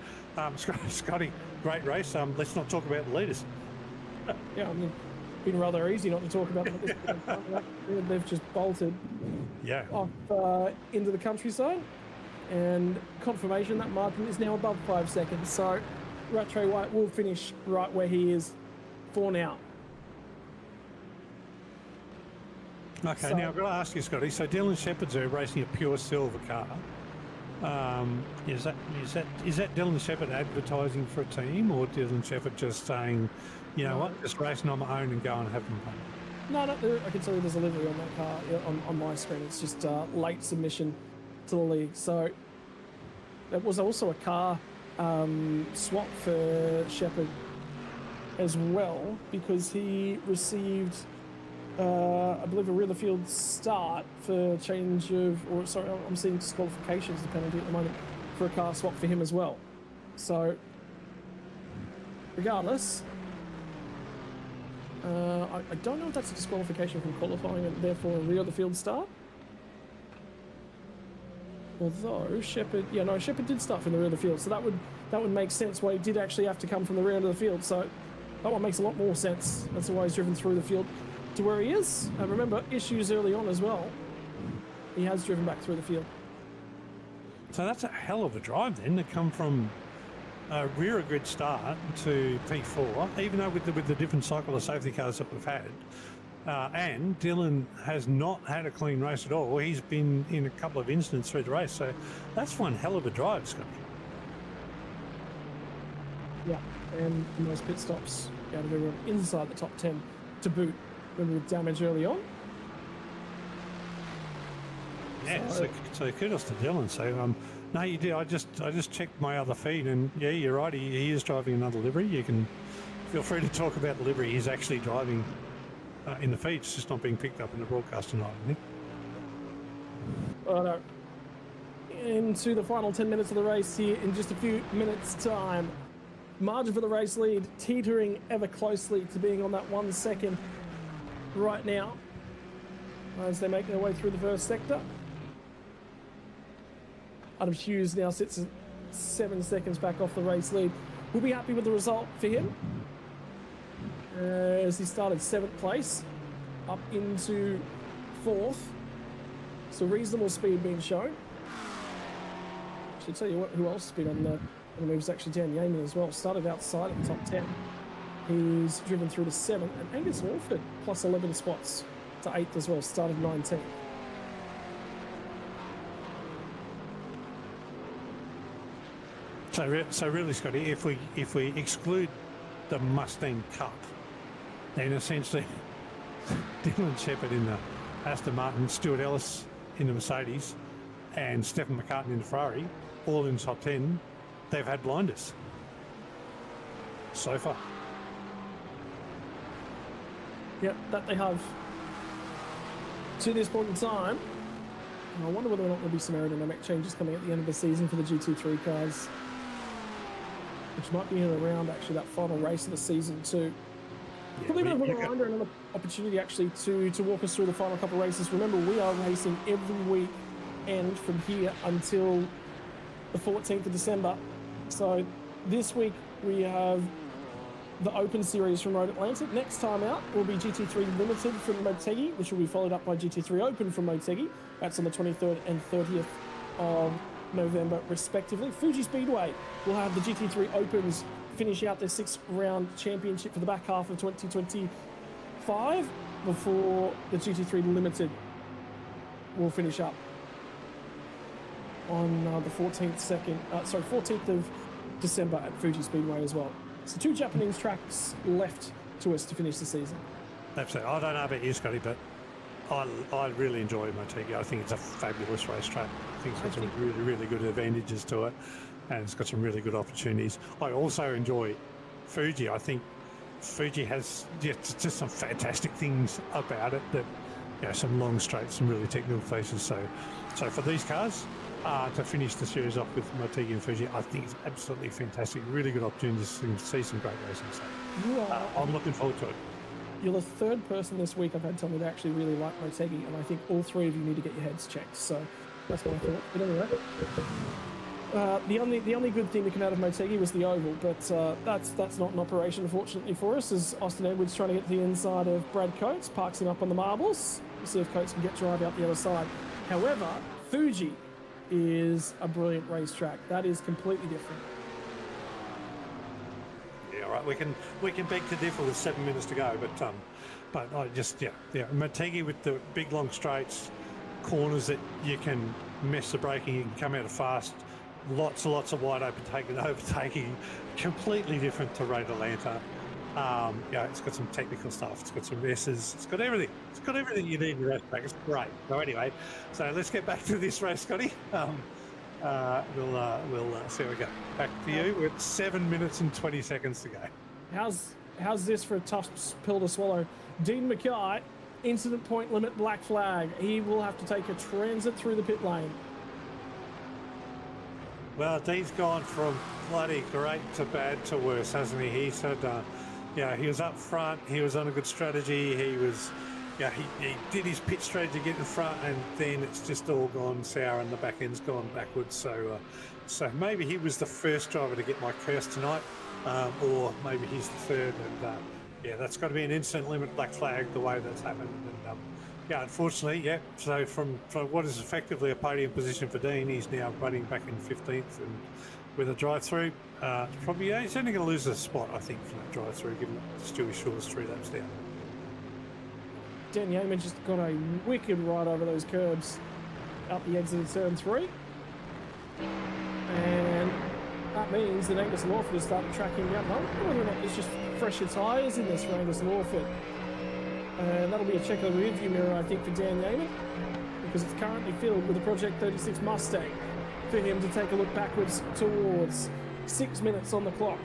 Scotty, great race. Let's not talk about the leaders. Yeah, I mean, it's been rather easy not to talk about them at this point in time. They've just bolted off into the countryside, and confirmation that margin is now above 5 seconds. So Ratchway-White will finish right where he is for now. Okay, So- now I've got to ask you, Scotty. So Dylan Shepherd's racing a pure silver car. Is that Dylan Shepherd advertising for a team, or Dylan Shepherd just saying, you know what, just racing on my own and go and have some fun? No, I can tell you there's a livery on that car on my screen. It's just late submission to the league. So it was also a car swap for Shepherd as well, because he received, I believe, a rear of the field start for change of, or sorry, I'm seeing disqualifications, the penalty at the moment, for a car swap for him as well. So regardless, I don't know if that's a disqualification from qualifying and therefore a rear of the field start. Although Shepherd did start from the rear of the field, so that would make sense why he did actually have to come from the rear end of the field. So that one makes a lot more sense. That's why he's driven through the field to where he is. And remember, issues early on as well. He has driven back through the field. So that's a hell of a drive then, to come from a rear of grid start to P4, even though with the different cycle of safety cars that we've had. And Dylan has not had a clean race at all. He's been in a couple of incidents through the race. So that's one hell of a drive, Scotty. Yeah, and most pit stops out of everyone inside the top 10 to boot, when with damage early on. Yeah, so kudos to Dylan. So no, you did. I just checked my other feed, and yeah, you're right. He is driving another livery. You can feel free to talk about the livery he's actually driving in the feed. It's just not being picked up in the broadcast tonight, I think. Righto. Into the final 10 minutes of the race here in just a few minutes' time. Margin for the race lead teetering ever closely to being on that 1 second right now as they make their way through the first sector. Adam Hughes now sits 7 seconds back off the race lead. We'll be happy with the result for him as he started 7th place up into 4th. So reasonable speed being shown. Should tell you what, who else has been on the moves, actually Dan Yeaman as well. Started outside of the top 10. He's driven through to 7th, and Angus Walford plus 11 spots to 8th as well. Started 19th. So really, Scotty, if we exclude the Mustang Cup, then essentially Dylan Shepherd in the Aston Martin, Stuart Ellis in the Mercedes, and Stephen McCartney in the Ferrari, all in the top 10, they've had blinders so far. Yep, that they have to this point in time. And I wonder whether or not there'll be some aerodynamic changes coming at the end of the season for the GT3 cars, which might be in and around actually that final race of the season too. Yeah, Probably a reminder, another opportunity actually to walk us through the final couple of races. Remember, we are racing every week and from here until the 14th of December. So this week we have the Open Series from Road Atlantic. Next time out will be GT3 Limited from Motegi, which will be followed up by GT3 Open from Motegi. That's on the 23rd and 30th of November, respectively. Fuji Speedway will have the GT3 Opens finish out their 6-round championship for the back half of 2025 before the GT3 Limited will finish up on the 14th of December at Fuji Speedway as well. So 2 Japanese tracks left to us to finish the season. Absolutely. I don't know about you, Scotty, but I really enjoy Motegi. I think it's a fabulous racetrack. I think it's got some really, really good advantages to it, and it's got some really good opportunities. I also enjoy Fuji. I think Fuji has just some fantastic things about it, that, you know, some long straights, some really technical places. So for these cars to finish the series off with Motegi and Fuji, I think it's absolutely fantastic. Really good opportunities to see some great racing. So I'm looking forward to it. You're the 3rd person this week I've had tell me they actually really like Motegi, and I think all 3 of you need to get your heads checked. So that's what I thought. But anyway, the only good thing to come out of Motegi was the oval, but that's not an operation, unfortunately, for us, as Austin Edwards trying to get to the inside of Brad Coates, parks him up on the marbles. We'll see if Coates can get drive out the other side. However, Fuji is a brilliant racetrack. That is completely different. Yeah, all right. We can beg to differ with 7 minutes to go, but I just Mategi with the big long straights, corners that you can mess the braking, you can come out of fast, lots of wide open taking, overtaking, completely different to Road Atlanta. It's got some technical stuff, it's got some S's, it's got everything. It's got everything you need in a race track. It's great. So anyway, let's get back to this race, Scotty. We'll see how we go. Back to you with 7 minutes and 20 seconds to go. How's this for a tough pill to swallow? Dean Mackay, incident point limit, black flag. He will have to take a transit through the pit lane. Well, Dean's gone from bloody great to bad to worse, hasn't he? He said, he was up front. He was on a good strategy. He was, he did his pit strategy to get in front, and then it's just all gone sour, and the back end's gone backwards. So maybe he was the first driver to get my curse tonight, or maybe he's the third. And that's got to be an incident limit black flag the way that's happened. And unfortunately, so from what is effectively a podium position for Dean, he's now running back in 15th, and with a drive-through, probably he's only going to lose a spot, I think, from that drive-through, given Stewie Shaw's 3 laps down. Dan Yeaman just got a wicked ride over those curbs up the exit of turn 3, and that means that Angus Lawford has started tracking down. I don't know whether or not it's just fresher tyres in this for Angus Lawford. And that'll be a check of the rearview mirror, I think, for Dan Yeaman, because it's currently filled with a Project 36 Mustang for him to take a look backwards towards. 6 minutes on the clock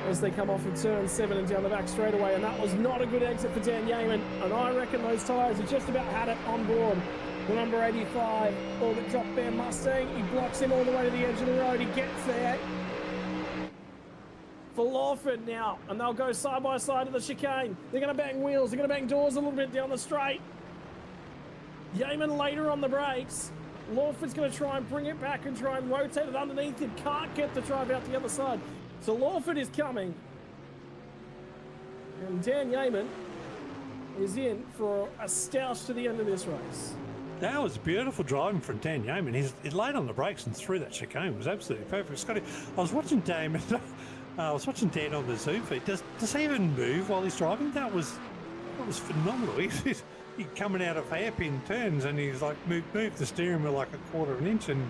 as they come off of turn 7 and down the back straightaway, and that was not a good exit for Dan Yeaman, and I reckon those tyres have just about had it on board. The number 85 Orbit Drop Bear Mustang, he blocks him all the way to the edge of the road. He gets there for Lawford now, and they'll go side by side to the chicane. They're going to bang wheels, they're going to bang doors a little bit down the straight. Yeaman later on the brakes. Lawford's going to try and bring it back and try and rotate it underneath him. Can't get the drive out the other side. So Lawford is coming. And Dan Yeaman is in for a stoush to the end of this race. That was beautiful driving from Dan Yeaman. He laid on the brakes and through that chicane. It was absolutely perfect. Scotty, I was watching Dan on the Zoom feed. Does he even move while he's driving? That was phenomenal. He's coming out of hairpin turns, and he's like moved the steering wheel like a quarter of an inch, and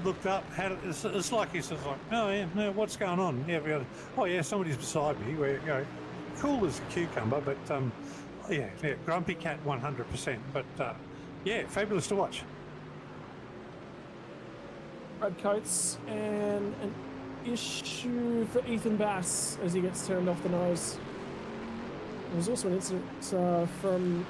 looked up. It's like he's just like, no, what's going on? Somebody's beside me. We're cool as a cucumber, but grumpy cat 100%. But fabulous to watch. Red coats and an issue for Ethan Bass as he gets turned off the nose. There was also an incident from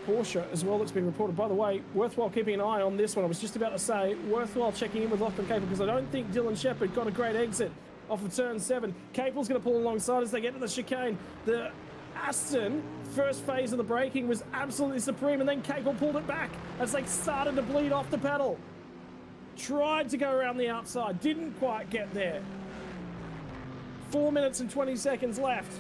Porsche as well that's been reported. By the way, worthwhile keeping an eye on this one. I was just about to say, worthwhile checking in with Lachlan Capel, because I don't think Dylan Shepherd got a great exit off of turn 7. Capel's going to pull alongside as they get to the chicane. The Aston first phase of the braking was absolutely supreme, and then Capel pulled it back as they started to bleed off the pedal. Tried to go around the outside, didn't quite get there. 4 minutes and 20 seconds left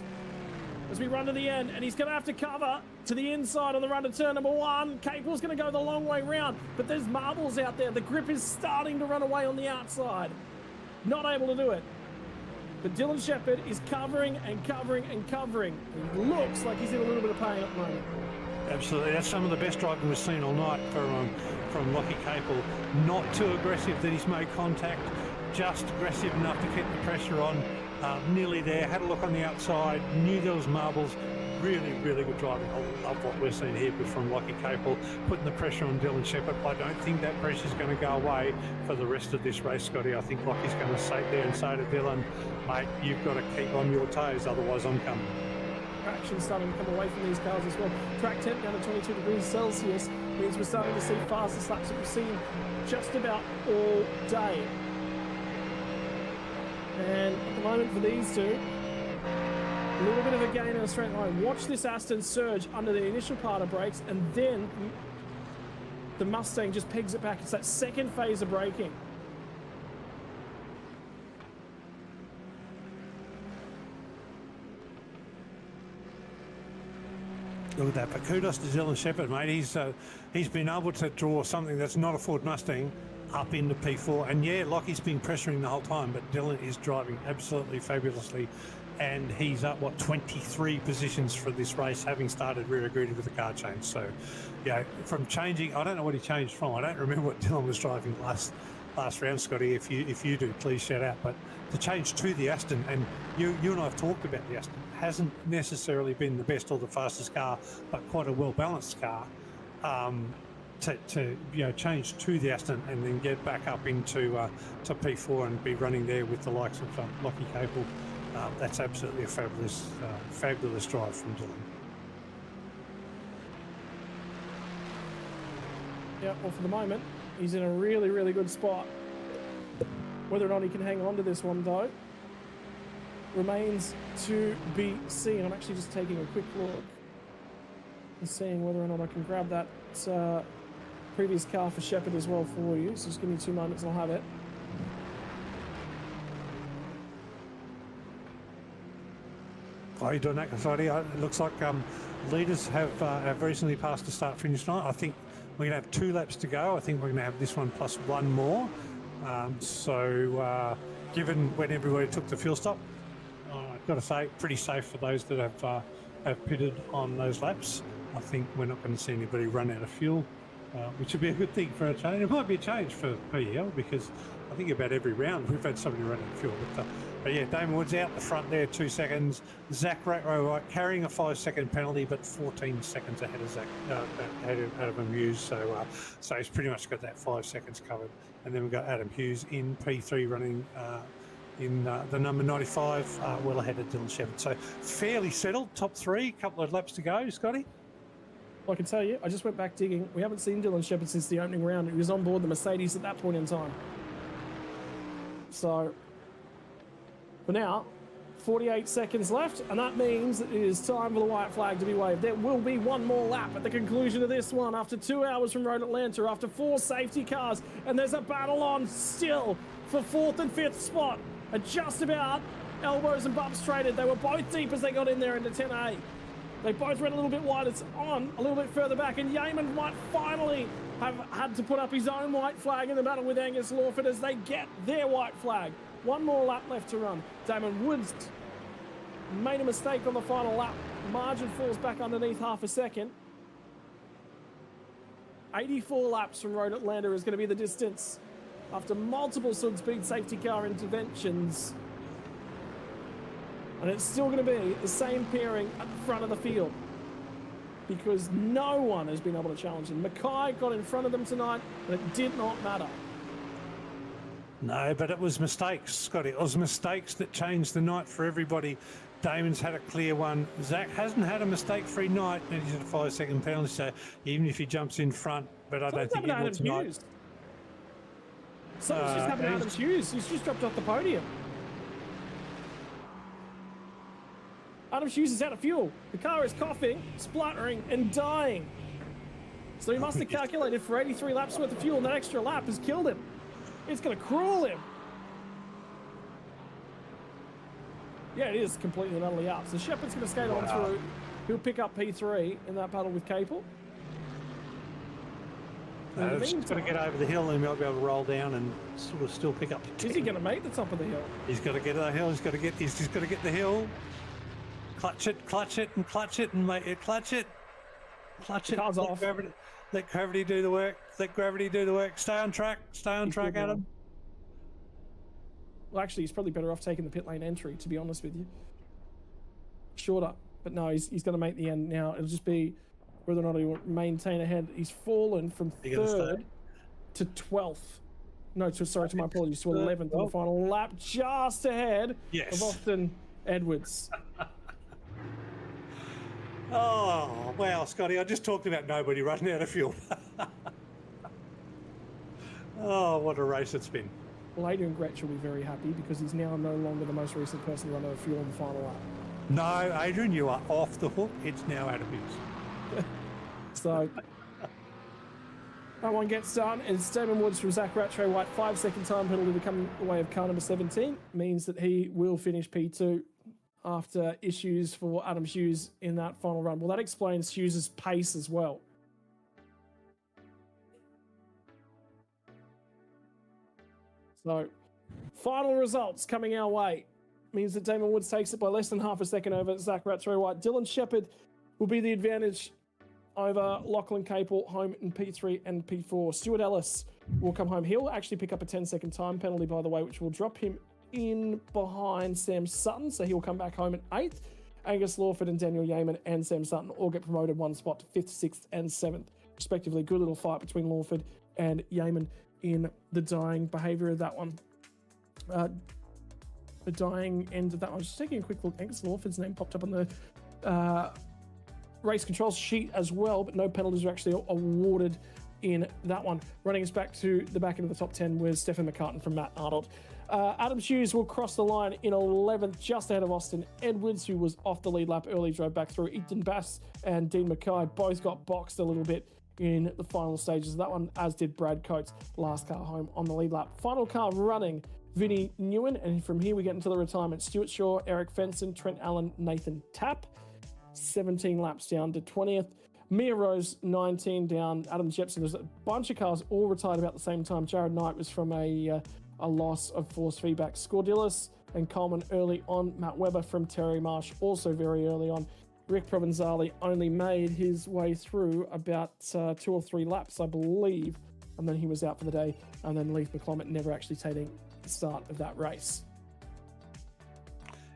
as we run to the end, and he's going to have to cover to the inside on the run to turn number 1. Capel's going to go the long way round, but there's marbles out there. The grip is starting to run away on the outside. Not able to do it. But Dylan Shepherd is covering and covering and covering. He looks like he's in a little bit of pain at the moment. Absolutely. That's some of the best driving we've seen all night from Lockie Capel. Not too aggressive that he's made contact, just aggressive enough to keep the pressure on. Nearly there, had a look on the outside, knew there was marbles. Really, really good driving. I love what we're seeing here from Lockie Capel, putting the pressure on Dylan Shepherd. I don't think that pressure's going to go away for the rest of this race, Scotty. I think Lockie's going to sit there and say to Dylan, mate, you've got to keep on your toes, otherwise I'm coming. Traction starting to come away from these cars as well. Track temp down to 22 degrees Celsius means we're starting to see faster slaps that we've seen just about all day. And at the moment for these two, a little bit of a gain in a straight line. Watch this Aston surge under the initial part of brakes, and then the Mustang just pegs it back. It's that second phase of braking. Look at that, but kudos to Dylan Shepherd, mate. He's been able to draw something that's not a Ford Mustang up into P4. And yeah, Lockie's been pressuring the whole time, but Dylan is driving absolutely fabulously. And he's up, 23 positions for this race, having started rear greeted with a car change. So, yeah, from changing, I don't know what he changed from. I don't remember what Dylan was driving last round, Scotty. If you do, please shout out. But to change to the Aston, and you and I have talked about the Aston, hasn't necessarily been the best or the fastest car, but quite a well-balanced car. To change to the Aston and then get back up into to P4 and be running there with the likes of Lockie Capel. That's absolutely a fabulous drive from Dylan. Yeah, well, for the moment, he's in a really, really good spot. Whether or not he can hang on to this one, though, remains to be seen. I'm actually just taking a quick look and seeing whether or not I can grab that previous car for Shepherd as well for you. So just give me 2 moments and I'll have it. Are you doing that, Friday? It looks like leaders have recently passed the start-finish line. I think we're going to have 2 laps to go. I think we're going to have this one plus 1 more. Given when everybody took the fuel stop, I've got to say, pretty safe for those that have pitted on those laps. I think we're not going to see anybody run out of fuel, which would be a good thing for a change. It might be a change for PEL because I think about every round we've had somebody run out of fuel. But yeah, Damon Wood's out the front there, 2 seconds. Zach Ratro carrying a 5-second penalty, but 14 seconds ahead of Adam Hughes. So he's pretty much got that 5 seconds covered. And then we've got Adam Hughes in P3 running in the number 95, well ahead of Dylan Shepherd. So fairly settled, top 3, couple of laps to go, Scotty. Well, I can tell you, I just went back digging. We haven't seen Dylan Shepherd since the opening round. He was on board the Mercedes at that point in time. So, for now, 48 seconds left, and that means that it is time for the white flag to be waved. There will be 1 more lap at the conclusion of this one after 2 hours from Road Atlanta, after 4 safety cars, and there's a battle on still for 4th and 5th spot. And just about elbows and bumps traded. They were both deep as they got in there into 10A. They both went a little bit wide. It's on a little bit further back, and Yeaman might finally have had to put up his own white flag in the battle with Angus Lawford as they get their white flag. 1 more lap left to run. Damon Woods made a mistake on the final lap. Margin falls back underneath half a second. 84 laps from Road Atlanta is going to be the distance after multiple SUDSPEED safety car interventions. And it's still going to be the same pairing at the front of the field because no one has been able to challenge them. Mackay got in front of them tonight, but it did not matter. No, but it was mistakes, Scotty. It was mistakes that changed the night for everybody. Damon's had a clear one. Zach hasn't had a mistake-free night, and he's had a 5-second penalty, so even if he jumps in front, but I don't think he will tonight. Something's just happened to Adam Hughes. He's just dropped off the podium. Adam Hughes is out of fuel. The car is coughing, spluttering, and dying. So he must have calculated for 83 laps worth of fuel, and that extra lap has killed him. It's going to cruel him. Yeah, it is completely and utterly up. So Shepherd's going to skate on through. He'll pick up P3 in that battle with Capel. He's got to get over the hill and he'll be able to roll down and sort of still pick up the team. Is he going to make the top of the hill? He's got to get to the hill. He's just got to get the hill. Clutch it, and make it. Clutch it. Car's off. Let gravity do the work. Stay on track, Adam. Well, actually, he's probably better off taking the pit lane entry, to be honest with you. Shorter. But no, he's going to make the end now. It'll just be whether or not he will maintain ahead. He's fallen from 3rd to 12th. No, sorry, to my apologies, to 11th in the final lap, just ahead of Austin Edwards. Oh, wow, Scotty, I just talked about nobody running out of fuel. Oh, what a race it's been. Well, Adrian Gretsch will be very happy because he's now no longer the most recent person to run out of fuel in the final lap. No, Adrian, you are off the hook. It's now Adam Hughes. So, that one gets done. It's Damon Woods from Zach Rattray White. 5-second time penalty to come the way of car number 17. Means that he will finish P2 after issues for Adam Hughes in that final run. Well, that explains Hughes' pace as well. So, final results coming our way means that Damon Woods takes it by less than half a second over Zach Rattray-White. Dylan Shepherd will be the advantage over Lachlan Capel, home in P3 and P4. Stuart Ellis will come home. He'll actually pick up a 10-second time penalty, by the way, which will drop him in behind Sam Sutton, so he'll come back home in 8th. Angus Lawford and Daniel Yeaman and Sam Sutton all get promoted one spot to 5th, 6th and 7th, respectively. Good little fight between Lawford and Yeaman in the dying behaviour of that one. The dying end of that one. Just taking a quick look. Angus Lawford's name popped up on the race controls sheet as well, but no penalties were actually awarded in that one. Running us back to the back end of the top 10 was Stefan McCartan from Matt Arnold. Adam Hughes will cross the line in 11th, just ahead of Austin Edwards, who was off the lead lap early, drove back through. Ethan Bass and Dean Mackay both got boxed a little bit in the final stages of that one, as did Brad Coates, last car home on the lead lap. Final car running, Vinnie Nguyen, and from here we get into the retirement. Stuart Shaw, Eric Fenson, Trent Allen, Nathan Tapp, 17 laps down to 20th. Mia Rose, 19 down. Adam Jepson. There's a bunch of cars all retired about the same time. Jared Knight was from a loss of force feedback. Scordillis and Coleman early on. Matt Webber from Terry Marsh also very early on. Rick Provenzali only made his way through about 2 or 3 laps, I believe, and then he was out for the day. And then Leif McClomont never actually taking the start of that race.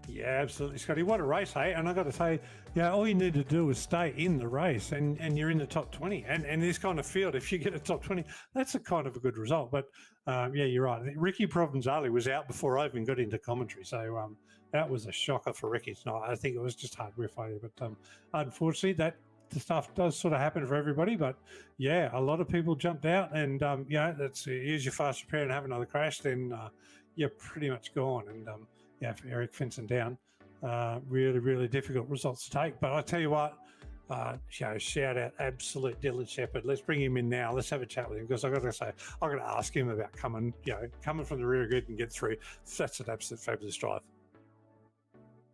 Yeah, absolutely, Scotty. What a race, hey? And I got to say, yeah, all you need to do is stay in the race, and you're in the top 20. And this kind of field, if you get a top 20, that's a kind of a good result. But yeah, you're right. Ricky Provenzali was out before I even got into commentary, so that was a shocker for Ricky tonight. I think it was just hardware failure, but unfortunately, that the stuff does sort of happen for everybody. But yeah, a lot of people jumped out, and yeah, that's use your fast repair and have another crash, then you're pretty much gone. And yeah, for Eric Fenson down, really, really difficult results to take. But I tell you what, shout out absolute Dylan Shepherd. Let's bring him in now. Let's have a chat with him, because I got to say, I got to ask him about coming from the rear grid and get through. That's an absolute fabulous drive.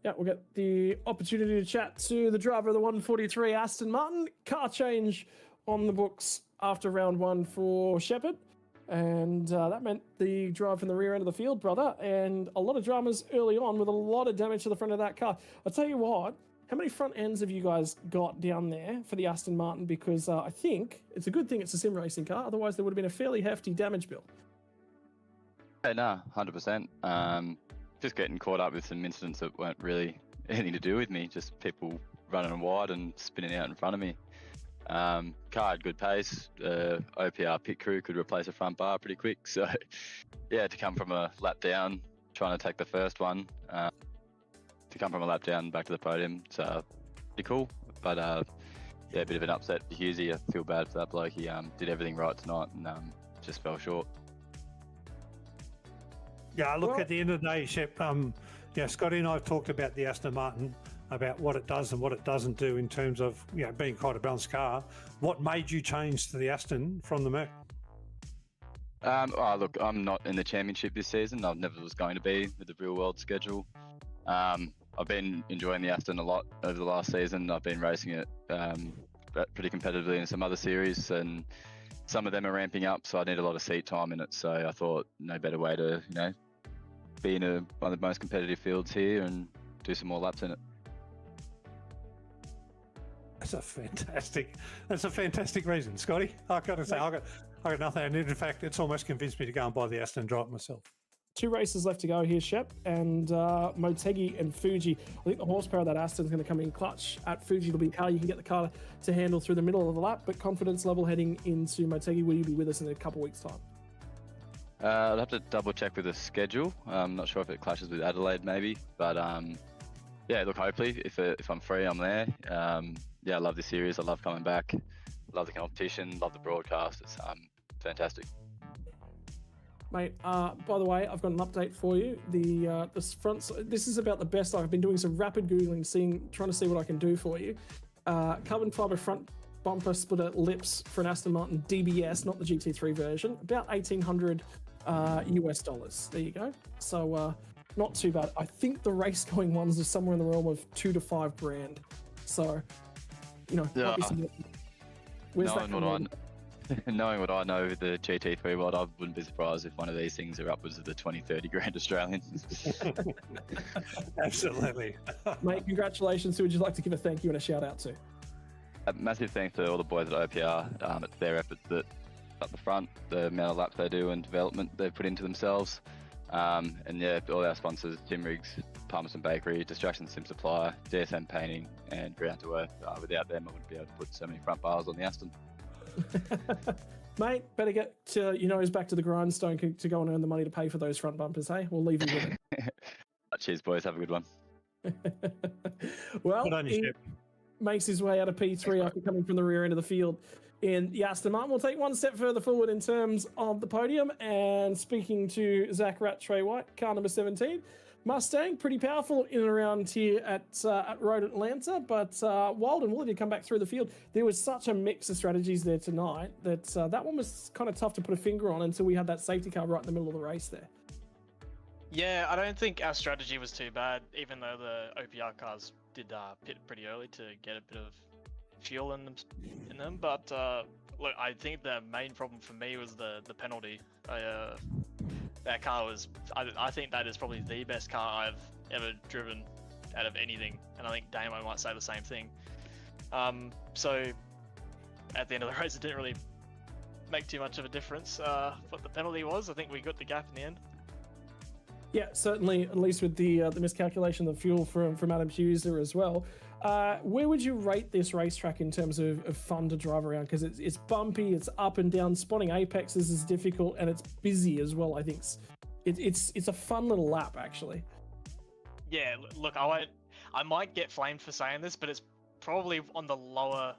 Yeah, we'll get the opportunity to chat to the driver of the 143 Aston Martin. Car change on the books after round 1 for Shepherd. And that meant the drive from the rear end of the field, brother, and a lot of dramas early on with a lot of damage to the front of that car. I'll tell you what, how many front ends have you guys got down there for the Aston Martin? Because I think it's a good thing it's a sim racing car. Otherwise, there would have been a fairly hefty damage bill. Yeah, no, 100%. Just getting caught up with some incidents that weren't really anything to do with me, just people running wide and spinning out in front of me. Car had good pace. OPR pit crew could replace a front bar pretty quick. So, yeah, to come from a lap down, trying to take the first one, to come from a lap down back to the podium, it's pretty cool. But yeah, a bit of an upset for Hughesy. I feel bad for that bloke. He did everything right tonight and just fell short. Yeah, look, at the end of the day, Shep, yeah, Scotty and I have talked about the Aston Martin, about what it does and what it doesn't do in terms of being quite a balanced car. What made you change to the Aston from the Merc? Oh, look, I'm not in the championship this season. I never was going to be with the real world schedule. I've been enjoying the Aston a lot over the last season. I've been racing it pretty competitively in some other series, and some of them are ramping up, so I need a lot of seat time in it. So I thought no better way to, be in one of the most competitive fields here and do some more laps in it. That's a fantastic reason, Scotty. I got to say, I got nothing. And in fact, it's almost convinced me to go and buy the Aston and drive it myself. 2 races left to go here, Shep, and Motegi and Fuji. I think the horsepower of that Aston is going to come in clutch at Fuji. It'll be how you can get the car to handle through the middle of the lap, but confidence level heading into Motegi. Will you be with us in a couple of weeks' time? I'll have to double check with the schedule. I'm not sure if it clashes with Adelaide maybe, but yeah, look, hopefully if I'm free, I'm there. Yeah, I love this series. I love coming back. Love the competition. Love the broadcast. It's fantastic. Mate, by the way, I've got an update for you. This is about the best. I've been doing some rapid Googling, trying to see what I can do for you. Carbon fiber front bumper splitter lips for an Aston Martin DBS, not the GT3 version, about $1,800 US. There you go. So not too bad. I think the race going ones are somewhere in the realm of $2,000 to $5,000. So, Yeah. where's that Knowing Knowing what I know with the GT3 world, I wouldn't be surprised if one of these things are upwards of the 20-30 grand Australian. Absolutely. Mate, congratulations. Who would you like to give a thank you and a shout out to? A massive thanks to all the boys at OPR. It's their efforts that up the front, the amount of laps they do and development they've put into themselves. And yeah, all our sponsors, Gym Rigs, Palmerston Bakery, Distraction Sim Supply, DSM Painting, and Ground to Earth. Without them, I wouldn't be able to put so many front bars on the Aston. Mate, better get your nose back to the grindstone to go and earn the money to pay for those front bumpers, hey? We'll leave you with it. Cheers, boys. Have a good one. Well, Good on you, he Shep. makes his way out of P3 after coming from the rear end of the field in the Aston Martin. We'll take one step further forward in terms of the podium, and speaking to Zach Rattray White, car number 17. Mustang, pretty powerful in and around here at Road Atlanta, but Walden, will you come back through the field? There was such a mix of strategies there tonight that that one was kind of tough to put a finger on until we had that safety car right in the middle of the race there. Yeah, I don't think our strategy was too bad, even though the OPR cars did pit pretty early to get a bit of fuel in them. But look, I think the main problem for me was the penalty. That car was, I think that is probably the best car I've ever driven out of anything, and I think Damo might say the same thing. So at the end of the race, it didn't really make too much of a difference what the penalty was. I think we got the gap in the end. Yeah, certainly, at least with the miscalculation of the fuel from Adam Hughes there as well. Where would you rate this racetrack in terms of fun to drive around? Because it's bumpy, it's up and down, spotting apexes is difficult, and it's busy as well. I think it's a fun little lap, actually. Yeah, look, I might get flamed for saying this, but it's probably on the lower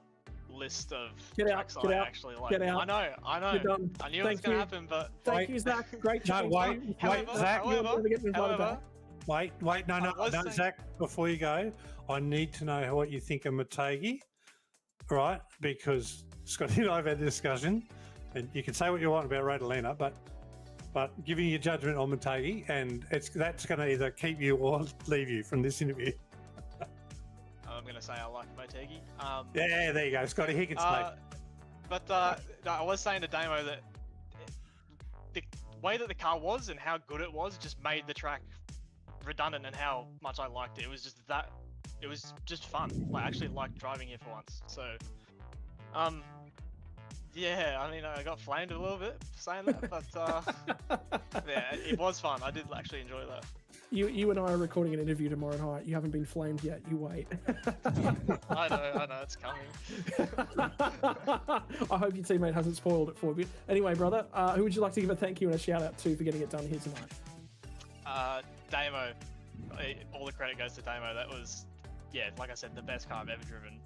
list of tracks I actually like. Get out. I know. You're done. I knew it was going to happen, but... Thank you, Zach. Great No, chatting. wait, Zach. However, Wait, no, Zach, before you go, I need to know what you think of Mategi, right? Because Scotty and I have had a discussion, and you can say what you want about Road Atlanta, but giving your judgment on Mategi, and that's going to either keep you or leave you from this interview. I'm going to say I like Motegi. Yeah, there you go, Scotty. He can say. But no, I was saying to Damo that the way that the car was and how good it was just made the track redundant, and how much I liked it. It was just fun. I actually liked driving here for once. So, yeah, I mean, I got flamed a little bit for saying that, but yeah, it was fun. I did actually enjoy that. You and I are recording an interview tomorrow night. You haven't been flamed yet. You wait. I know, it's coming. I hope your teammate hasn't spoiled it for you. Anyway, brother, who would you like to give a thank you and a shout out to for getting it done here tonight? Damo. All the credit goes to Damo. That was, yeah, like I said, the best car I've ever driven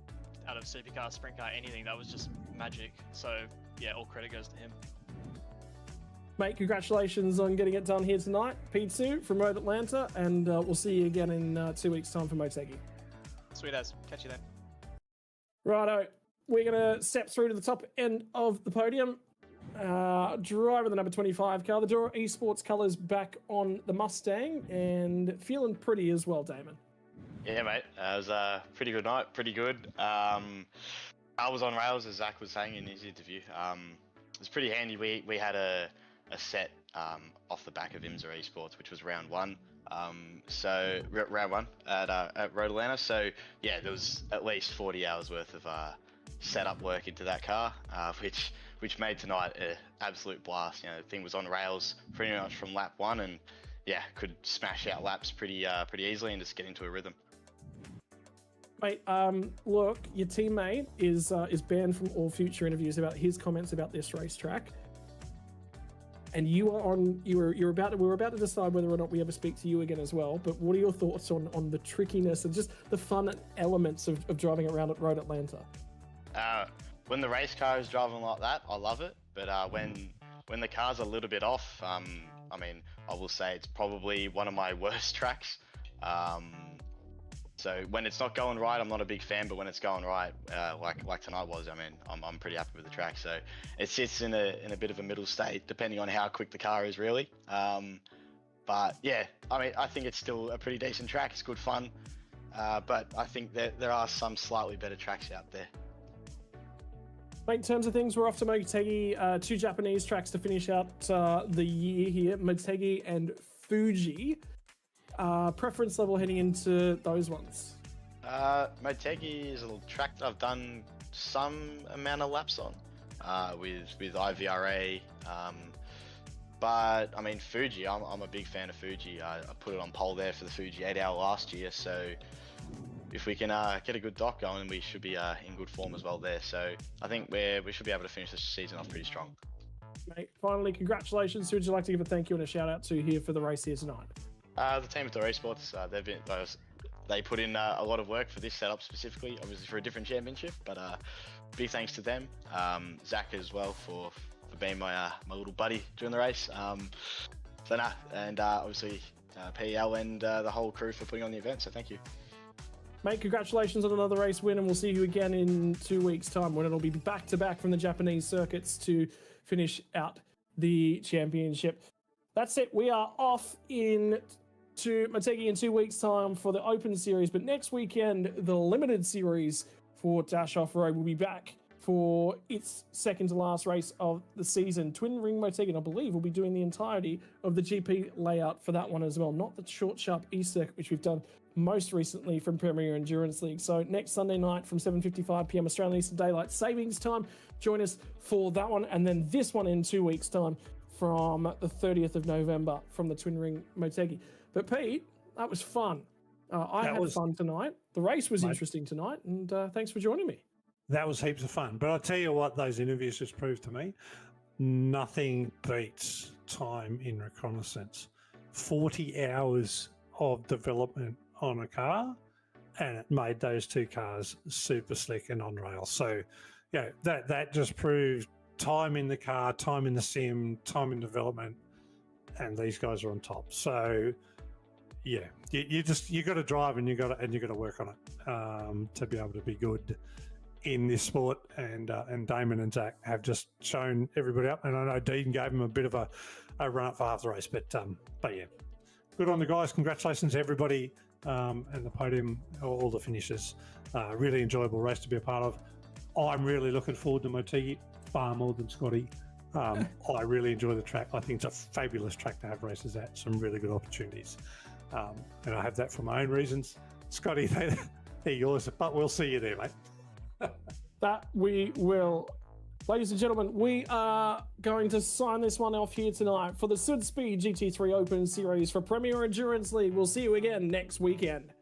out of supercar, sprint car, anything. That was just magic. So, yeah, all credit goes to him. Mate, congratulations on getting it done here tonight. P2 from Road Atlanta, and we'll see you again in 2 weeks' time for Motegi. Sweet as. Catch you then. Righto, we're going to step through to the top end of the podium. Driver the number 25 car, the Dora Esports colours back on the Mustang, and feeling pretty as well, Damon. Yeah, mate. It was a pretty good night. Pretty good. I was on rails, as Zach was saying in his interview. It was pretty handy. We had a set off the back of IMSA Esports, which was round one. So round one at Road Atlanta. So yeah, there was at least 40 hours worth of setup work into that car, which made tonight an absolute blast. You know, the thing was on rails pretty much from lap one, and yeah, could smash out laps pretty easily and just get into a rhythm. Mate, look, your teammate is banned from all future interviews about his comments about this racetrack. And we were about to decide whether or not we ever speak to you again as well. But what are your thoughts on the trickiness and just the fun elements of driving around at Road Atlanta? When the race car is driving like that, I love it. But when the car's a little bit off, I mean, I will say it's probably one of my worst tracks. So when it's not going right, I'm not a big fan. But when it's going right, like tonight was, I mean, I'm pretty happy with the track. So it sits in a bit of a middle state, depending on how quick the car is, really. But yeah, I mean, I think it's still a pretty decent track. It's good fun. But I think that there are some slightly better tracks out there. In terms of things, we're off to Motegi, 2 Japanese tracks to finish out the year here, Motegi and Fuji. Preference level heading into those ones? Motegi is a little track that I've done some amount of laps on with IVRA. But I mean, Fuji, I'm a big fan of Fuji. I put it on pole there for the Fuji 8 hour last year. So if we can get a good dock going, we should be in good form as well there. So I think we should be able to finish this season off pretty strong. Mate, finally, congratulations. Who would you like to give a thank you and a shout out to here for the race here tonight? The team at the Sports, they put in a lot of work for this setup specifically, obviously for a different championship, but big thanks to them. Zach as well for being my little buddy during the race. And obviously PL and the whole crew for putting on the event, so thank you. Mate, congratulations on another race win, and we'll see you again in 2 weeks' time when it'll be back-to-back from the Japanese circuits to finish out the championship. That's it. We are off to Motegi in 2 weeks' time for the Open Series, but next weekend, the Limited Series for Dash Off-Road will be back for its second to last race of the season. Twin Ring Motegi, I believe, will be doing the entirety of the GP layout for that one as well, not the short, sharp E-circuit, which we've done most recently from Premier Endurance League. So next Sunday night from 7:55 p.m. Australian Eastern Daylight Savings Time, join us for that one, and then this one in 2 weeks' time from the 30th of November from the Twin Ring Motegi. But Pete, that was fun. I had fun tonight. The race was interesting tonight, and thanks for joining me. That was heaps of fun. But I'll tell you what, those interviews just proved to me, nothing beats time in reconnaissance. 40 hours of development on a car, and it made those 2 cars super slick and on rail. So, yeah, that just proved time in the car, time in the sim, time in development, and these guys are on top. So, yeah, you got to drive and you got to work on it to be able to be good in this sport. And Damon and Zach have just shown everybody up. And I know Dean gave him a bit of a run up for half the race, but yeah, good on the guys. Congratulations to everybody and the podium, all the finishes. Really enjoyable race to be a part of. I'm really looking forward to Motegi far more than Scotty. I really enjoy the track. I think it's a fabulous track to have races at. Some really good opportunities. And I have that for my own reasons. Scotty, they're yours, but we'll see you there, mate. That we will. Ladies and gentlemen, we are going to sign this one off here tonight for the SUDSPEED GT3 Open Series for Premier Endurance League. We'll see you again next weekend.